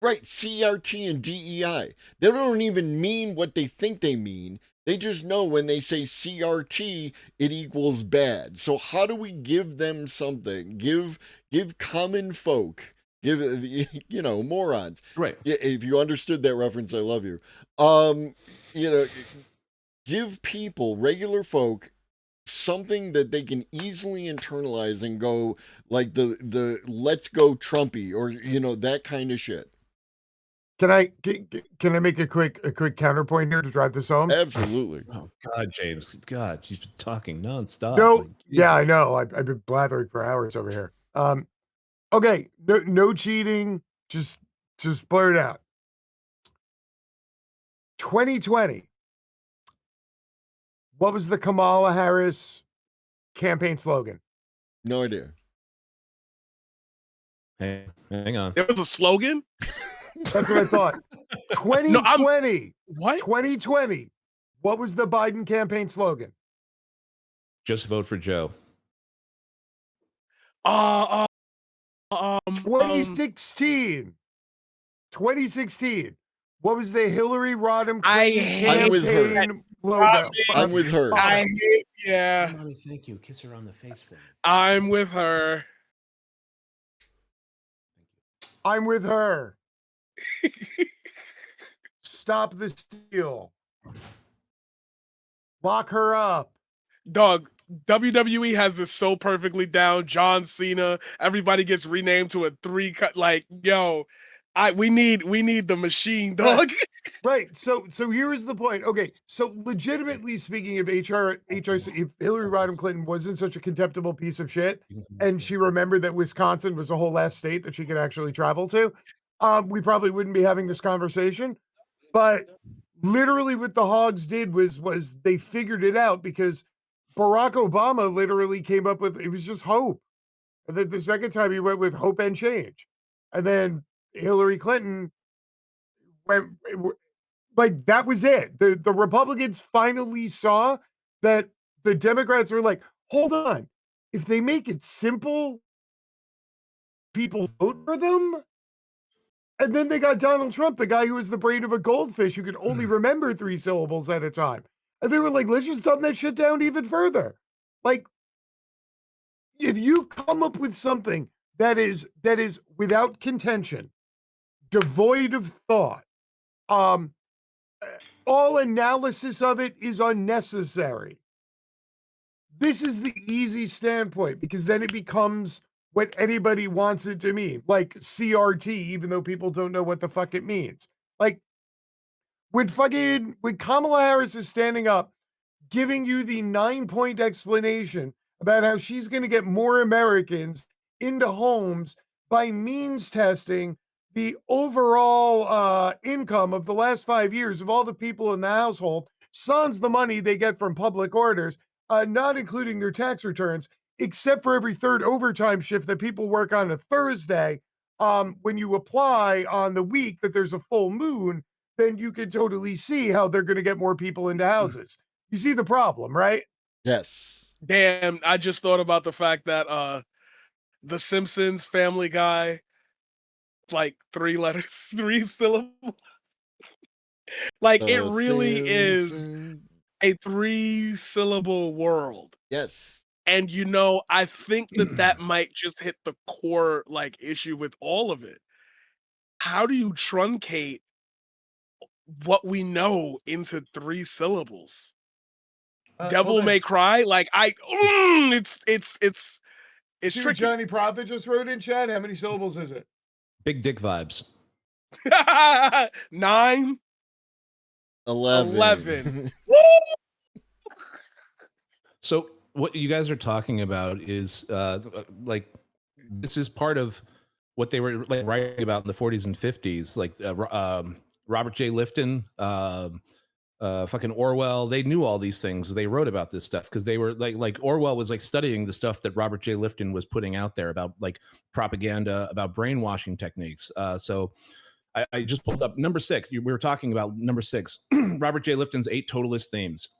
Right, CRT and DEI. They don't even mean what they think they mean. They just know when they say CRT, it equals bad. So how do we give them something? Give common folk, give morons. Right. If you understood that reference, I love you. Um, you know, give people, regular folk, something that they can easily internalize and go like the let's go Trumpy or that kind of shit. Can I make a quick counterpoint here to drive this home? Absolutely. Oh God, James. God, you've been talking nonstop. No, Like, yeah, I Jesus. know. I've been blathering for hours over here. Okay, no cheating. Just blur it out. 2020. What was the Kamala Harris campaign slogan? No idea. Hang on. there was a slogan? That's what I thought. No, 2020. what? 2020. What was the Biden campaign slogan? Just vote for Joe. Um, 2016. 2016. What was the Hillary Rodham I Clinton hate I'm with her. campaign logo? I'm with her. I hate, yeah, Mommy, thank you. Kiss her on the face for me. I'm with her. I'm with her. Stop the steal. Lock her up. Dog, WWE has this so perfectly down. John Cena, everybody gets renamed to a 3 cut. Like, yo, we need the machine, dog. Right. So here is the point. Okay. So legitimately speaking, if if Hillary Rodham Clinton wasn't such a contemptible piece of shit, and she remembered that Wisconsin was a whole last state that she could actually travel to, we probably wouldn't be having this conversation. But literally what the Hogs did was they figured it out because Barack Obama literally came up with it was just hope. And then the second time he went with hope and change. And then Hillary Clinton went like that was it. The Republicans finally saw that the Democrats were like, hold on. If they make it simple, people vote for them. And then they got Donald Trump, the guy who was the brain of a goldfish who could only remember 3 syllables at a time. And they were like, let's just dumb that shit down even further. Like, if you come up with something that is without contention, devoid of thought, um, all analysis of it is unnecessary. This is the easy standpoint because then it becomes what anybody wants it to mean, like CRT, even though people don't know what the fuck it means. Like when Kamala Harris is standing up, giving you the 9-point explanation about how she's going to get more Americans into homes by means testing the overall income of the last 5 years of all the people in the household, sans the money they get from public orders, not including their tax returns, except for every third overtime shift that people work on a Thursday. When you apply on the week that there's a full moon, then you can totally see how they're going to get more people into houses. You see the problem, right? Yes. Damn, I just thought about the fact that The Simpsons, Family Guy, like 3 letters, 3 syllables. Like it really is a 3-syllable world. Yes. And I think that might just hit the core like issue with all of it. How do you truncate what we know into 3 syllables? Devil May Cry, like it's See what tricky. Johnny Prophet just wrote in chat? How many syllables is it? Big dick vibes. 9, 11. So what you guys are talking about is like this is part of what they were like writing about in the 40s and 50s, like Robert J. Lifton, fucking Orwell. They knew all these things. They wrote about this stuff because they were like Orwell was like studying the stuff that Robert J. Lifton was putting out there about like propaganda, about brainwashing techniques. So I just pulled up number 6. We were talking about number 6, Robert J. Lifton's 8 totalist themes.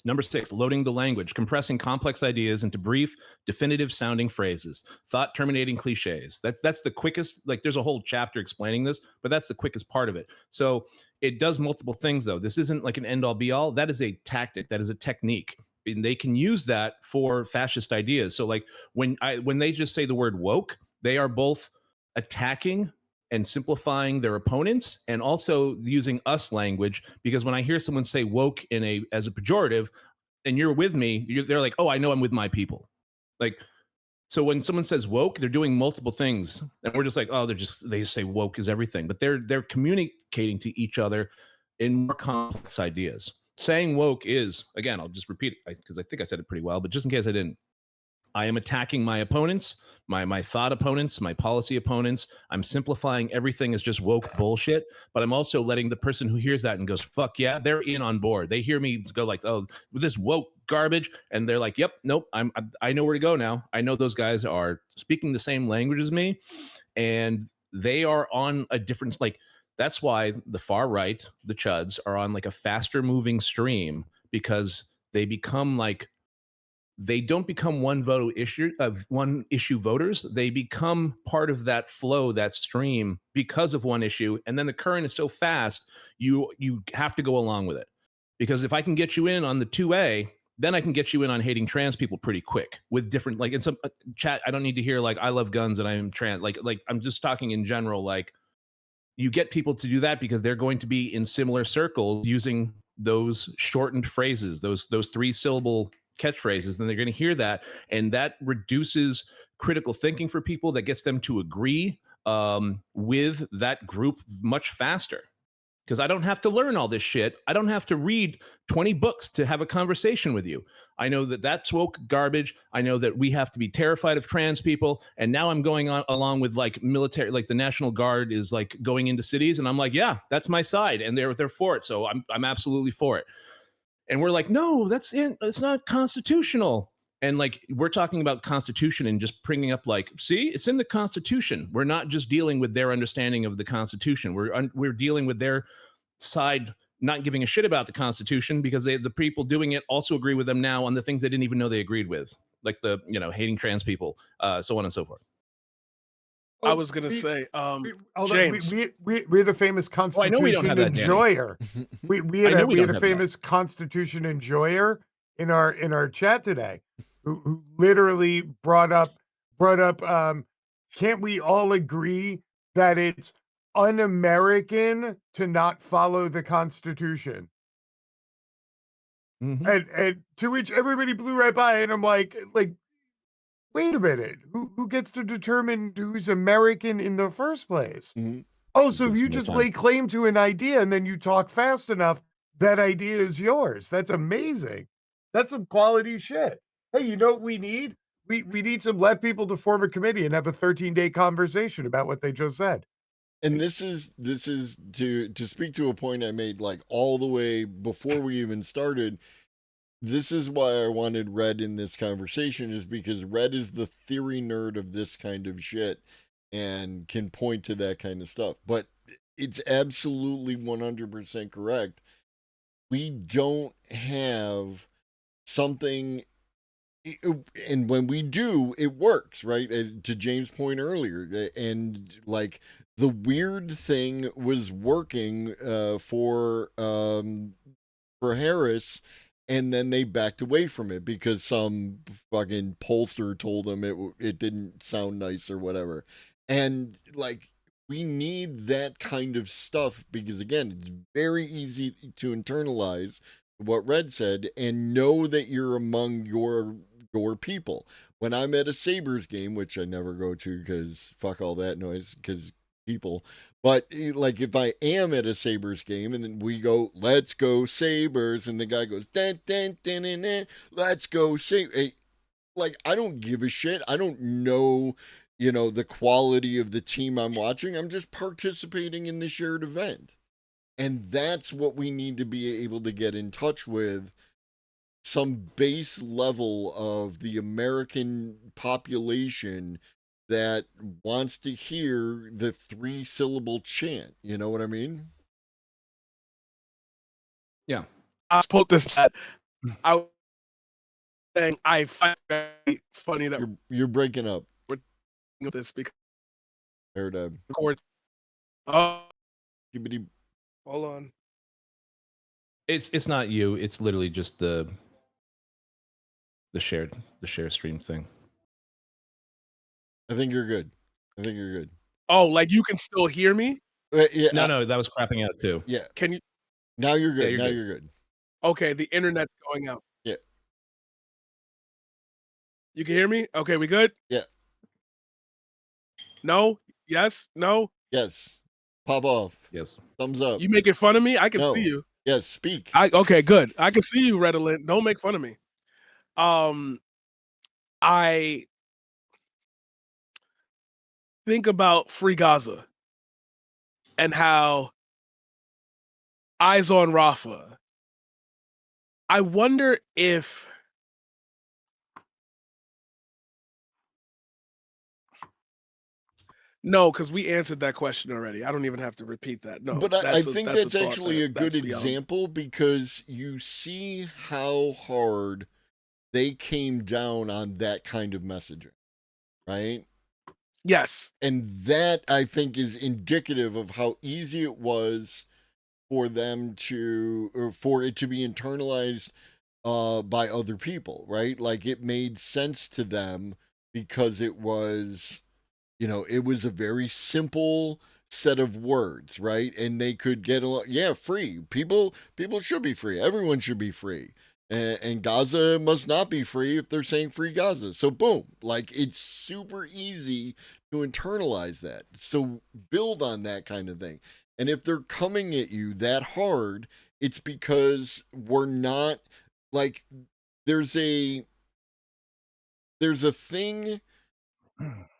Number 6, loading the language, compressing complex ideas into brief, definitive sounding phrases, thought terminating cliches. That's the quickest, like there's a whole chapter explaining this, but that's the quickest part of it. So it does multiple things though. This isn't like an end all be all. That is a tactic. That is a technique. And they can use that for fascist ideas. So like when they just say the word woke, they are both attacking and simplifying their opponents and also using us language, because when I hear someone say woke as a pejorative and you're with me, they're like, oh, I know I'm with my people. Like, so when someone says woke, they're doing multiple things and we're just like, oh, they just say woke is everything, but they're communicating to each other in more complex ideas. Saying woke is, again, I'll just repeat it because I think I said it pretty well, but just in case I didn't, I am attacking my opponents, my thought opponents, my policy opponents. I'm simplifying everything as just woke bullshit, but I'm also letting the person who hears that and goes, fuck yeah, they're in on board. They hear me go like, oh, this woke garbage. And they're like, yep, nope, I know where to go now. I know those guys are speaking the same language as me and they are on a different, like, that's why the far right, the chuds, are on like a faster moving stream because they become like, they don't become one issue voters. They become part of that flow, that stream, because of one issue. And then the current is so fast, you have to go along with it. Because if I can get you in on the 2A, then I can get you in on hating trans people pretty quick with different, like in some chat. I don't need to hear like I love guns and I'm trans. Like I'm just talking in general. Like you get people to do that because they're going to be in similar circles using those shortened phrases, those 3-syllable catchphrases, then they're going to hear that, and that reduces critical thinking for people. That gets them to agree with that group much faster. Because I don't have to learn all this shit. I don't have to read 20 books to have a conversation with you. I know that that's woke garbage. I know that we have to be terrified of trans people. And now I'm going on along with like military, like the National Guard is like going into cities, and I'm like, yeah, that's my side, and they're for it. So I'm absolutely for it. And we're like, no, it's not constitutional. And like we're talking about constitution and just bringing up like, see, it's in the Constitution. We're not just dealing with their understanding of the Constitution. We're dealing with their side not giving a shit about the Constitution, because the people doing it also agree with them now on the things they didn't even know they agreed with, like the hating trans people, so on and so forth. I Oh, was gonna say, hold on. James. We had a famous Oh, I know we don't Constitution have that, Danny. enjoyer. We had I know a we we had don't a have that. famous Constitution enjoyer in our chat today, who literally brought up can't we all agree that it's un-American to not follow the Constitution? Mhm. And to which everybody blew right by, and I'm like, wait a minute, who gets to determine who's American in the first place? Mhm. Oh, so Give if us you more just time. lay claim to an idea and then you talk fast enough, that idea is yours. That's amazing. That's some quality shit. Hey, you know what we need? We need some left people to form a committee and have a 13-day conversation about what they just said. And this is to speak to a point I made like all the way before we even started. This is why I wanted Red in this conversation, is because Red is the theory nerd of this kind of shit and can point to that kind of stuff. But it's absolutely 100% correct. We don't have something, and when we do, it works, right? To James' point earlier, and like the weird thing was working for Harris, and then they backed away from it because some fucking pollster told them it didn't sound nice or whatever. And like we need that kind of stuff, because again, it's very easy to internalize what Red said and know that you're among your people. When I'm at a Sabres game, which I never go to because fuck all that noise, because people. But like if I am at a Sabres game and then we go, let's go Sabres, and the guy goes, dun, dun, dun, dun, dun, let's go Sabres. Like I don't give a shit. I don't know, the quality of the team I'm watching. I'm just participating in the shared event. And that's what we need to be able to get in touch with, some base level of the American population that wants to hear the 3-syllable chant. You know what I mean? Yeah. I spoke this that I was saying I find it very funny that You're breaking up, we're doing this because Paradigm. the court. Oh, Skibbity- hold on. It's not you. It's literally just the share stream thing. I think you're good. I think you're good. Oh, like you can still hear me? Yeah, No, that was crapping out too. yeah. Can you? Now you're good. you're Now good. you're good. Okay, the internet's going out. Yeah. You can hear me? Okay, we good? Yeah. No? Yes? No? Yes. Pop off. Yes. Thumbs up. You making fun of me? I can No. see you. Yes. Speak. Okay, good. I can see you, Redolent. Don't make fun of me. I think about Free Gaza and how Eyes on Rafa. I wonder if no, because we answered that question already. I don't even have to repeat that. No, But I think that's that's a thought actually a good that's beyond. example, because you see how hard they came down on that kind of messaging, right? Yes. And that, I think, is indicative of how easy it was for them to, or for it to be internalized by other people, right? Like it made sense to them because it was, it was a very simple set of words, right? And they could get a lot, yeah, free. People should be free. Everyone should be free. And Gaza must not be free if they're saying free Gaza. So boom, like it's super easy to internalize that. So build on that kind of thing. And if they're coming at you that hard, it's because we're not like there's a thing,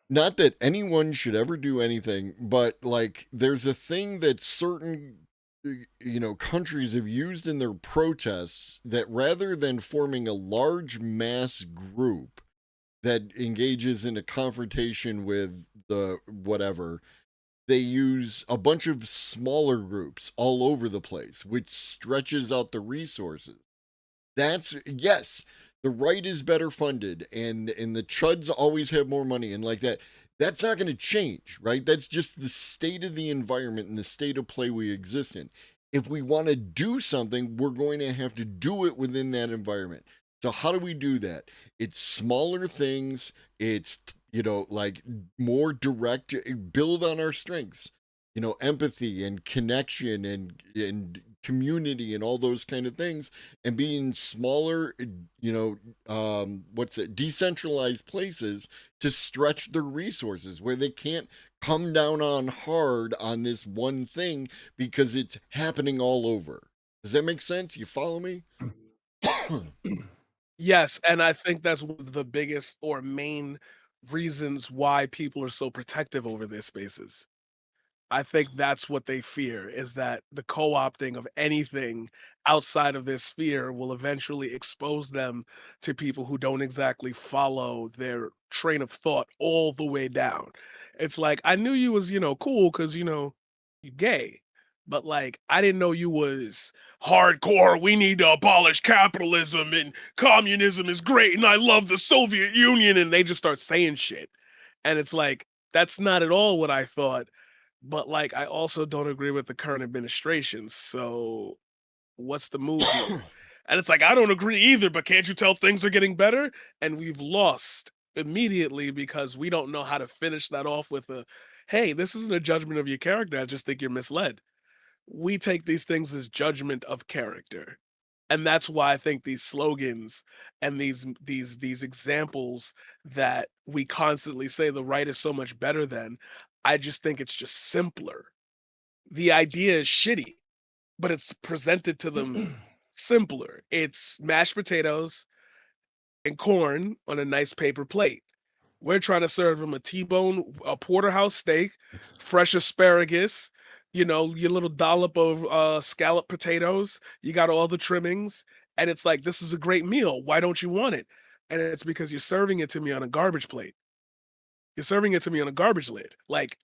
not that anyone should ever do anything, but like there's a thing that certain countries have used in their protests, that rather than forming a large mass group that engages in a confrontation with the whatever, they use a bunch of smaller groups all over the place, which stretches out the resources. That's yes, the right is better funded, and the chuds always have more money and like that. That's not going to change, right? That's just the state of the environment and the state of play we exist in. If we want to do something, we're going to have to do it within that environment. So how do we do that? It's smaller things. It's like more direct, build on our strengths. Empathy and connection and community and all those kind of things, and being smaller, decentralized places to stretch their resources where they can't come down on hard on this one thing because it's happening all over. Does that make sense? You follow me? Yes, and I think that's one of the biggest or main reasons why people are so protective over their spaces. I think that's what they fear, is that the co-opting of anything outside of their sphere will eventually expose them to people who don't exactly follow their train of thought all the way down. It's like, I knew you was, cool because, you gay. But like, I didn't know you was hardcore. We need to abolish capitalism and communism is great. And I love the Soviet Union. And they just start saying shit. And it's like, that's not at all what I thought. But, like, I also don't agree with the current administration, so what's the move here? And it's like, I don't agree either, but can't you tell things are getting better? And we've lost immediately because we don't know how to finish that off with a, "Hey, this isn't a judgment of your character, I just think you're misled." We take these things as judgment of character. And that's why I think these slogans and these examples that we constantly say the right is so much better than, I just think it's just simpler. The idea is shitty, but it's presented to them simpler. It's mashed potatoes and corn on a nice paper plate. We're trying to serve them a T-bone, a porterhouse steak, fresh asparagus, your little dollop of scallop potatoes. You got all the trimmings, and it's like, this is a great meal. Why don't you want it? And it's because you're serving it to me on a garbage plate. You're serving it to me on a garbage lid. Like,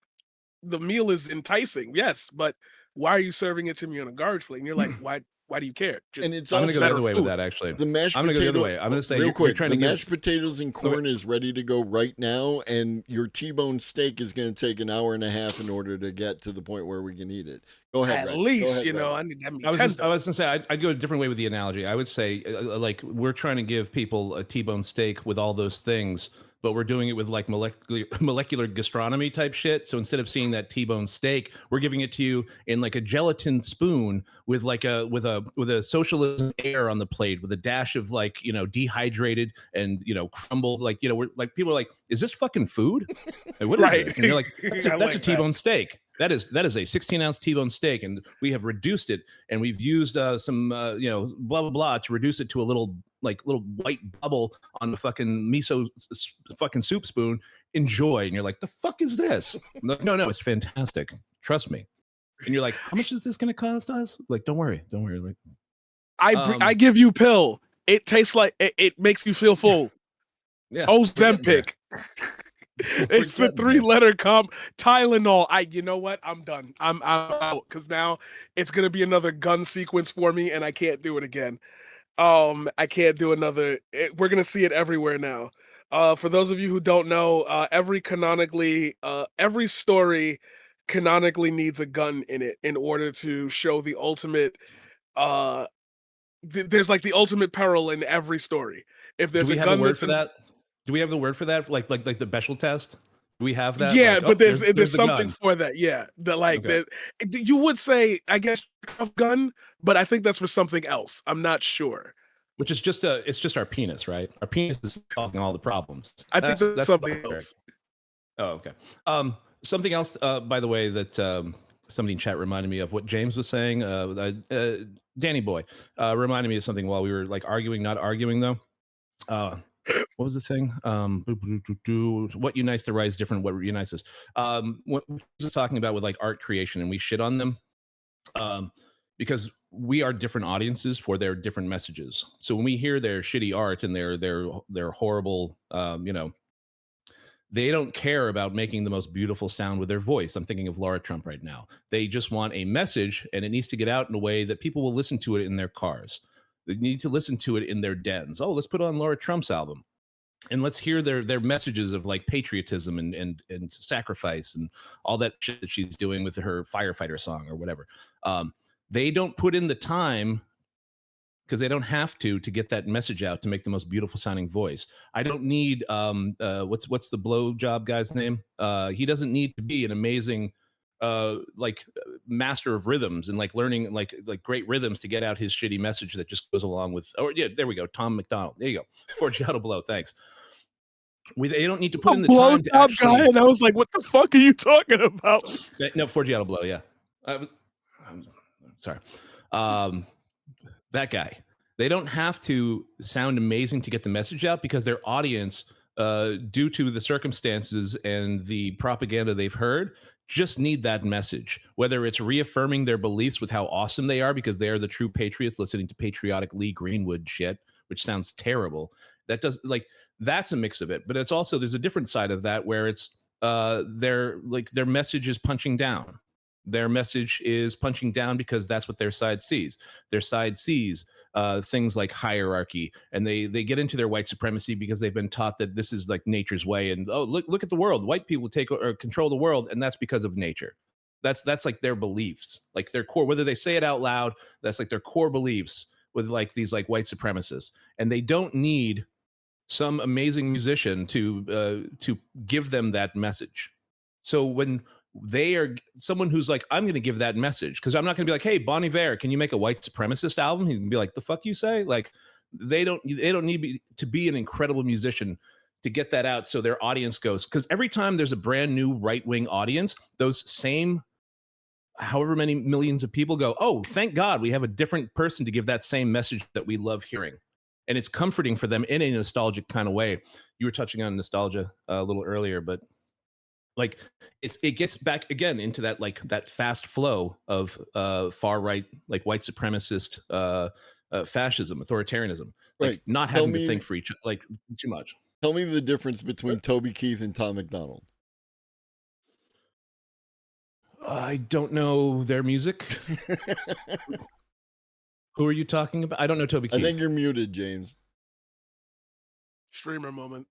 the meal is enticing, yes, but why are you serving it to me on a garbage plate? And you're like, why do you care? Just And it's I'm gonna go also the better other way with food. that. Actually, the mashed I'm gonna go the other potato. way. I'm gonna say real you're quick, trying the to give. mashed potatoes and corn is ready to go right now, and your T-bone steak is going to take an hour and a half in order to get to the point where we can eat it. Go ahead, At Red. Go least, ahead, Red. I need that meat I was tender. gonna say I'd go a different way with the analogy. I would say like we're trying to give people a T-bone steak with all those things, but we're doing it with like molecular gastronomy type shit. So instead of seeing that T-bone steak, we're giving it to you in like a gelatin spoon with like a socialism air on the plate with a dash of like dehydrated and crumbled, like we're like, people are like, is this fucking food? Like, what is Right. this? And you're like, that's I a like that. T-bone steak. That is a 16-ounce T-bone steak, and we have reduced it, and we've used some blah blah blah to reduce it to a little white bubble on the fucking miso fucking soup spoon. Enjoy, and you're like, the fuck is this? I'm like, no, it's fantastic. Trust me. And you're like, how much is this going to cost us? Like, don't worry. Like, I give you pill. It tastes like it makes you feel full. yeah, Ozempic. It's the getting there. 3-letter Tylenol. You know what? I'm done. I'm out because now it's gonna be another gun sequence for me, and I can't do it again. I can't do another. We're gonna see it everywhere now. For those of you who don't know, every story canonically needs a gun in it in order to show the ultimate. There's like the ultimate peril in every story. If Do there's we a have a gun word that's for in, that? Do we have the word for that? Like the Bechdel test? Do we have that? yeah, Like, oh, but there's there's the something gun. for that. Yeah, Okay. you would say, I guess, gun, but I think that's for something else. I'm not sure, which is just it's just our penis, right? Our penis is solving all the problems. I think that's That's the something lyric. else. Oh, okay. Something else, by the way, that somebody in chat reminded me of what James was saying. Danny Boy reminded me of something while we were like arguing, not arguing though. What was the thing? What unites the right is different. What unites us? What we was talking about with like art creation, and we shit on them because we are different audiences for their different messages. So when we hear their shitty art and their horrible, they don't care about making the most beautiful sound with their voice. I'm thinking of Laura Trump right now. They just want a message, and it needs to get out in a way that people will listen to it in their cars. They need to listen to it in their dens. Oh, let's put on Laura Trump's album, and let's hear their messages of like patriotism and sacrifice and all that shit that she's doing with her firefighter song or whatever. They don't put in the time because they don't have to get that message out to make the most beautiful sounding voice. I don't need what's the blow job guy's name? He doesn't need to be an amazing master of rhythms and like learning like great rhythms to get out his shitty message that just goes along with. Oh yeah, there we go. Tom McDonald. There you go. Forgiato Blow. Thanks. They don't need to put in the time to actually. Guy, and I was like, "What the fuck are you talking about?" No, Forgiato Blow. Yeah, I'm sorry. That guy. They don't have to sound amazing to get the message out because their audience, due to the circumstances and the propaganda they've heard, just need that message. Whether it's reaffirming their beliefs with how awesome they are because they are the true patriots listening to patriotic Lee Greenwood shit, which sounds terrible. That's a mix of it. But it's also there's a different side of that where it's their message is punching down. Their message is punching down because that's what their side sees. Their side sees things like hierarchy, and they get into their white supremacy because they've been taught that this is like nature's way. And oh, look at the world. White people take or control the world, and that's because of nature. That's like their beliefs, like their core. Whether they say it out loud, that's like their core beliefs with like these like white supremacists, and they don't need some amazing musician to give them that message. So when they are someone who's like, I'm going to give that message because I'm not going to be like, hey, Bon Iver, can you make a white supremacist album? He's going to be like, the fuck you say? Like, they don't need to be an incredible musician to get that out. So their audience goes, because every time there's a brand new right wing audience, those same however many millions of people go, oh, thank God we have a different person to give that same message that we love hearing. And it's comforting for them in a nostalgic kind of way. You were touching on nostalgia a little earlier, but like it gets back again into that like that fast flow of far right, like white supremacist fascism, authoritarianism, like Right. not Tell having to me- think for each like too much. Tell me the difference between Toby Keith and Tom McDonald. I don't know their music. Who are you talking about? I don't know Toby Keith. I think you're muted, James. Streamer moment.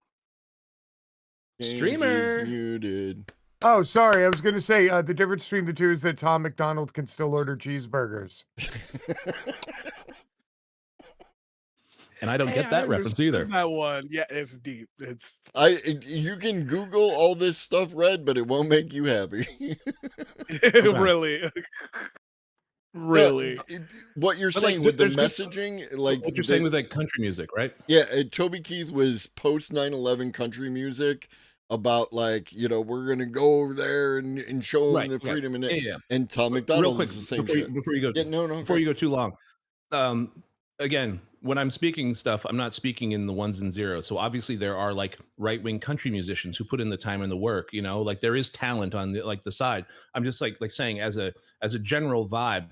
James Streamer. is muted. Oh, sorry. I was going to say the difference between the two is that Tom McDonald can still order cheeseburgers. And I don't get I that reference either. understood that one. Yeah, it's deep. It's You can Google all this stuff, Red, but it won't make you happy. really, really. No, what you're But, saying like, with the there's good- messaging, like what you're saying with like country music, right? yeah, Toby Keith was post 9/11 country music about like, we're gonna go over there and show them Right, the yeah. freedom Yeah. and Tom Real McDonald quick is the same before shit. before you go Yeah, no, before okay. you go too long. Again, when I'm speaking stuff, I'm not speaking in the ones and zeros. So obviously there are like right-wing country musicians who put in the time and the work, like there is talent on the side. I'm just like saying as a general vibe,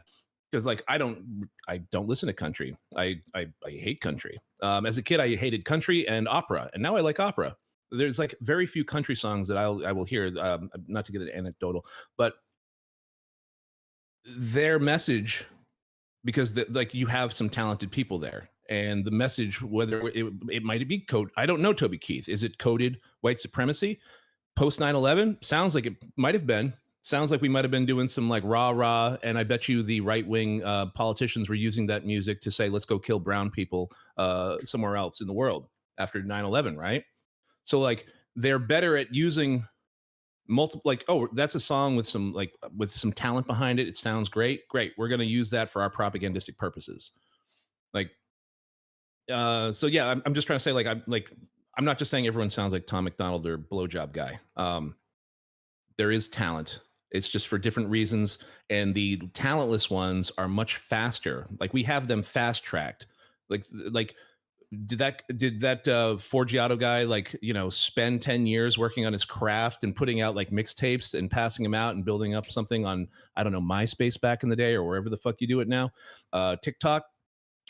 because like I don't listen to country. I hate country. As a kid, I hated country and opera, and now I like opera. There's like very few country songs that I will hear. Not to get anecdotal, but their message, because like you have some talented people there, and the message, whether it might be code, I don't know Toby Keith. Is it coded white supremacy post 9/11? Sounds like it might have been. Sounds like we might have been doing some like rah, and I bet you the right wing politicians were using that music to say, let's go kill brown people somewhere else in the world after 9/11, right? So like they're better at using multiple, like, oh, that's a song with some talent behind it. It sounds great. We're going to use that for our propagandistic purposes. Like So yeah, I'm just trying to say I'm not just saying everyone sounds like Tom McDonald or Blowjob Guy. There is talent. It's just for different reasons, and the talentless ones are much faster. Like we have them fast tracked. Like did that Forgiato guy spend 10 years working on his craft and putting out like mixtapes and passing them out and building up something on, I don't know, MySpace back in the day or wherever the fuck you do it now, TikTok?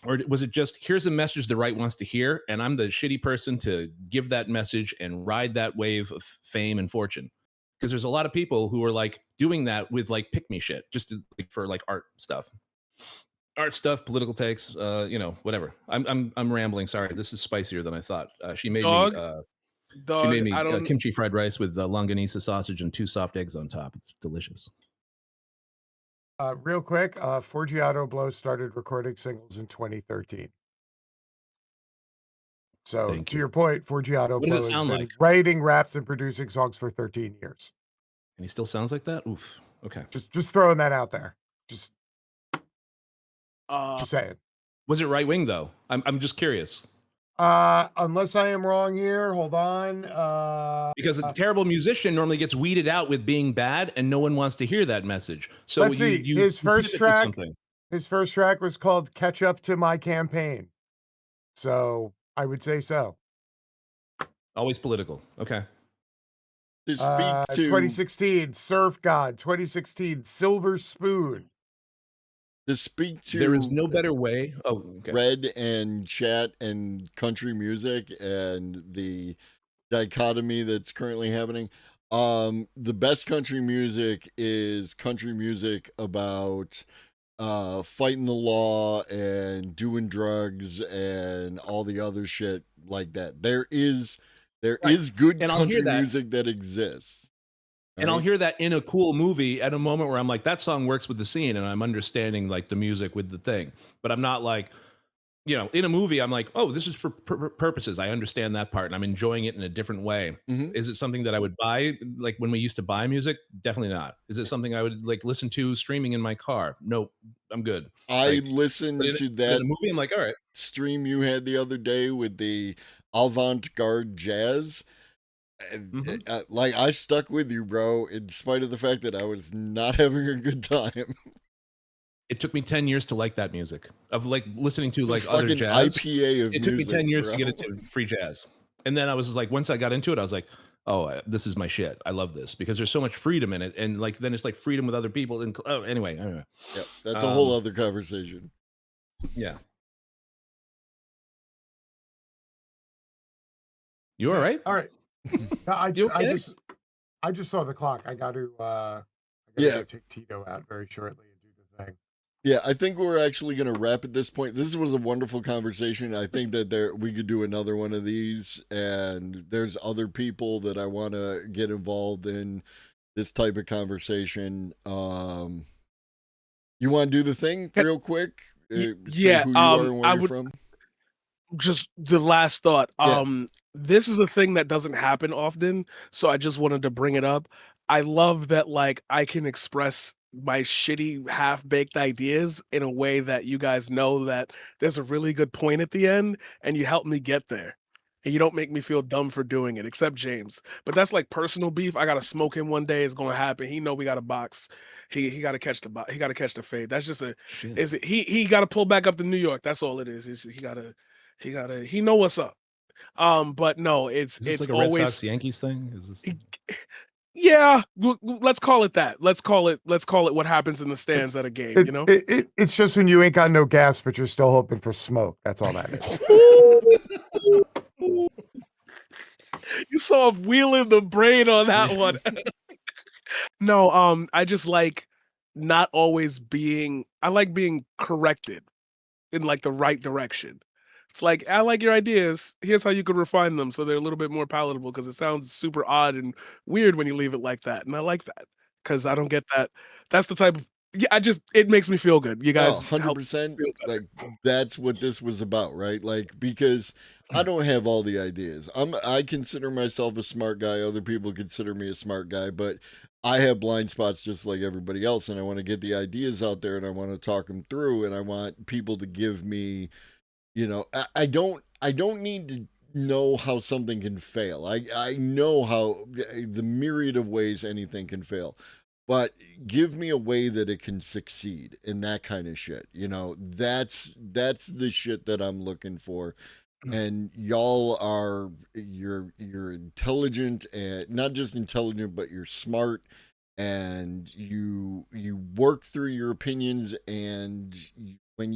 Or was it just, here's a message the right wants to hear, and I'm the shitty person to give that message and ride that wave of fame and fortune? Because there's a lot of people who are like doing that with like pick me shit, just for like art stuff, political takes, whatever. I'm rambling. Sorry, this is spicier than I thought. She made me Dog, dog. I don't. kimchi fried rice with longanisa sausage and 2 soft eggs on top. It's delicious. Real quick, Forgiato Blow started recording singles in 2013. So Thank to you. your point, Forgiato What does Blow it has sound been like? writing raps and producing songs for 13 years. And he still sounds like that? Oof. Okay. Just throwing that out there. Just Uh, saying. Was it right wing though? I'm just curious. Unless I am wrong here, hold on. Because a terrible musician normally gets weeded out with being bad, and no one wants to hear that message. So Let's see. His first pivot to track, something. was called "Catch Up to My Campaign." So I would say so. Always political. Okay. To speak to 2016, Surf God. 2016, Silver Spoon. to speak There is to no better way. Oh, okay. Red and chat and country music and the dichotomy that's currently happening. The best country music is country music about fighting the law and doing drugs and all the other shit like that. There is good And I'll hear country that. music that exists. And I'll right? hear that in a cool movie at a moment where I'm like, that song works with the scene, and I'm understanding like the music with the thing. But I'm not like, in a movie, I'm like, oh, this is for purposes. I understand that part, and I'm enjoying it in a different way. Mhm. Is it something that I would buy, like when we used to buy music? Definitely not. Is it something I would like listen to streaming in my car? Nope, I'm good. I Like, listened to but in that a movie, I'm like, all right. stream you had the other day with the avant-garde jazz. Mhm. Like I stuck with you, bro, in spite of the fact that I was not having a good time. It took me 10 years to like that music, of like listening to The like other fucking jazz. IPA of It took me music, 10 years bro. to get it to free jazz. And then I was like, once I got into it, I was like, oh, this is my shit. I love this because there's so much freedom in it. And like, then it's like freedom with other people. And anyway. Yeah, that's a whole other conversation. Yeah. You all right? All right. No, You okay? I just saw the clock. I got to Yeah. go take Tito out very shortly and do the thing. Yeah, I think we're actually going to wrap at this point. This was a wonderful conversation. I think that we could do another one of these, and there's other people that I want to get involved in this type of conversation. You want to do the thing real quick? Say yeah. who you are and where I you're would from. just the last thought. Yeah. This is a thing that doesn't happen often, so I just wanted to bring it up. I love that like I can express my shitty half-baked ideas in a way that you guys know that there's a really good point at the end and you help me get there. And you don't make me feel dumb for doing it, except James. But that's like personal beef. I gotta smoke him one day. It's gonna happen. He know we got a box. He gotta catch the he gotta catch the fade. That's just a Shit. is it he gotta pull back up to New York. That's all it is. He know what's up. But no, Is this it's like a Red always Sox Yankees thing? Is this? yeah. Let's call it that. Let's call it what happens in the stands at a game. You know. It's just when you ain't got no gas, but you're still hoping for smoke. That's all that is. You saw wheeling the brain on that one. No, I just like not always being. I like being corrected in like the right direction. It's like I like your ideas. Here's how you could refine them so they're a little bit more palatable because it sounds super odd and weird when you leave it like that, and I like that because I don't get that. That's the type of yeah. It makes me feel good. You Oh, guys help 100%. feel better. Like that's what this was about, right? Like because I don't have all the ideas. I consider myself a smart guy. Other people consider me a smart guy, but I have blind spots just like everybody else, and I want to get the ideas out there and I want to talk them through and I want people to give me You know, I don't need to know how something can fail. I know how the myriad of ways anything can fail. But give me a way that it can succeed in that kind of shit. You know, that's the shit that I'm looking for. And y'all are you're intelligent, and not just intelligent, but you're smart, and you work through your opinions, and when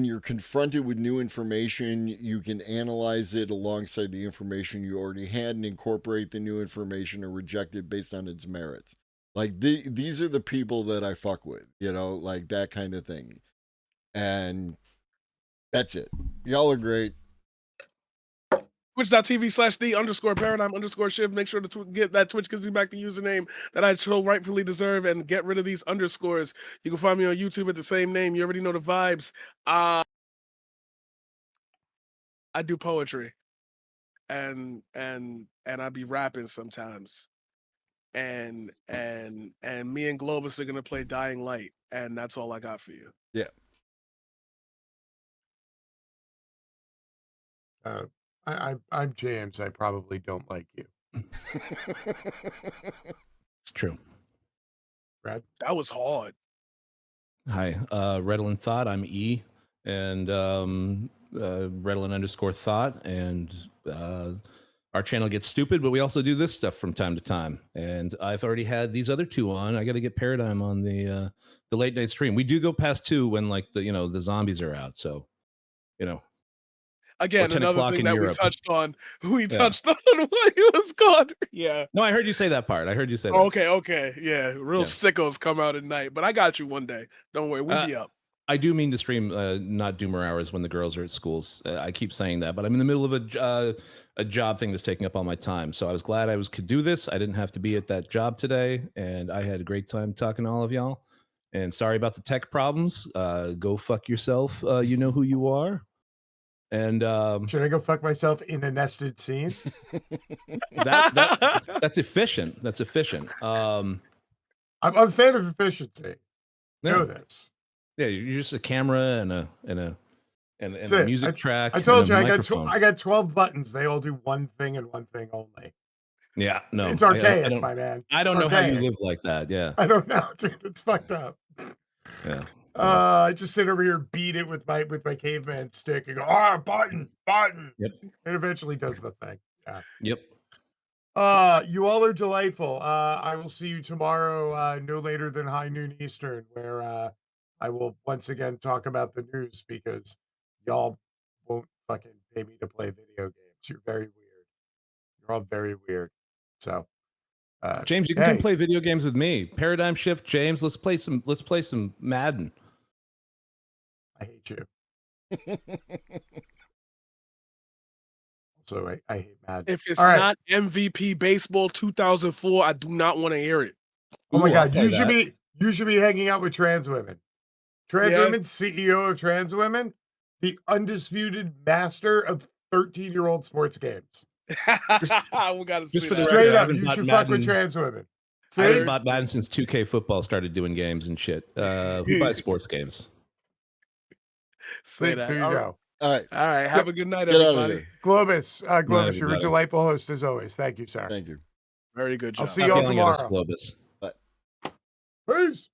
you're confronted with new information, you can analyze it alongside the information you already had and incorporate the new information or reject it based on its merits. Like these are the people that I fuck with, you know, like that kind of thing. And that's it. Y'all are great. Twitch.tv/the_paradigm_shift. Make sure to get that Twitch gives you back the username that I so rightfully deserve and get rid of these underscores. You can find me on YouTube at the same name. You already know the vibes. I do poetry and I be rapping sometimes. And me and Globus are gonna play Dying Light, and that's all I got for you. Yeah. I'm James. I probably don't like you. It's true. Brad? That was hard. Hi, Redolin Thought. I'm E, and Redolin_Thought, and our channel gets stupid, but we also do this stuff from time to time. And I've already had these other two on. I got to get Paradigm on the late night stream. We do go past 2 when like the zombies are out. So, you know, or Again, 10 another o'clock thing in that we Europe. touched on. We Yeah. touched on what it was called. Yeah. No, I heard you say that part. I heard you say that. Oh, okay. Yeah. Real Yeah. sickos come out at night, but I got you one day. Don't worry. We'll be up. I do mean to stream not doomer hours when the girls are at schools. I keep saying that, but I'm in the middle of a job thing that's taking up all my time. So I was glad could do this. I didn't have to be at that job today, and I had a great time talking to all of y'all. And sorry about the tech problems. Go fuck yourself. You know who you are. And Should I go fuck myself in a nested scene? that's efficient. That's efficient. I'm a fan of efficiency. Know this. Yeah, you're just a camera and a music track. I told you I got 12 buttons. They all do one thing and one thing only. Yeah, no, It's archaic, my man. I don't know how you live like that. Yeah, I don't know, dude. It's fucked up. Yeah. I just sit over here, beat it with my caveman stick, and go, button. Yep. It eventually does the thing. Yeah. Yep. You all are delightful. I will see you tomorrow, no later than high noon Eastern, where I will once again talk about the news because y'all won't fucking pay me to play video games. You're very weird. You're all very weird. So, James, you can come play video games with me. Paradigm Shift, James. Let's play some Madden. I hate you. So I hate Madden. If it's not MVP Baseball 2004, I do not want to hear it. Oh my God, you should be hanging out with trans women. Trans women, CEO of trans women, the undisputed master of 13-year-old sports games. We got to see Just for the that. Straight record, up, you should fuck with trans women. I haven't bought Madden since 2K football started doing games and shit. Who buys sports games? Say that. There you go. All right. All right. Have a good night, Get out of everybody. here. Globus, you're a everybody. delightful host as always. Thank you, sir. Thank you. Very good job. I'll see y'all tomorrow. Globus. Bye. Peace.